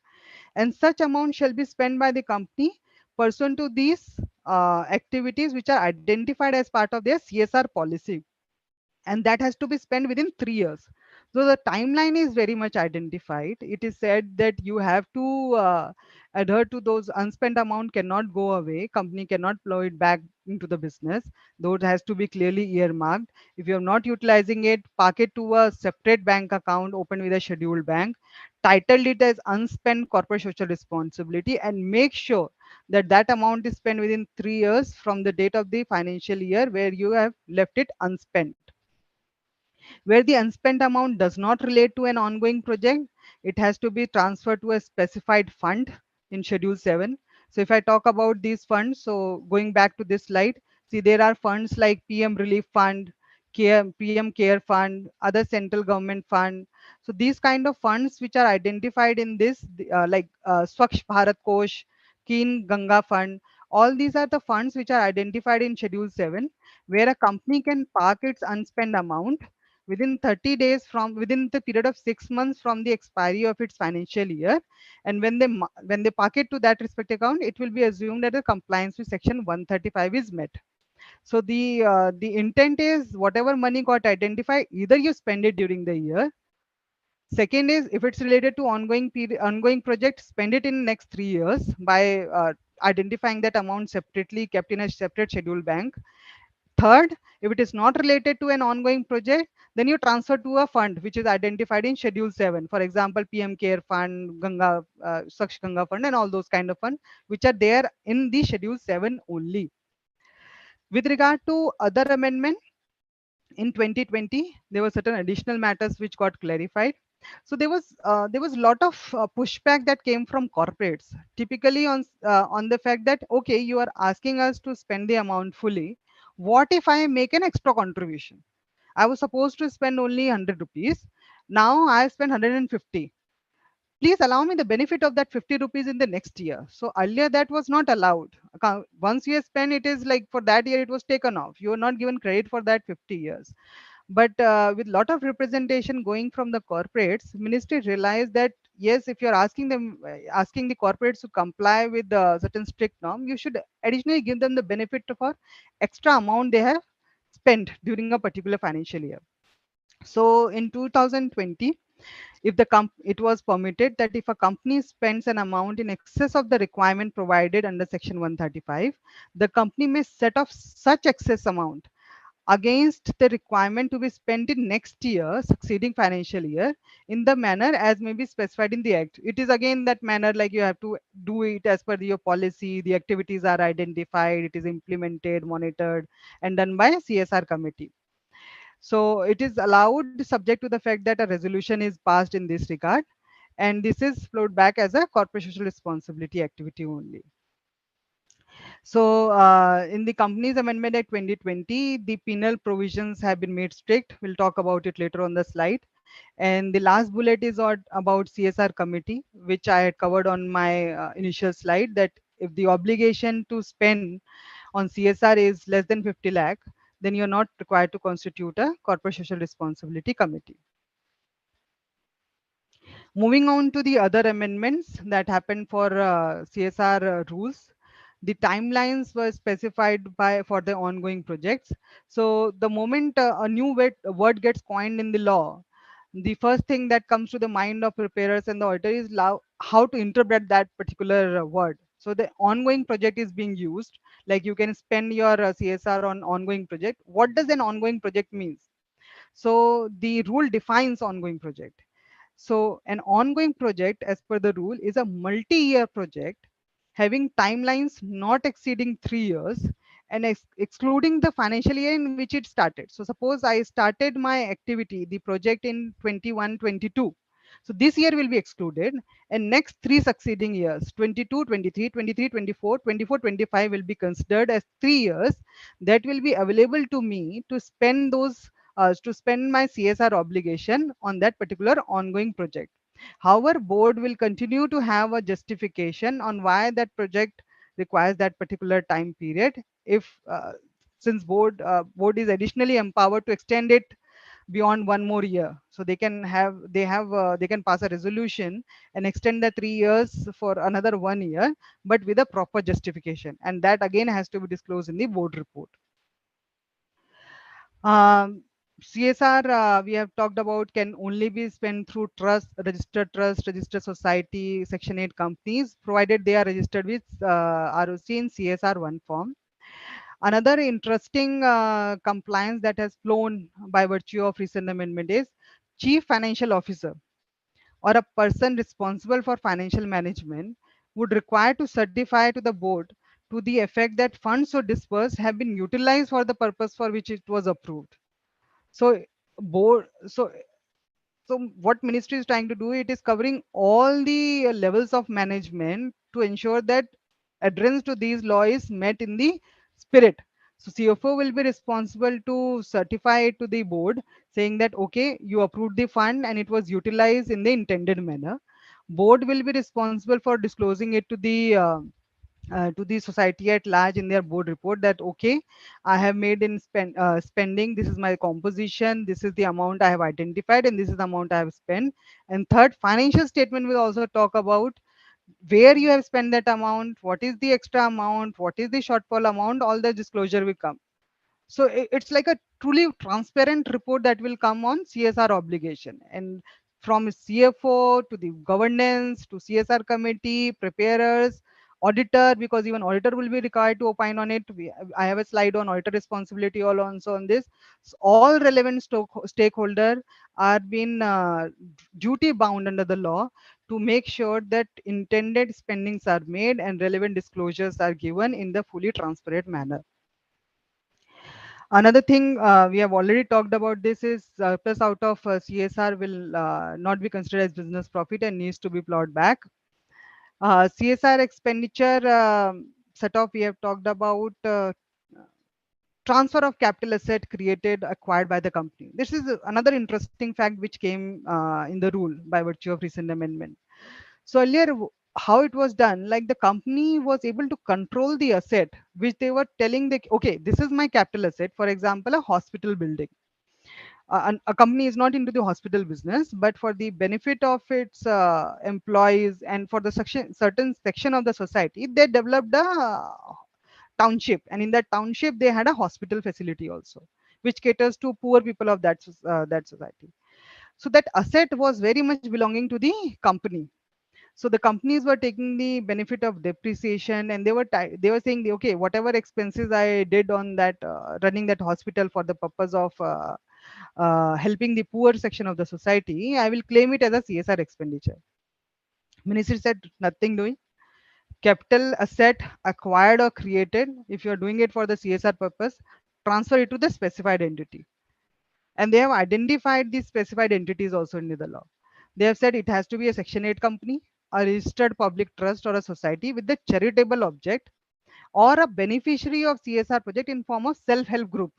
Speaker 8: and such amount shall be spent by the company pursuant to these activities which are identified as part of their CSR policy, and that has to be spent within 3 years. So the timeline is very much identified. It is said that you have to adhere to those. Unspent amount cannot go away, company cannot plow it back into the business, though it has to be clearly earmarked. If you're not utilizing it, park it to a separate bank account open with a scheduled bank, titled it as unspent corporate social responsibility, and make sure that that amount is spent within 3 years from the date of the financial year where you have left it unspent. Where the unspent amount does not relate to an ongoing project, it has to be transferred to a specified fund in Schedule 7. So if I talk about these funds, so going back to this slide, see there are funds like PM Relief Fund, PM Care Fund, other central government fund. So these kind of funds which are identified in this, like Swachh Bharat Kosh, Keen Ganga Fund, all these are the funds which are identified in Schedule 7, where a company can park its unspent amount within 30 days from within the period of 6 months from the expiry of its financial year, and when they park it to that respective account, it will be assumed that the compliance with section 135 is met. So the intent is whatever money got identified, either you spend it during the year. Second is if it's related to ongoing project, spend it in next 3 years by identifying that amount separately kept in a separate scheduled bank. Third, if it is not related to an ongoing project, then you transfer to a fund which is identified in Schedule 7. For example, PM Care Fund, Saksh Ganga Fund, and all those kind of funds which are there in the Schedule 7 only. With regard to other amendment, in 2020, there were certain additional matters which got clarified. So there was a lot of pushback that came from corporates, typically on the fact that okay, you are asking us to spend the amount fully. What if I make an extra contribution? I was supposed to spend only 100 rupees. Now I spend 150. Please allow me the benefit of that 50 rupees in the next year. So earlier that was not allowed. Once you spend, it is like for that year it was taken off. You are not given credit for that 50 years. But with lot of representation going from the corporates, ministry realized that yes, if you're asking the corporates to comply with the certain strict norm, you should additionally give them the benefit for extra amount they have spent during a particular financial year. So in 2020, if it was permitted that if a company spends an amount in excess of the requirement provided under section 135, the company may set off such excess amount against the requirement to be spent in next year succeeding financial year in the manner as may be specified in the act. It is again that manner, like you have to do it as per your policy, the activities are identified, it is implemented, monitored, and done by CSR committee. So it is allowed subject to the fact that a resolution is passed in this regard, and this is flowed back as a corporate social responsibility activity only. So in the Companies Amendment Act 2020, the penal provisions have been made strict. We'll talk about it later on the slide. And the last bullet is about CSR committee, which I had covered on my initial slide, that if the obligation to spend on CSR is less than 50 lakh, then you're not required to constitute a corporate social responsibility committee. Moving on to the other amendments that happened for CSR rules, the timelines were specified for the ongoing projects. So the moment a new word gets coined in the law, the first thing that comes to the mind of preparers and the auditor is how to interpret that particular word. So the ongoing project is being used, like you can spend your CSR on ongoing project. What does an ongoing project means? So the rule defines ongoing project. So an ongoing project, as per the rule, is a multi-year project having timelines not exceeding 3 years and excluding the financial year in which it started. So suppose I started my activity, the project in 21-22. So this year will be excluded, and next 3 succeeding years, 22-23, 23-24, 24-25 will be considered as 3 years that will be available to me to spend my CSR obligation on that particular ongoing project. However, board will continue to have a justification on why that project requires that particular time period. If since board is additionally empowered to extend it beyond 1 more year, so they can pass a resolution and extend the 3 years for another 1 year, but with a proper justification, and that again has to be disclosed in the board report. CSR, we have talked about, can only be spent through trust, registered society, Section 8 companies, provided they are registered with ROC in CSR 1 form. Another interesting compliance that has flown by virtue of recent amendment is Chief Financial Officer or a person responsible for financial management would require to certify to the board to the effect that funds so disbursed have been utilized for the purpose for which it was approved. So board so what ministry is trying to do, it is covering all the levels of management to ensure that adherence to these laws is met in the spirit. So CFO will be responsible to certify it to the board saying that okay, you approved the fund and it was utilized in the intended manner. Board will be responsible for disclosing it to the society at large in their board report that okay, I have made in spending, this is my composition, this is the amount I have identified, and this is the amount I have spent. And third, financial statement will also talk about where you have spent that amount, what is the extra amount, what is the shortfall amount, all the disclosure will come. So it's like a truly transparent report that will come on CSR obligation, and from CFO to the governance to CSR committee, preparers, auditor, because even auditor will be required to opine on it. I have a slide on auditor responsibility all also on this. So all relevant stakeholder are being duty bound under the law to make sure that intended spendings are made and relevant disclosures are given in the fully transparent manner. Another thing we have already talked about this is surplus out of CSR will not be considered as business profit and needs to be plowed back. CSR expenditure set off, we have talked about transfer of capital asset created, acquired by the company. This is another interesting fact which came in the rule by virtue of recent amendment. So earlier, how it was done, like the company was able to control the asset, which they were telling that, okay, this is my capital asset, for example, a hospital building. A company is not into the hospital business, but for the benefit of its employees and for the certain section of the society, they developed a township, and in that township they had a hospital facility also, which caters to poor people of that society. So that asset was very much belonging to the company. So the companies were taking the benefit of depreciation, and they were saying, okay, whatever expenses I did on that running that hospital for the purpose of helping the poor section of the society, I will claim it as a CSR expenditure. Ministry said nothing doing. Capital asset acquired or created, if you are doing it for the CSR purpose, transfer it to the specified entity. And they have identified these specified entities also in the law. They have said it has to be a Section 8 company, a registered public trust, or a society with the charitable object, or a beneficiary of CSR project in form of self-help group.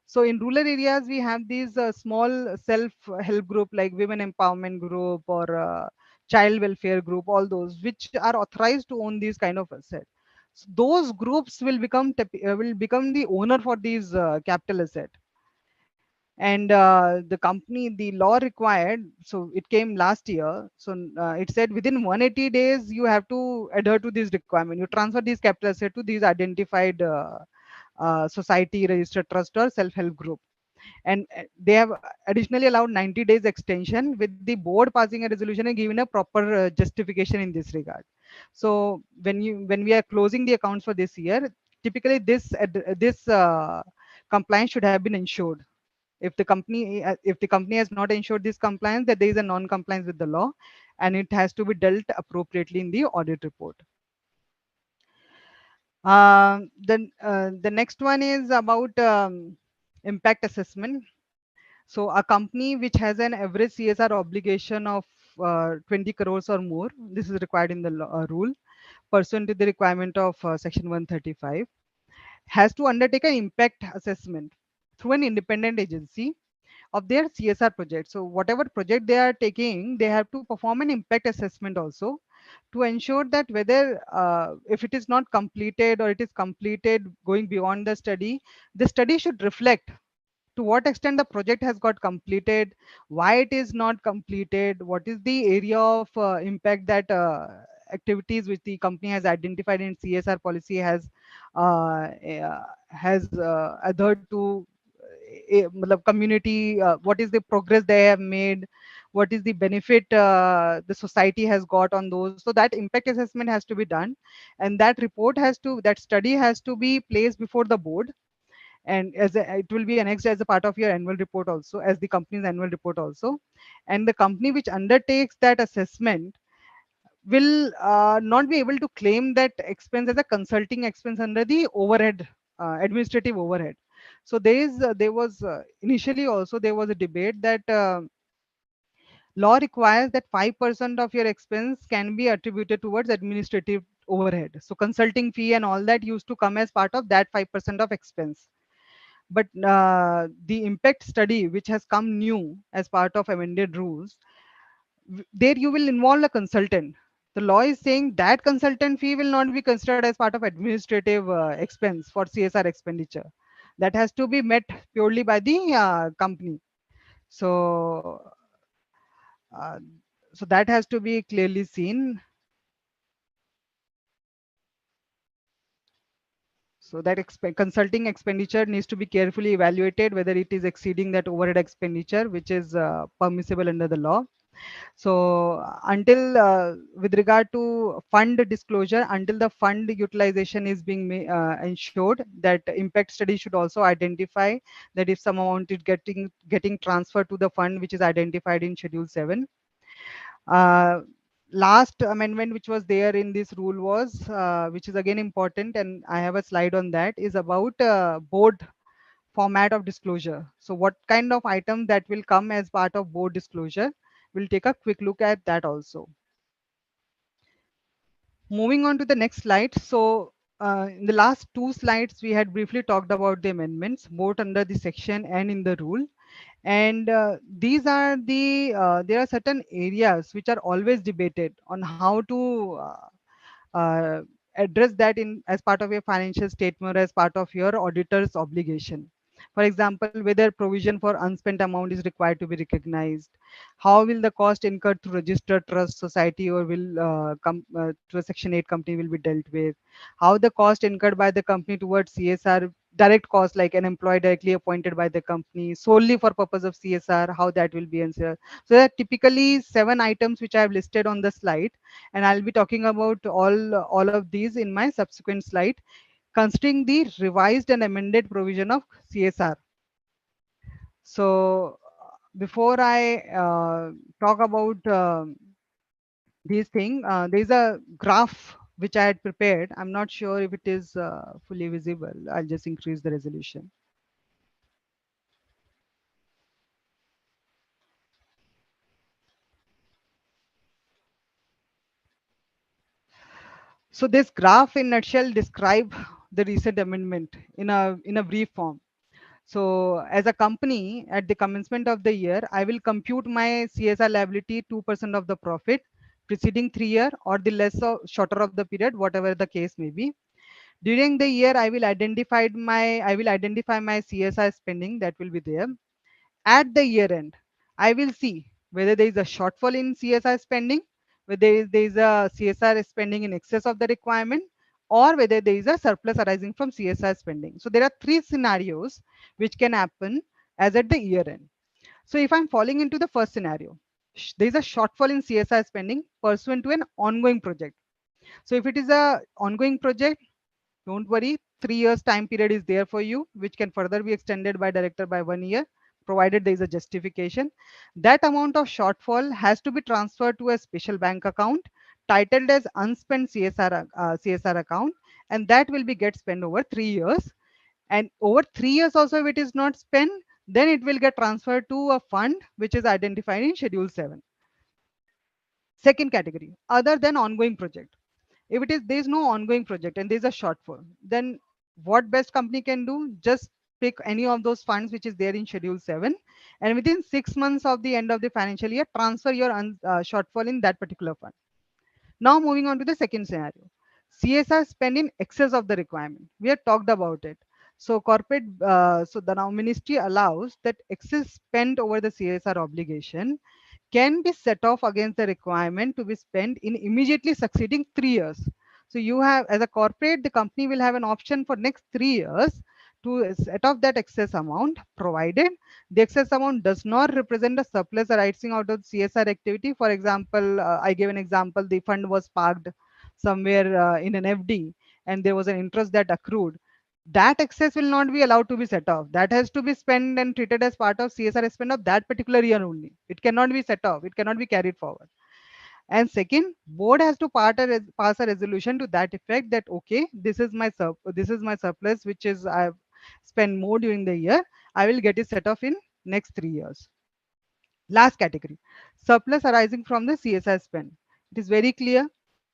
Speaker 8: So in rural areas, we have these small self-help group like women empowerment group or child welfare group, all those which are authorized to own these kind of assets. So those groups will become the owner for these capital asset. And the company, the law required, so it came last year. So it said within 180 days, you have to adhere to this requirement. You transfer these capital asset to these identified society, registered trust or self-help group. And they have additionally allowed 90 days extension with the board passing a resolution and giving a proper justification in this regard. So when we are closing the accounts for this year, typically this compliance should have been ensured. If the company has not ensured this compliance, that there is a non-compliance with the law, and it has to be dealt appropriately in the audit report. Then the next one is about impact assessment. So a company which has an average CSR obligation of 20 crores or more, this is required in the rule, pursuant to the requirement of section 135, has to undertake an impact assessment through an independent agency of their CSR project. So whatever project they are taking, they have to perform an impact assessment also to ensure that whether if it is not completed or it is completed going beyond the study should reflect to what extent the project has got completed, why it is not completed, what is the area of impact that activities which the company has identified in CSR policy has adhered to community, what is the progress they have made, what is the benefit the society has got on those. So that impact assessment has to be done, and that study has to be placed before the board, and it will be annexed as a part of your annual report also, as the company's annual report also. And the company which undertakes that assessment will not be able to claim that expense as a consulting expense under the overhead, administrative overhead. So there was initially also there was a debate that law requires that 5% of your expense can be attributed towards administrative overhead. So consulting fee and all that used to come as part of that 5% of expense. But the impact study, which has come new as part of amended rules, there you will involve a consultant. The law is saying that consultant fee will not be considered as part of administrative expense for CSR expenditure. That has to be met purely by the company. So, uh, so that has to be clearly seen. So that consulting expenditure needs to be carefully evaluated whether it is exceeding that overhead expenditure, which is permissible under the law. So until with regard to fund disclosure, until the fund utilization is being ensured, that impact study should also identify that if some amount is getting transferred to the fund which is identified in Schedule 7. Last amendment which was there in this rule was, which is again important, and I have a slide on that, is about board format of disclosure. So what kind of item that will come as part of board disclosure? We'll take a quick look at that also. Moving on to the next slide. So in the last two slides, we had briefly talked about the amendments, both under the section and in the rule. And these are there are certain areas which are always debated on how to address that in as part of your financial statement or as part of your auditor's obligation. For example, whether provision for unspent amount is required to be recognized, how will the cost incurred through registered trust society or will come to a section 8 company will be dealt with, how the cost incurred by the company towards CSR, direct cost like an employee directly appointed by the company solely for purpose of CSR, how that will be answered. So there are typically 7 items which I have listed on the slide, and I'll be talking about all of these in my subsequent slide, considering the revised and amended provision of CSR. So before I talk about these things, there's a graph which I had prepared. I'm not sure if it is fully visible. I'll just increase the resolution. So this graph in nutshell describe the recent amendment in a brief form. So as a company, at the commencement of the year, I will compute my CSR liability 2% of the profit preceding 3 year or the less or shorter of the period, whatever the case may be. During the year, I will identify my CSR spending that will be there. At the year end, I will see whether there is a shortfall in CSR spending, whether there is a CSR spending in excess of the requirement, or whether there is a surplus arising from CSR spending. So there are three scenarios which can happen as at the year end. So if I'm falling into the first scenario, there is a shortfall in CSR spending pursuant to an ongoing project. So if it is a ongoing project, don't worry, 3 years time period is there for you, which can further be extended by director by 1 year, provided there is a justification. That amount of shortfall has to be transferred to a special bank account titled as unspent CSR account, and that will be get spent over 3 years. And over 3 years also, if it is not spent, then it will get transferred to a fund which is identified in Schedule 7. Second category, other than ongoing project. If it is there is no ongoing project and there is a shortfall, then what best company can do? Just pick any of those funds which is there in Schedule 7, and within 6 months of the end of the financial year, transfer your shortfall in that particular fund. Now moving on to the second scenario, CSR spend in excess of the requirement. We have talked about it. So so the now ministry allows that excess spent over the CSR obligation can be set off against the requirement to be spent in immediately succeeding 3 years. So you have, as a corporate, the company will have an option for next 3 years to set off that excess amount, provided the excess amount does not represent a surplus arising out of CSR activity. For example, I gave an example, the fund was parked somewhere in an FD and there was an interest that accrued. That excess will not be allowed to be set off. That has to be spent and treated as part of CSR spend of that particular year only. It cannot be set off. It cannot be carried forward. And second, board has to pass a resolution to that effect that okay, this is my surplus, which is I've spent more during the year. I will get it set off in next 3 years. Last category, surplus arising from the CSR spend. It is very clear.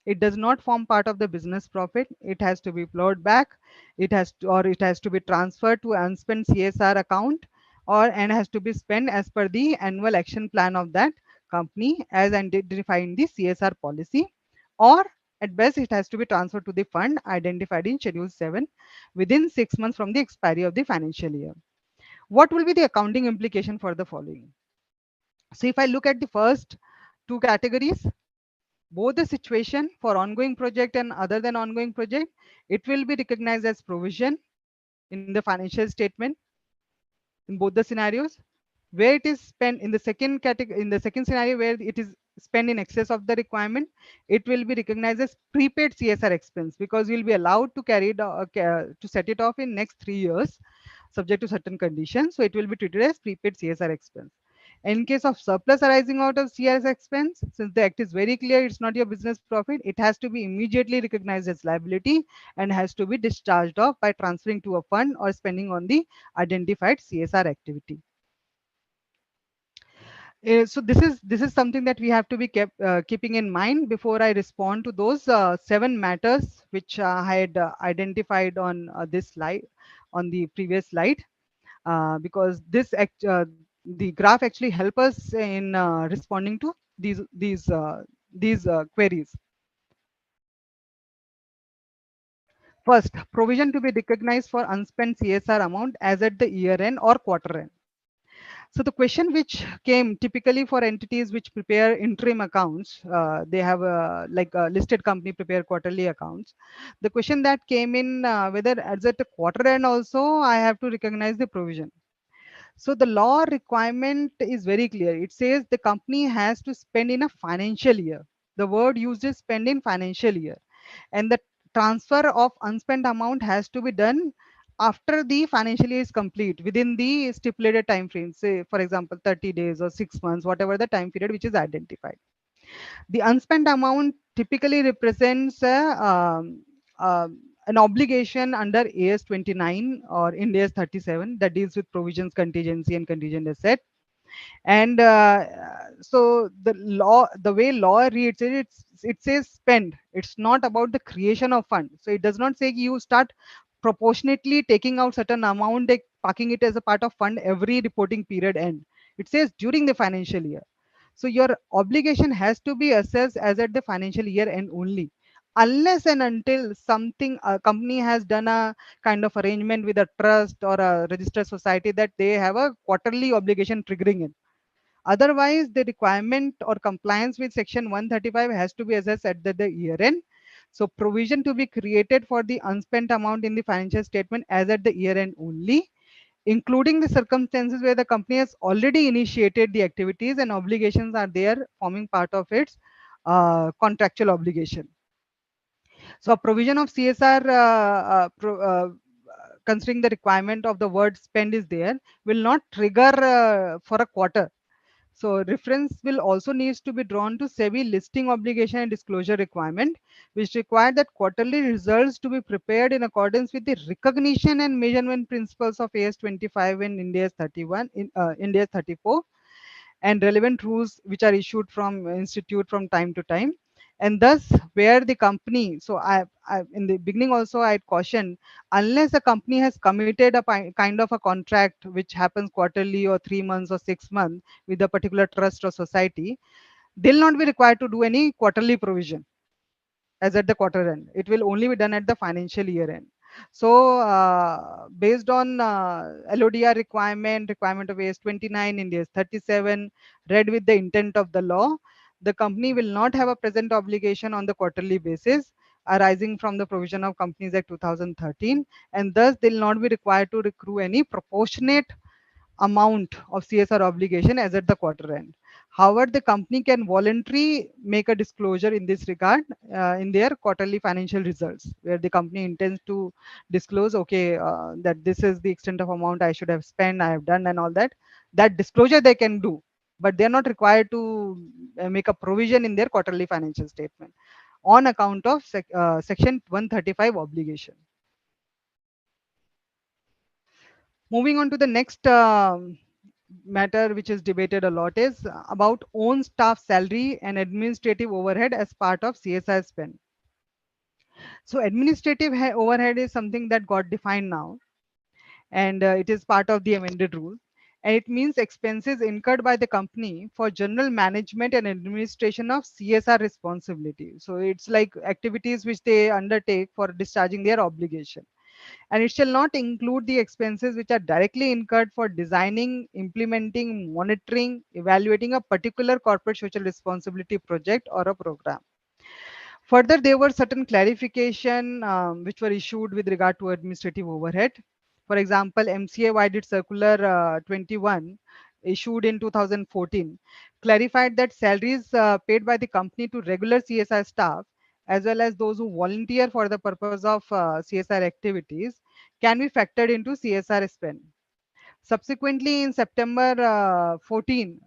Speaker 8: It does not form part of the business profit. It has to be plowed back. It has to be transferred to unspent CSR account and has to be spent as per the annual action plan of that company as identified in the CSR policy, or at best it has to be transferred to the fund identified in Schedule 7 within 6 months from the expiry of the financial year. What will be the accounting implication for the following? So if I look at the first two categories, both the situation for ongoing project and other than ongoing project, it will be recognized as provision in the financial statement in both the scenarios. Where it is spent in the second category, in the second scenario where it is spent in excess of the requirement, it will be recognized as prepaid CSR expense because you'll be allowed to carry it to set it off in next 3 years subject to certain conditions. So it will be treated as prepaid CSR expense. In case of surplus arising out of CSR expense, since the act is very clear, it's not your business profit, it has to be immediately recognized as liability and has to be discharged off by transferring to a fund or spending on the identified CSR activity. So this is something that we have to be keeping in mind before I respond to those 7 matters which I had identified on this slide, on the previous slide, because the graph actually help us in responding to these queries. First, provision to be recognized for unspent CSR amount as at the year end or quarter end. So the question which came typically for entities which prepare interim accounts, they have like a listed company prepare quarterly accounts. The question that came in whether as at the quarter end also I have to recognize the provision. So the law requirement is very clear. It says the company has to spend in a financial year. The word used is spend in financial year, and the transfer of unspent amount has to be done after the financial year is complete within the stipulated time frame, say for example 30 days or 6 months, whatever the time period which is identified. The unspent amount typically represents an obligation under AS 29 or Ind AS 37 that deals with provisions, contingency and contingent asset. And so the way law reads it says spend. It's not about the creation of fund. So it does not say you start proportionately taking out certain amount, they parking it as a part of fund every reporting period end. It says during the financial year. So your obligation has to be assessed as at the financial year end only, unless and until something a company has done a kind of arrangement with a trust or a registered society that they have a quarterly obligation triggering it. Otherwise, the requirement or compliance with section 135 has to be assessed at the year end. So provision to be created for the unspent amount in the financial statement as at the year end only, including the circumstances where the company has already initiated the activities and obligations are there forming part of its contractual obligation. So a provision of CSR considering the requirement of the word spend is there will not trigger for a quarter. So reference will also needs to be drawn to SEBI listing obligation and disclosure requirement, which require that quarterly results to be prepared in accordance with the recognition and measurement principles of AS 25 and India's 31 in India's 34, and relevant rules which are issued from institute from time to time. And thus where the company, so I in the beginning also I cautioned, unless a company has committed a kind of a contract which happens quarterly or 3 months or 6 months with a particular trust or society, they'll not be required to do any quarterly provision as at the quarter end. It will only be done at the financial year end. So based on LODR requirement of AS 29, India's 37, read with the intent of the law, the company will not have a present obligation on the quarterly basis arising from the provision of Companies Act 2013, and thus they'll not be required to accrue any proportionate amount of CSR obligation as at the quarter end. However, the company can voluntarily make a disclosure in this regard in their quarterly financial results, where the company intends to disclose, okay, that this is the extent of amount I should have spent, I have done, and all that. That disclosure they can do, but they are not required to make a provision in their quarterly financial statement on account of section 135 obligation. Moving on to the next matter which is debated a lot is about own staff salary and administrative overhead as part of CSR spend. So administrative overhead is something that got defined now, and it is part of the amended rule. And it means expenses incurred by the company for general management and administration of CSR responsibility. So it's like activities which they undertake for discharging their obligation. And it shall not include the expenses which are directly incurred for designing, implementing, monitoring, evaluating a particular corporate social responsibility project or a program. Further, there were certain clarification which were issued with regard to administrative overhead. For example, MCA Wided Circular 21 issued in 2014 clarified that salaries paid by the company to regular CSR staff as well as those who volunteer for the purpose of CSR activities can be factored into CSR spend. Subsequently, in September 14,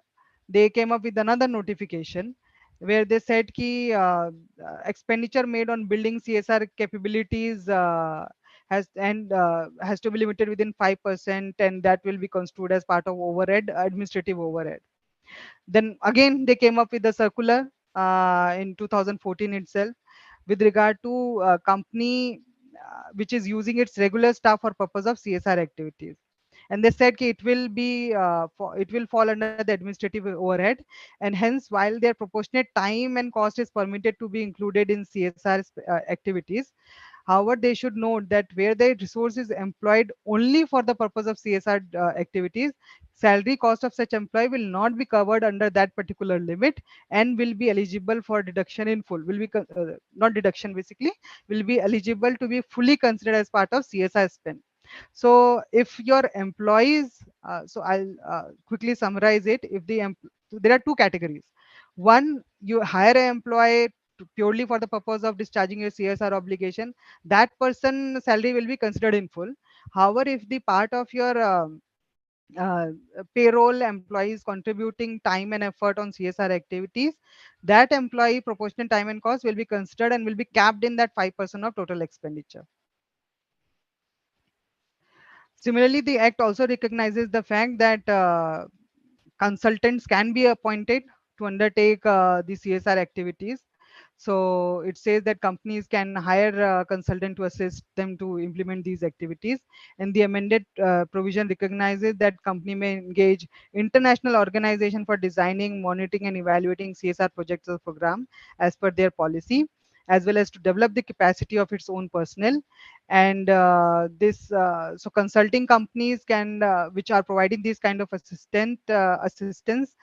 Speaker 8: they came up with another notification where they said ki expenditure made on building CSR capabilities has to be limited within 5%, and that will be construed as part of overhead, administrative overhead. Then again, they came up with the circular in 2014 itself with regard to a company which is using its regular staff for purpose of CSR activities. And they said it will be it will fall under the administrative overhead, and hence while their proportionate time and cost is permitted to be included in CSR activities, however, they should note that where the resource is employed only for the purpose of CSR activities, salary cost of such employee will not be covered under that particular limit and will be eligible for deduction in full. Will be not deduction, basically will be eligible to be fully considered as part of CSR spend. So if your employees, so I'll quickly summarize it. If there are two categories. One, you hire an employee purely for the purpose of discharging your CSR obligation. That person salary will be considered in full. However, if the part of your uh, payroll employees contributing time and effort on CSR activities, that employee proportionate time and cost will be considered and will be capped in that 5% of total expenditure. Similarly, the Act also recognizes the fact that consultants can be appointed to undertake the CSR activities. So it says that companies can hire a consultant to assist them to implement these activities. And the amended provision recognizes that company may engage international organization for designing, monitoring, and evaluating CSR projects or program as per their policy, as well as to develop the capacity of its own personnel. And so consulting companies can which are providing this kind of assistance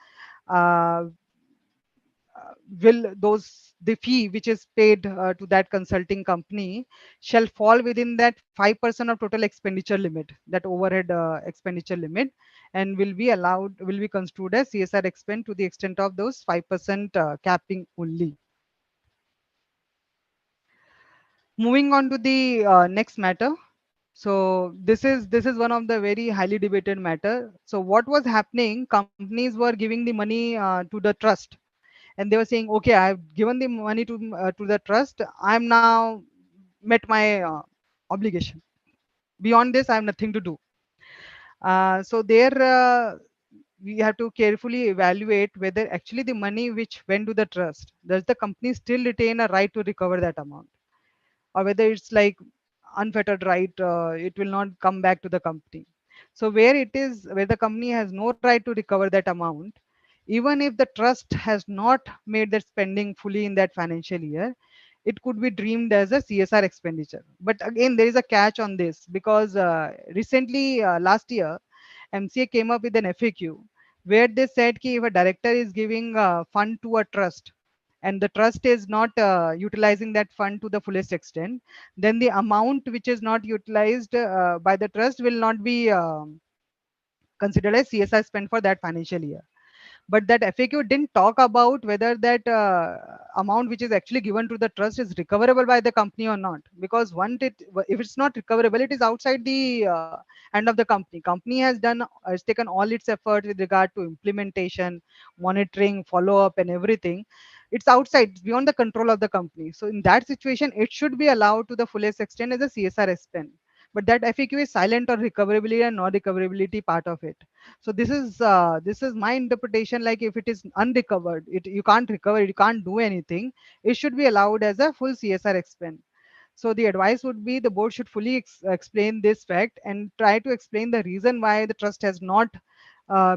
Speaker 8: uh, will the fee which is paid to that consulting company shall fall within that 5% of total expenditure limit, that overhead expenditure limit, and will be construed as CSR expense to the extent of those 5% capping only. Moving on to the next matter. So this is one of the very highly debated matter. So what was happening? Companies were giving the money to the trust, and they were saying, okay, I've given the money to the trust. I'm now met my obligation. Beyond this, I have nothing to do. So there we have to carefully evaluate whether actually the money which went to the trust, does the company still retain a right to recover that amount, or whether it's like unfettered right, it will not come back to the company. So where the company has no right to recover that amount, even if the trust has not made that spending fully in that financial year, it could be deemed as a CSR expenditure. But again, there is a catch on this, because recently last year MCA came up with an FAQ where they said ki if a director is giving fund to a trust and the trust is not utilizing that fund to the fullest extent, then the amount which is not utilized by the trust will not be considered as CSR spend for that financial year. But that FAQ didn't talk about whether that amount which is actually given to the trust is recoverable by the company or not, because if it's not recoverable, it is outside the hand of the company. Company has taken all its efforts with regard to implementation, monitoring, follow up, and everything. It's outside, it's beyond the control of the company. So in that situation, it should be allowed to the fullest extent as a CSR spend. But that FAQ is silent on recoverability and non-recoverability part of it. So this is my interpretation. Like if it is unrecovered, you can't recover it, you can't do anything, it should be allowed as a full CSR expense. So the advice would be the board should fully explain this fact and try to explain the reason why the trust has not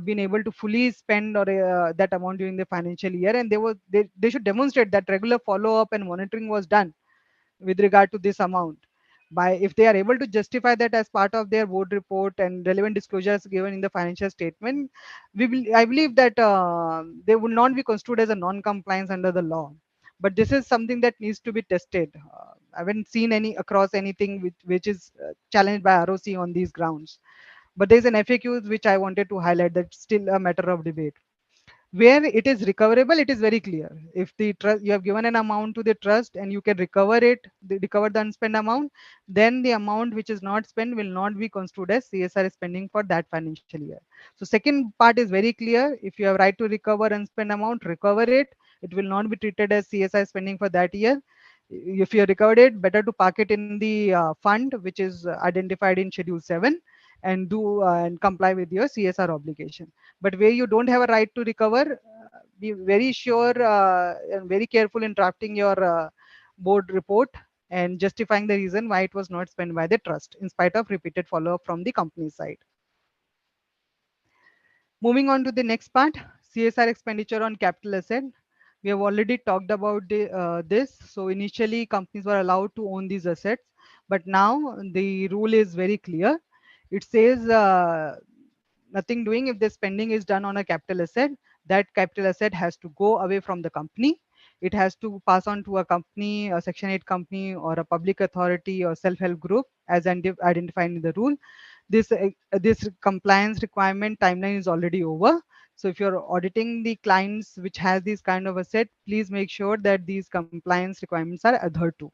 Speaker 8: been able to fully spend or that amount during the financial year, and they should demonstrate that regular follow up and monitoring was done with regard to this amount. By if they are able to justify that as part of their board report and relevant disclosures given in the financial statement, I believe that they will not be construed as a non-compliance under the law. But this is something that needs to be tested. I haven't seen across anything which is challenged by ROC on these grounds. But there's an FAQ which I wanted to highlight, that's still a matter of debate. Where it is recoverable, it is very clear. If the trust, you have given an amount to the trust and you can recover recover the unspent amount, then the amount which is not spent will not be construed as CSR spending for that financial year. So second part is very clear. If you have right to recover unspent amount, recover it. It will not be treated as CSR spending for that year. If you have recovered it, better to park it in the fund which is identified in Schedule 7 and do and comply with your CSR obligation. But where you don't have a right to recover, be very sure and very careful in drafting your board report and justifying the reason why it was not spent by the trust in spite of repeated follow-up from the company side. Moving on to the next part, CSR expenditure on capital asset. We have already talked about this. So initially companies were allowed to own these assets, but now the rule is very clear. It says nothing doing if the spending is done on a capital asset, that capital asset has to go away from the company. It has to pass on to a company, a Section 8 company, or a public authority or self-help group as identified in the rule. This compliance requirement timeline is already over. So if you're auditing the clients which has these kind of asset, please make sure that these compliance requirements are adhered to.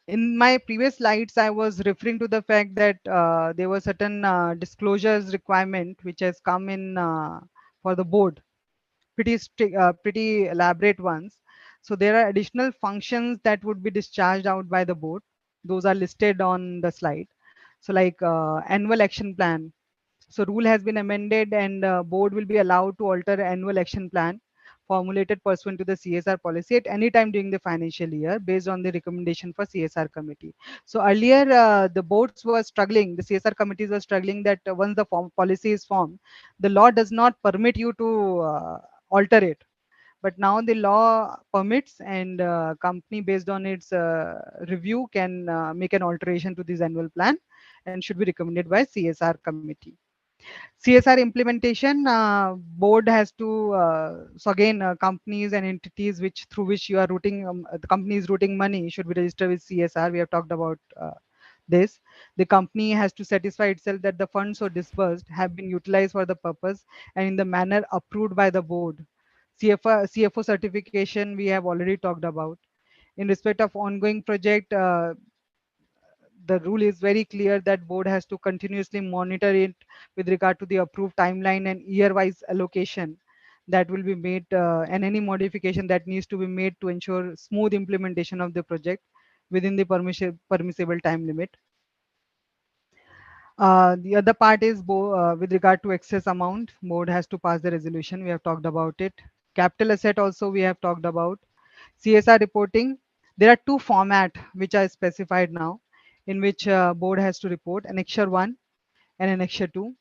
Speaker 8: In my previous slides, I was referring to the fact that there were certain disclosures requirement which has come in for the board, pretty elaborate ones. So there are additional functions that would be discharged out by the board. Those are listed on the slide. So like annual action plan. So rule has been amended and board will be allowed to alter annual action plan formulated pursuant to the CSR policy at any time during the financial year based on the recommendation for CSR committee. So earlier, the boards were struggling, the CSR committees were struggling that once the policy is formed, the law does not permit you to alter it. But now the law permits, and company based on its review can make an alteration to this annual plan and should be recommended by CSR committee. CSR implementation, board has to, so again, companies and entities which through which you are routing, the company is routing money should be registered with CSR. We have talked about this. The company has to satisfy itself that the funds so disbursed have been utilized for the purpose and in the manner approved by the board. CFO certification we have already talked about. In respect of ongoing project, the rule is very clear that board has to continuously monitor it with regard to the approved timeline and year-wise allocation that will be made, and any modification that needs to be made to ensure smooth implementation of the project within the permissible time limit. The other part is with regard to excess amount, board has to pass the resolution. We have talked about it. Capital asset also we have talked about. CSR reporting, there are two formats which are specified now, in which board has to report Annexure 1 and Annexure 2.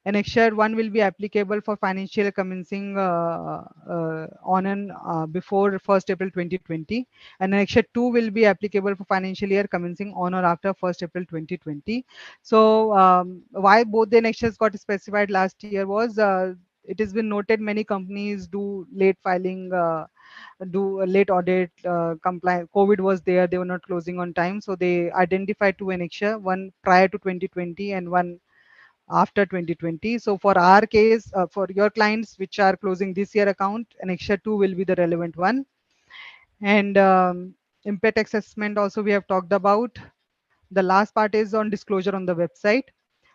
Speaker 8: Annexure 1 will be applicable for financial commencing on and before 1st April 2020, and Annexure 2 will be applicable for financial year commencing on or after 1st April 2020. So why both the annexures got specified last year was, it has been noted many companies do late filing, do a late audit, compliance. COVID was there, they were not closing on time, so they identified two annexure, one prior to 2020 and one after 2020. So for our case, for your clients which are closing this year account, annexure 2 will be the relevant one. And impact assessment also we have talked about. The last part is on disclosure on the website.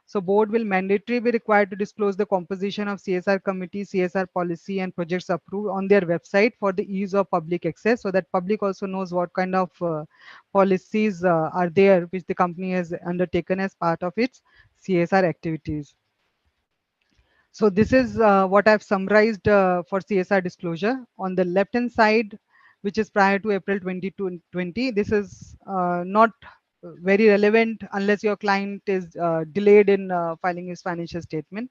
Speaker 8: So board will mandatorily be required to disclose the composition of CSR committee, CSR policy and projects approved on their website for the ease of public access, so that public also knows what kind of policies are there which the company has undertaken as part of its CSR activities. So this is what I've summarized for CSR disclosure. On the left hand side, which is prior to April 2020, this is not very relevant unless your client is delayed in filing his financial statement.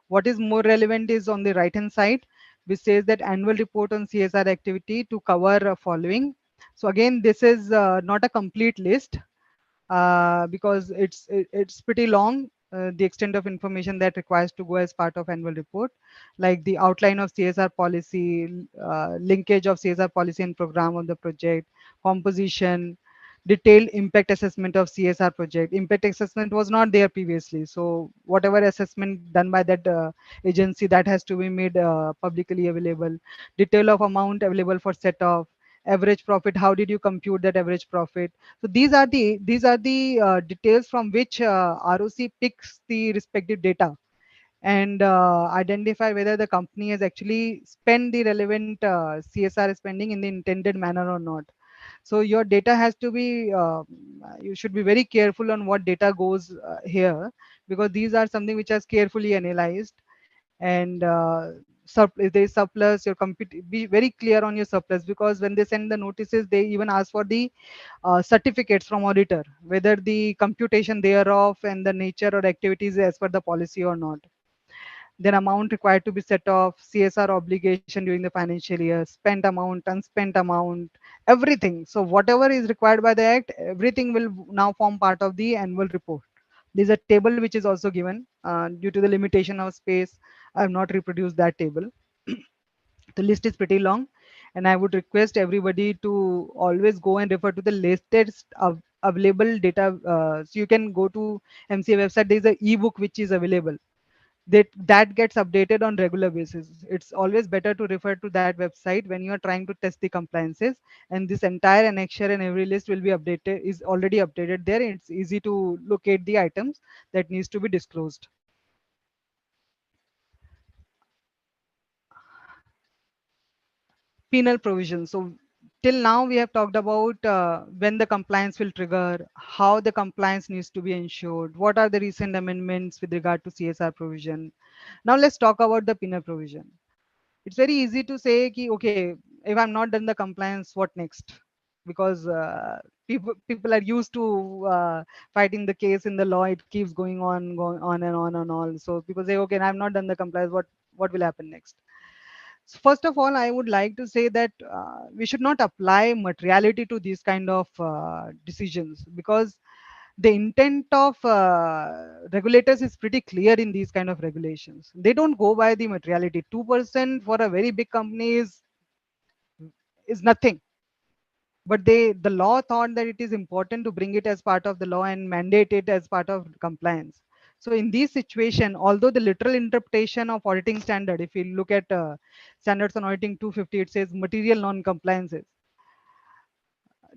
Speaker 8: What is more relevant is on the right hand side, which says that annual report on CSR activity to cover following. So again, this is not a complete list because it's pretty long. The extent of information that requires to go as part of annual report, like the outline of CSR policy, linkage of CSR policy and program of the project, composition, detailed impact assessment of CSR project. Impact assessment was not there previously, so whatever assessment done by that agency, that has to be made publicly available. Detail of amount available for set off, average profit, how did you compute that average profit. So these are the details from which ROC picks the respective data and identify whether the company has actually spent the relevant CSR spending in the intended manner or not. So your data has to be, you should be very careful on what data goes here, because these are something which is carefully analyzed. And if there is surplus, your be very clear on your surplus, because when they send the notices, they even ask for the certificates from auditor, whether the computation thereof and the nature or activities as per the policy or not. Then amount required to be set off, CSR obligation during the financial year, spent amount, unspent amount, everything. So whatever is required by the act, everything will now form part of the annual report. There's a table which is also given. Due to the limitation of space, I have not reproduced that table. The list is pretty long, and I would request everybody to always go and refer to the latest available data. So you can go to MCA website. There's an ebook which is available. That gets updated on regular basis. It's always better to refer to that website when you are trying to test the compliances, and this entire annexure and every list will be updated, is already updated there. It's easy to locate the items that needs to be disclosed. Penal provision. So till now we have talked about when the compliance will trigger, how the compliance needs to be ensured, what are the recent amendments with regard to CSR provision. Now let's talk about the penal provision. It's very easy to say ki, okay, if I'm not done the compliance, what next? Because people are used to fighting the case in the law. It keeps going on and on and on. So people say, okay, I've not done the compliance. What will happen next? So first of all, I would like to say that we should not apply materiality to these kind of decisions, because the intent of regulators is pretty clear in these kind of regulations. They don't go by the materiality. 2% for a very big company is nothing, but the law thought that it is important to bring it as part of the law and mandate it as part of compliance. So in this situation, although the literal interpretation of auditing standard, if you look at standards on auditing 250, it says material non-compliances.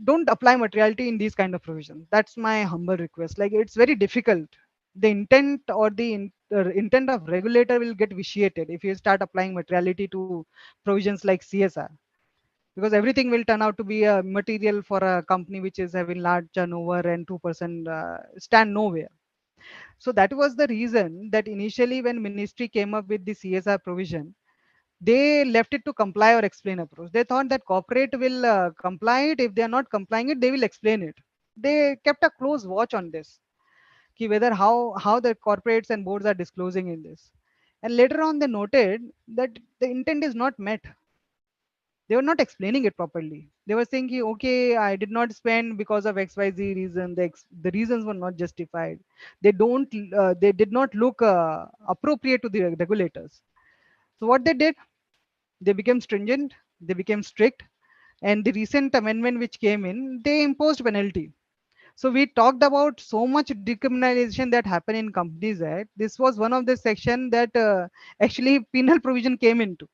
Speaker 8: Don't apply materiality in these kind of provisions. That's my humble request. Like, it's very difficult. The intent or the intent of regulator will get vitiated if you start applying materiality to provisions like CSR, because everything will turn out to be a material for a company which is having large turnover, and 2% stand nowhere. So that was the reason that initially when ministry came up with the CSR provision, they left it to comply or explain approach. They thought that corporate will comply it. If they are not complying it, they will explain it. They kept a close watch on this, ki whether how the corporates and boards are disclosing in this. And later on, they noted that the intent is not met. They were not explaining it properly. They were saying, okay, I did not spend because of XYZ reason. The reasons were not justified. They did not look appropriate to the regulators. So what they did, they became stringent, they became strict, and the recent amendment which came in, they imposed penalty. So we talked about so much decriminalization that happened in Companies Act. This was one of the section that actually penal provision came into.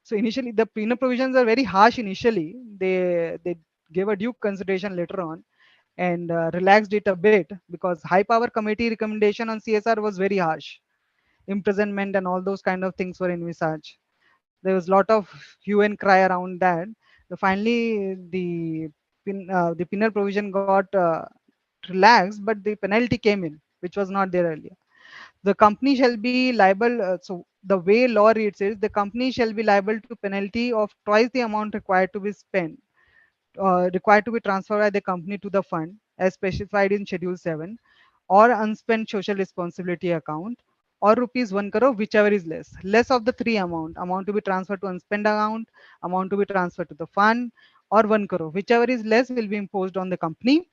Speaker 8: So initially, the penal provisions are very harsh initially. They gave a due consideration later on and relaxed it a bit, because high power committee recommendation on CSR was very harsh. Imprisonment and all those kind of things were envisaged. There was a lot of hue and cry around that. So finally, the penal provision got relaxed, but the penalty came in, which was not there earlier. The company shall be liable. So the way law reads is, the company shall be liable to penalty of twice the amount required to be spent, required to be transferred by the company to the fund as specified in Schedule 7, or unspent social responsibility account, or rupees 1 crore, whichever is less of the three amount to be transferred to unspent amount to be transferred to the fund, or 1 crore, whichever is less will be imposed on the company.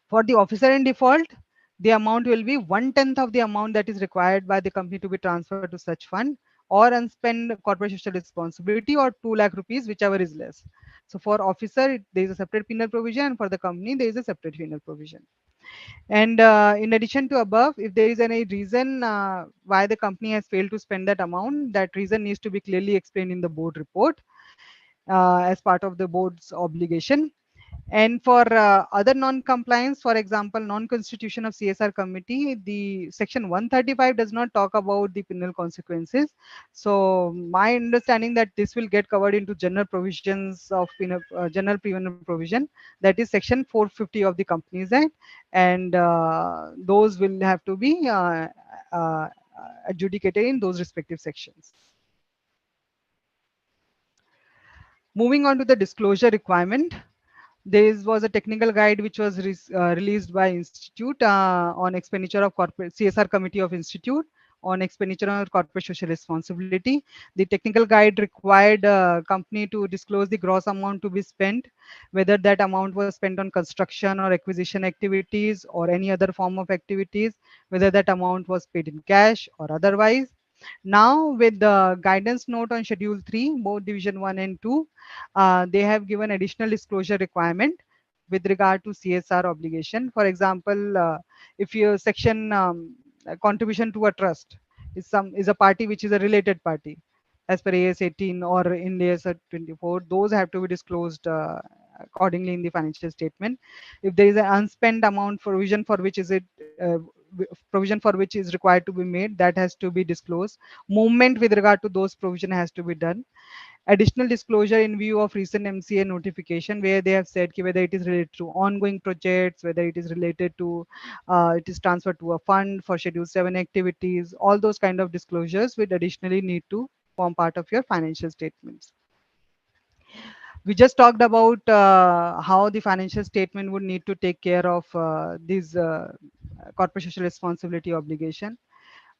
Speaker 8: For the officer in default, the amount will be 1/10 of the amount that is required by the company to be transferred to such fund, or unspent corporate social responsibility, or 2 lakh rupees, whichever is less. So for officer, there is a separate penal provision, and for the company, there is a separate penal provision. And in addition to above, if there is any reason why the company has failed to spend that amount, that reason needs to be clearly explained in the board report as part of the board's obligation. And for other non-compliance, for example, non-constitution of CSR committee, the section 135 does not talk about the penal consequences. So my understanding that this will get covered into general provisions of general penal provision, that is section 450 of the Companies Act, and those will have to be uh, adjudicated in those respective sections. Moving on to the disclosure requirement. There was a technical guide which was released by Institute on expenditure of corporate CSR committee of Institute on expenditure on corporate social responsibility. The technical guide required company to disclose the gross amount to be spent, whether that amount was spent on construction or acquisition activities or any other form of activities, whether that amount was paid in cash or otherwise. Now, with the guidance note on Schedule 3, both Division 1 and 2, they have given additional disclosure requirement with regard to CSR obligation. For example, if your section contribution to a trust is a party which is a related party, as per AS 18 or in AS 24, those have to be disclosed accordingly in the financial statement. If there is an unspent amount provision for which is required to be made, that has to be disclosed. Movement with regard to those provision has to be done. Additional disclosure in view of recent MCA notification, where they have said whether it is related to ongoing projects, whether it is related to it is transferred to a fund for Schedule 7 activities, all those kind of disclosures would additionally need to form part of your financial statements. We just talked about how the financial statement would need to take care of these corporate social responsibility obligation.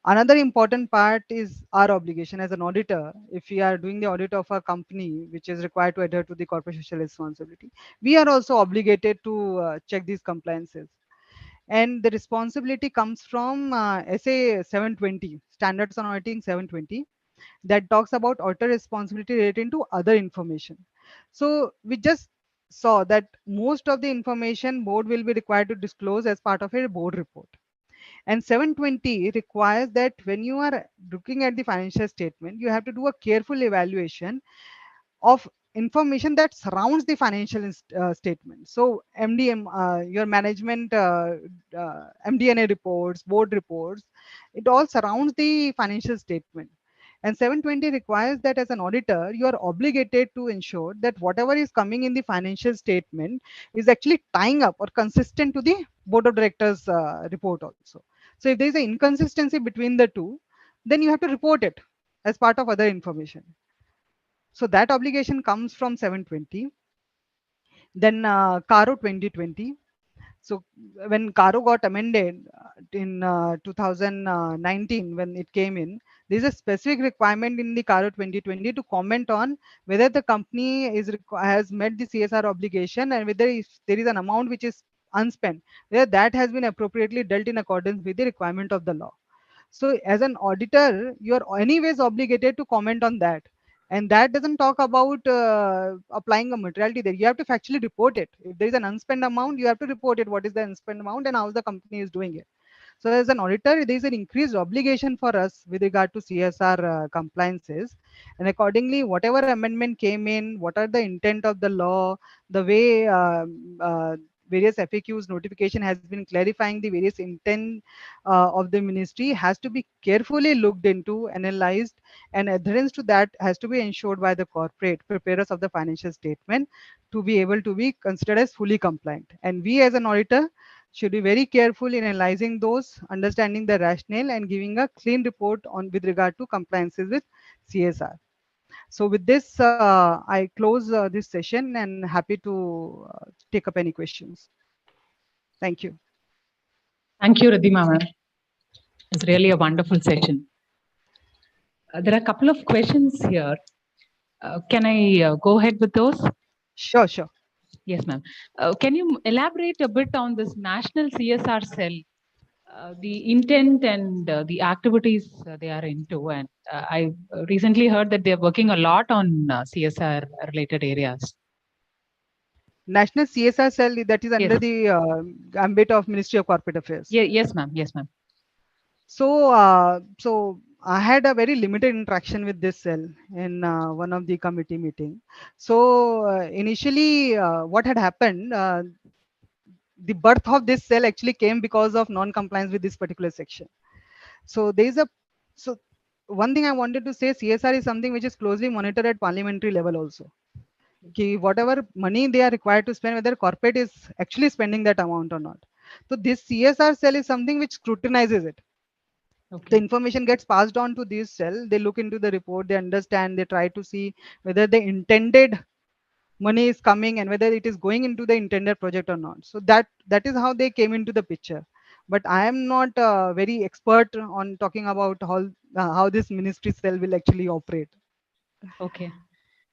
Speaker 8: Another important part is our obligation as an auditor. If we are doing the audit of a company which is required to adhere to the corporate social responsibility, we are also obligated to check these compliances. And the responsibility comes from SA 720, Standards on Auditing 720, that talks about auditor responsibility relating to other information. So we just saw that most of the information board will be required to disclose as part of a board report. And 720 requires that when you are looking at the financial statement, you have to do a careful evaluation of information that surrounds the financial statement. So MDM, your management MD&A reports, board reports, it all surrounds the financial statement. And 720 requires that as an auditor, you are obligated to ensure that whatever is coming in the financial statement is actually tying up or consistent to the board of directors report also. So if there is an inconsistency between the two, then you have to report it as part of other information. So that obligation comes from 720. Then CARO 2020. So when CARO got amended in 2019, when it came in, there is a specific requirement in the CARO 2020 to comment on whether the company has met the CSR obligation and whether if there is an amount which is unspent, whether that has been appropriately dealt in accordance with the requirement of the law. So as an auditor, you are anyways obligated to comment on that. And that doesn't talk about applying a materiality there. You have to factually report it. If there is an unspent amount, you have to report it. What is the unspent amount and how the company is doing it. So as an auditor, there is an increased obligation for us with regard to CSR compliances. And accordingly, whatever amendment came in, what are the intent of the law, the way various FAQs notification has been clarifying the various intent of the ministry has to be carefully looked into, analyzed, and adherence to that has to be ensured by the corporate preparers of the financial statement to be able to be considered as fully compliant. And we as an auditor should be very careful in analyzing those, understanding the rationale, and giving a clean report on with regard to compliances with CSR. So with this, I close this session and happy to take up any questions. Thank you.
Speaker 4: Thank you, Ridhima ma'am. It's really a wonderful session. There are a couple of questions here. Can I go ahead with those?
Speaker 8: Sure, sure.
Speaker 4: Yes, ma'am. Can you elaborate a bit on this National CSR Cell, the intent and the activities they are into? And I recently heard that they're working a lot on CSR related areas.
Speaker 8: National CSR Cell, that is under the ambit of Ministry of Corporate Affairs.
Speaker 4: Yeah, yes, ma'am. Yes, ma'am.
Speaker 8: So, so I had a very limited interaction with this cell in one of the committee meeting. So initially, what had happened, the birth of this cell actually came because of non-compliance with this particular section. So there is one thing I wanted to say, CSR is something which is closely monitored at parliamentary level also. Whatever money they are required to spend, whether corporate is actually spending that amount or not. So this CSR cell is something which scrutinizes it. Okay. The information gets passed on to this cell. They look into the report, they understand, they try to see whether the intended money is coming and whether it is going into the intended project or not. So that is how they came into the picture. But I am not very expert on talking about how this ministry cell will actually operate.
Speaker 4: Okay.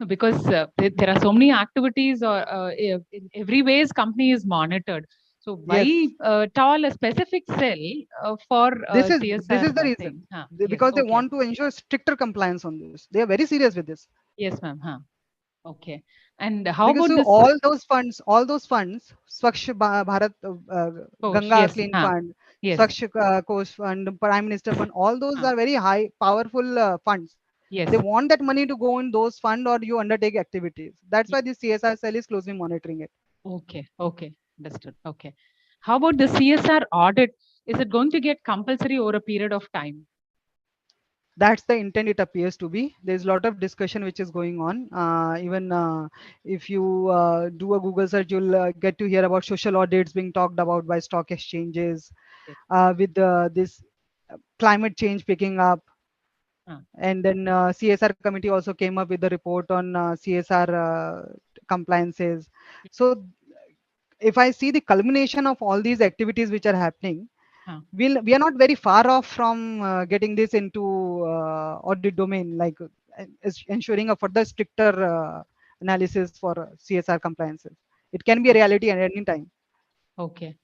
Speaker 4: Because there are so many activities or in every ways company is monitored. So why a specific cell for CSR?
Speaker 8: This is the reason. Because they want to ensure stricter compliance on this. They are very serious with this.
Speaker 4: Yes, ma'am. Okay. And how
Speaker 8: because
Speaker 4: about this?
Speaker 8: All those funds, Swachh Bharat Ganga Clean Fund, Swachh Coast Fund, Prime Minister Fund, all those are very high, powerful funds.
Speaker 4: Yes.
Speaker 8: They want that money to go in those funds or you undertake activities. That's why this CSR cell is closely monitoring it.
Speaker 4: Okay. Okay. Understood. Okay. How about the CSR audit? Is it going to get compulsory over a period of time?
Speaker 8: That's the intent, it appears to be. There's a lot of discussion which is going on. Even if you do a Google search, you'll get to hear about social audits being talked about by stock exchanges, with this climate change picking up. And then CSR committee also came up with the report on CSR compliances. So if I see the culmination of all these activities which are happening, we are not very far off from getting this into audit domain, like ensuring a further stricter analysis for CSR compliances. It can be a reality at any time.
Speaker 4: Okay.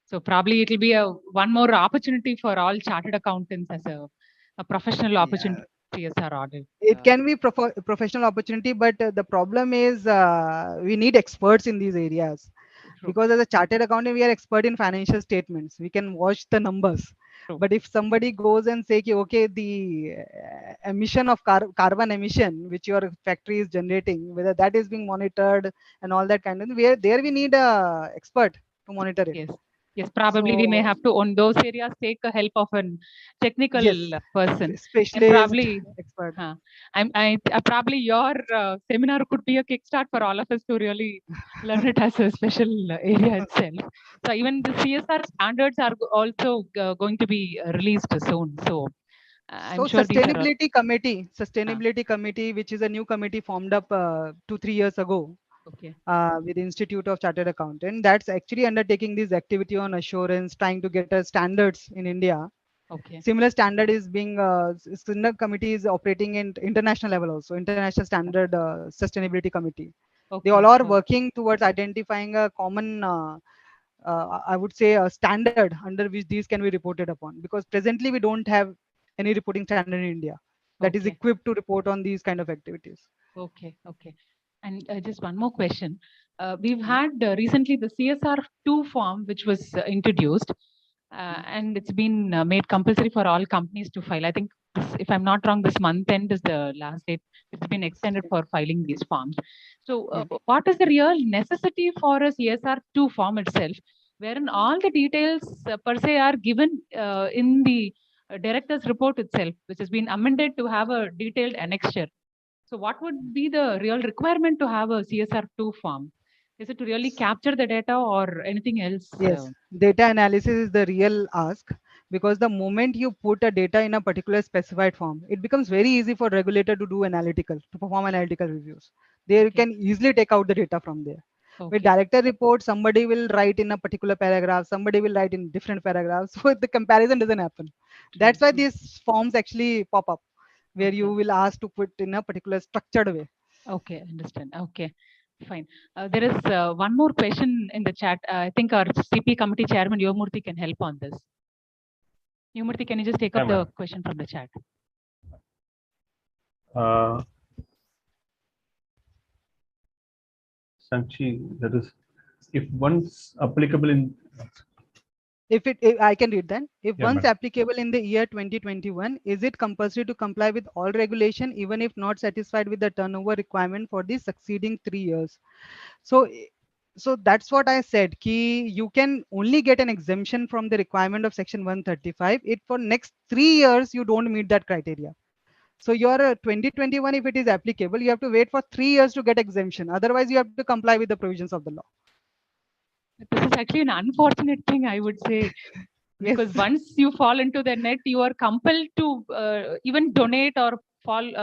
Speaker 4: So probably it will be one more opportunity for all chartered accountants as a professional opportunity. CSR audit.
Speaker 8: It can be professional opportunity, but the problem is we need experts in these areas. Because as a chartered accountant, we are expert in financial statements. We can watch the numbers. But if somebody goes and say, okay, the emission of carbon emission, which your factory is generating, whether that is being monitored and all that kind of, there we need a expert to monitor it.
Speaker 4: Yes. Yes, probably we may have to, on those areas, take the help of a technical person.
Speaker 8: Specialist,
Speaker 4: and probably
Speaker 8: expert.
Speaker 4: Probably your seminar could be a kickstart for all of us to really learn it as a special area itself. So even the CSR standards are also going to be released soon. So I'm sure
Speaker 8: sustainability committee, which is a new committee formed up 2-3 years ago.
Speaker 4: Okay.
Speaker 8: With the Institute of Chartered Accountant, that's actually undertaking this activity on assurance, trying to get standards in India.
Speaker 4: Okay.
Speaker 8: Similar standard is being similar committee is operating in international level also, international standard sustainability committee. Okay. They all are working towards identifying a common I would say a standard under which these can be reported upon, because presently we don't have any reporting standard in India that is equipped to report on these kind of activities.
Speaker 4: Okay. And just one more question. We've had recently the CSR2 form, which was introduced, and it's been made compulsory for all companies to file. I think, if I'm not wrong, this month end is the last date. It's been extended for filing these forms. So what is the real necessity for a CSR2 form itself, wherein all the details per se are given in the director's report itself, which has been amended to have a detailed annexure? So what would be the real requirement to have a CSR2 form? Is it to really capture the data or anything else?
Speaker 8: Yes, data analysis is the real ask, because the moment you put a data in a particular specified form, it becomes very easy for regulator to perform analytical reviews. They can easily take out the data from there. With director report, somebody will write in a particular paragraph, somebody will write in different paragraphs, so the comparison doesn't happen. That's why these forms actually pop up, where you will ask to put in a particular structured way.
Speaker 4: Okay, understand. Okay, fine. There is one more question in the chat. I think our CP committee chairman, Yomurthy, can help on this. Yomurthy, can you just take up the question from the chat?
Speaker 7: Sanchi, that is, if once applicable in...
Speaker 8: If I can read that. If once applicable in the year 2021, is it compulsory to comply with all regulation, even if not satisfied with the turnover requirement for the succeeding 3 years? So that's what I said. Ki you can only get an exemption from the requirement of section 135 if for next 3 years you don't meet that criteria. So your 2021, if it is applicable, you have to wait for 3 years to get exemption. Otherwise, you have to comply with the provisions of the law.
Speaker 4: This is actually an unfortunate thing, I would say, because once you fall into the net, you are compelled to even donate or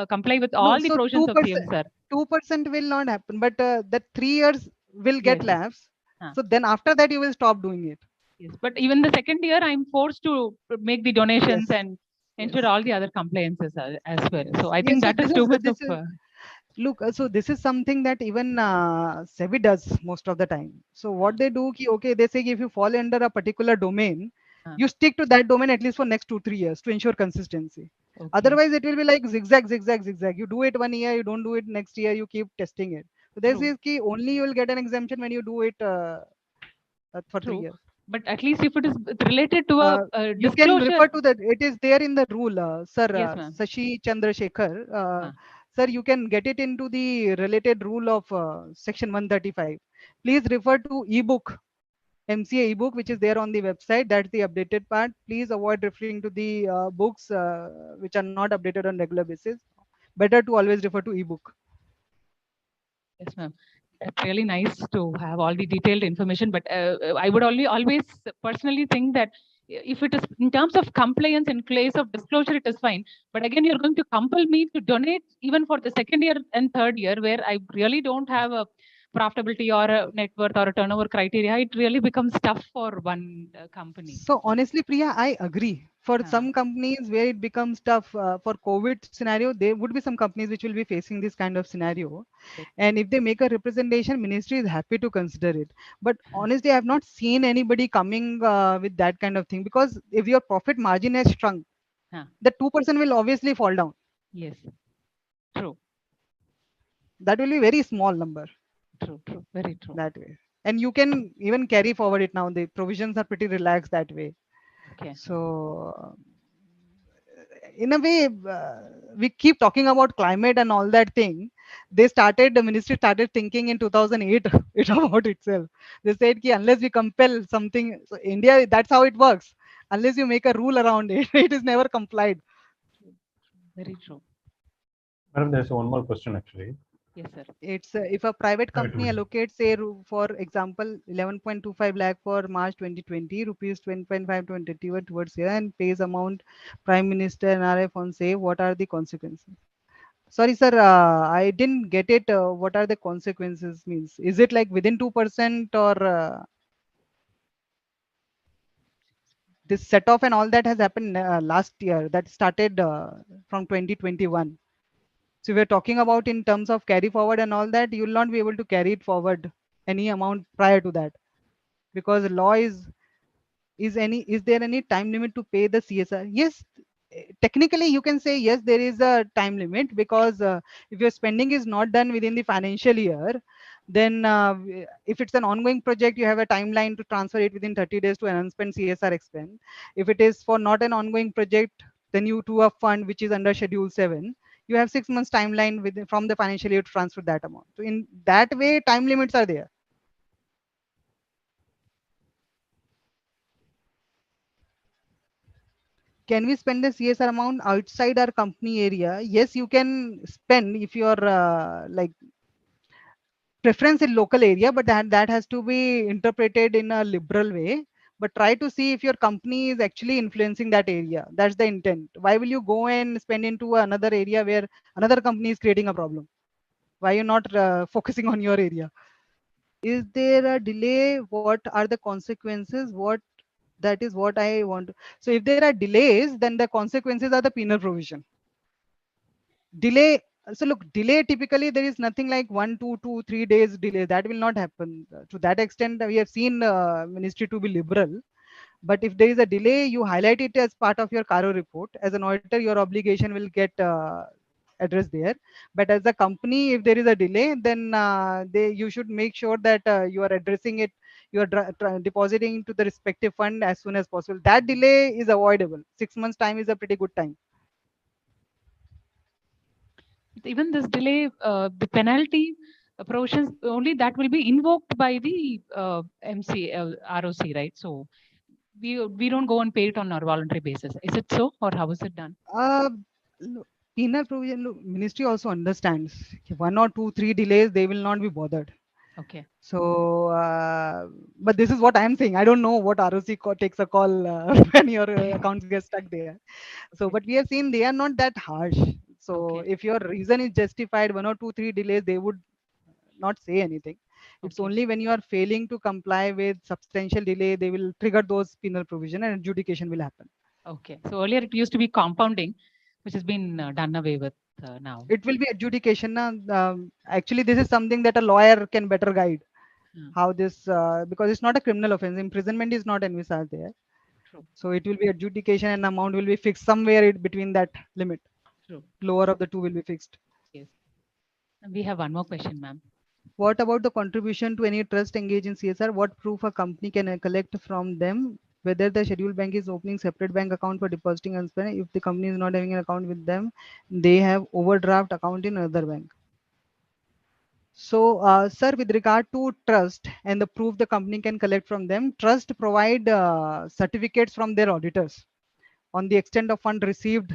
Speaker 4: comply with all the provisions of CSR.
Speaker 8: 2% will not happen, but that 3 years will get lapse. So then after that, you will stop doing it.
Speaker 4: Yes, but even the second year, I'm forced to make the donations and ensure all the other compliances as well. So I think that is too much of...
Speaker 8: Look, so this is something that even SEBI does most of the time. So what they do, okay, they say if you fall under a particular domain, you stick to that domain at least for next 2-3 years to ensure consistency. Otherwise, it will be like zigzag. You do it 1 year, you don't do it next year, you keep testing it. So this is key. Only you will get an exemption when you do it for 3 years.
Speaker 4: But at least if it is related to a
Speaker 8: you
Speaker 4: disclosure...
Speaker 8: can refer to that. It is there in the rule, sir.
Speaker 4: Yes,
Speaker 8: Sashi Chandra Shekhar. Sir, you can get it into the related rule of section 135. Please refer to ebook, MCA ebook, which is there on the website. That's the updated part. Please avoid referring to the books which are not updated on regular basis. Better to always refer to ebook.
Speaker 4: Yes, ma'am. It's really nice to have all the detailed information, but I would always personally think that if it is in terms of compliance in case of disclosure, it is fine. But again, you're going to compel me to donate even for the second year and third year, where I really don't have a profitability or a net worth or a turnover criteria. It really becomes tough for one company.
Speaker 8: So honestly, Priya, I agree. For some companies where it becomes tough, for COVID scenario, there would be some companies which will be facing this kind of scenario. And if they make a representation, ministry is happy to consider it. But honestly, I have not seen anybody coming with that kind of thing, because if your profit margin has shrunk, the 2% will obviously fall down.
Speaker 4: Yes, true.
Speaker 8: That will be very small number.
Speaker 4: True, true, very true.
Speaker 8: That way. And you can even carry forward it now. The provisions are pretty relaxed that way.
Speaker 4: Okay.
Speaker 8: So in a way, we keep talking about climate and all that thing. The ministry started thinking in 2008 it about itself. They said ki unless we compel something, so India, that's how it works. Unless you make a rule around it, it is never complied.
Speaker 4: Very true.
Speaker 7: Madam, there's one more question actually.
Speaker 4: Yes, sir.
Speaker 8: It's if a private company allocates, say, for example, 11.25 lakh for March 2020, rupees 20.521 towards here, and pays amount Prime Minister NRF on, say, what are the consequences? Sorry, sir, I didn't get it. What are the consequences means? Is it like within 2% or this set off and all that has happened last year? That started from 2021. So we're talking about in terms of carry forward and all that, you will not be able to carry it forward any amount prior to that, because law is there any time limit to pay the CSR? Yes, technically you can say yes, there is a time limit, because if your spending is not done within the financial year, then if it's an ongoing project, you have a timeline to transfer it within 30 days to an unspent CSR expense. If it is for not an ongoing project, then you do a fund which is under Schedule 7. You have 6 months timeline from the financial year to transfer that amount. So in that way, time limits are there. Can we spend the CSR amount outside our company area? Yes, you can spend if your like preference in local area, but that has to be interpreted in a liberal way. But try to see if your company is actually influencing that area. That's the intent. Why will you go and spend into another area where another company is creating a problem? Why you're not focusing on your area? Is there a delay? What are the consequences? That is what I want. So if there are delays, then the consequences are the penal provision. Delay. So look, delay, typically there is nothing like 1, 2, 2, 3 days delay. That will not happen. To that extent, we have seen ministry to be liberal. But if there is a delay, you highlight it as part of your CARO report. As an auditor, your obligation will get addressed there. But as a company, if there is a delay, then you should make sure that you are addressing it. You are depositing to the respective fund as soon as possible. That delay is avoidable. 6 months time is a pretty good time.
Speaker 4: Even this delay, the penalty provisions only that will be invoked by the ROC, right? So we don't go and pay it on our voluntary basis. Is it so, or how is it done?
Speaker 8: Penal provision, look, ministry also understands 1 or 2, 3 delays, they will not be bothered.
Speaker 4: Okay.
Speaker 8: So, but this is what I'm saying. I don't know what ROC takes a call when your accounts get stuck there. So, but we have seen they are not that harsh. So, if your reason is justified, 1 or 2, 3 delays, they would not say anything. It's only when you are failing to comply with substantial delay, they will trigger those penal provision and adjudication will happen.
Speaker 4: Okay. So earlier it used to be compounding, which has been done away with now.
Speaker 8: It will be adjudication. Actually, this is something that a lawyer can better guide. How this, because it's not a criminal offense. Imprisonment is not envisaged there.
Speaker 4: True.
Speaker 8: So it will be adjudication and amount will be fixed somewhere between that limit.
Speaker 4: True.
Speaker 8: Lower of the two will be fixed.
Speaker 4: Yes. And we have one more question, ma'am.
Speaker 8: What about the contribution to any trust engaged in CSR? What proof a company can collect from them? Whether the scheduled bank is opening separate bank account for depositing and spending. If the company is not having an account with them, they have overdraft account in another bank. So, sir, with regard to trust and the proof the company can collect from them, trust provide certificates from their auditors on the extent of fund received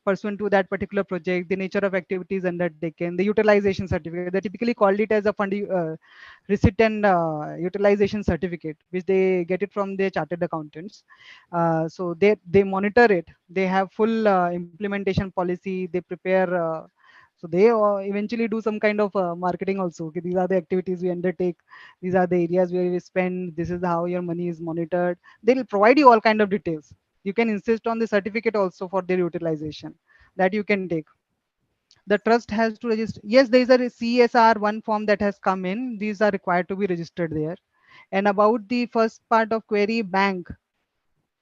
Speaker 8: pursuant to that particular project, the nature of activities undertaken, the utilization certificate. They typically called it as a fund receipt and utilization certificate, which they get it from their chartered accountants. So they monitor it. They have full implementation policy. They prepare. So they eventually do some kind of marketing also. Okay, these are the activities we undertake. These are the areas where we spend. This is how your money is monitored. They will provide you all kind of details. You can insist on the certificate also for their utilization that you can take. The trust has to register. Yes, there is a CSR one form that has come in. These are required to be registered there. And about the first part of query, bank,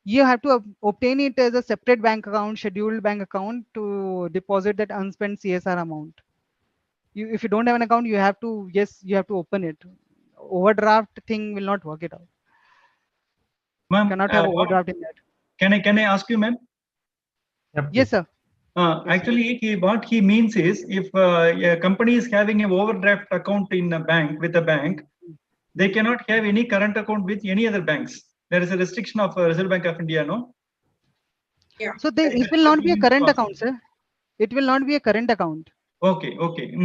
Speaker 8: you have to obtain it as a separate bank account, scheduled bank account to deposit that unspent CSR amount. If you don't have an account, you have to, yes, you have to open it. Overdraft thing will not work it out.
Speaker 9: Ma'am,
Speaker 8: Cannot have overdraft in that.
Speaker 9: Can I ask you, ma'am?
Speaker 8: Yes, sir.
Speaker 9: Actually, what he means is, if a company is having an overdraft account in a bank with a bank, they cannot have any current account with any other banks. There is a restriction of Reserve Bank of India, no?
Speaker 5: Yeah.
Speaker 8: So it will not be a current account, sir. It will not be a current account.
Speaker 9: Okay, okay. So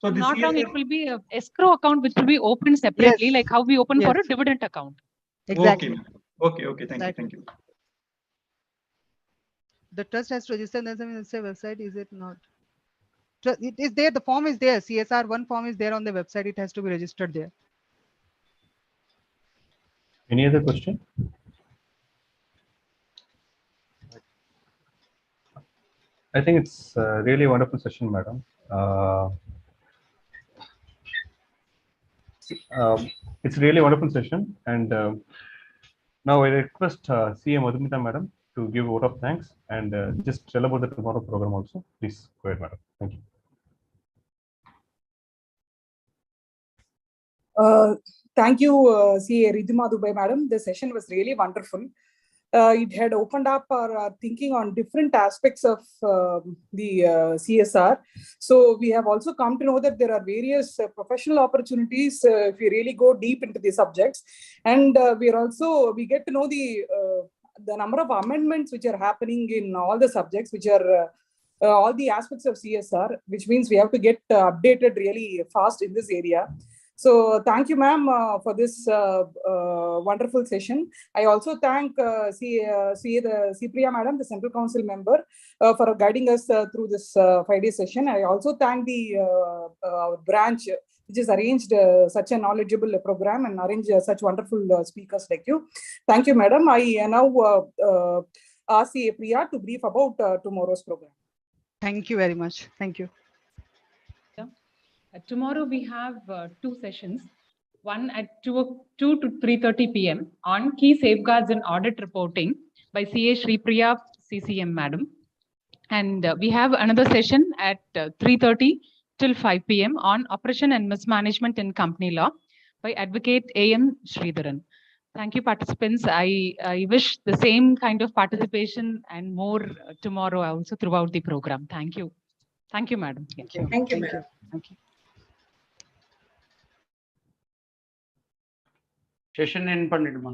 Speaker 4: I'm
Speaker 9: this
Speaker 4: not wrong,
Speaker 9: CSR
Speaker 4: it will be a escrow account which will be opened separately,
Speaker 8: Yes.
Speaker 4: like how we open for
Speaker 8: Yes.
Speaker 4: a dividend account.
Speaker 8: Exactly.
Speaker 9: Okay, okay. Thank you.
Speaker 8: The trust has to register on the website, is it not? It is there, the form is there. CSR one form is there on the website. It has to be registered there.
Speaker 7: Any other question? I think it's a really wonderful session, madam. It's a really wonderful session, and now I request CA Madhumita madam to give a vote of thanks and just tell about the tomorrow program also. Please go ahead, madam. Thank you.
Speaker 10: Thank you, CA Ridhima Dubai madam. The session was really wonderful. It had opened up our thinking on different aspects of the CSR. So we have also come to know that there are various professional opportunities if we really go deep into the subjects. And we get to know the number of amendments which are happening in all the subjects, which are all the aspects of CSR, which means we have to get updated really fast in this area. So thank you, ma'am, for this wonderful session. I also thank Priya madam, the Central Council member, for guiding us through this 5-day session. I also thank the branch which has arranged such a knowledgeable program and arranged such wonderful speakers like you. Thank you, madam. I now ask Priya to brief about tomorrow's program.
Speaker 8: Thank you very much. Thank you.
Speaker 4: Tomorrow we have 2 sessions, one at 2 to 3:30 p.m. on key safeguards and audit reporting by CA Priya CCM madam. And we have another session at 3:30 till 5 p.m. on operation and mismanagement in company law by Advocate A.M. Sridharan. Thank you, participants. I wish the same kind of participation and more tomorrow also throughout the program. Thank you. Thank you, madam.
Speaker 8: Thank you.
Speaker 5: Thank you, madam.
Speaker 8: Thank you.
Speaker 11: Session end பண்ணிடுமா?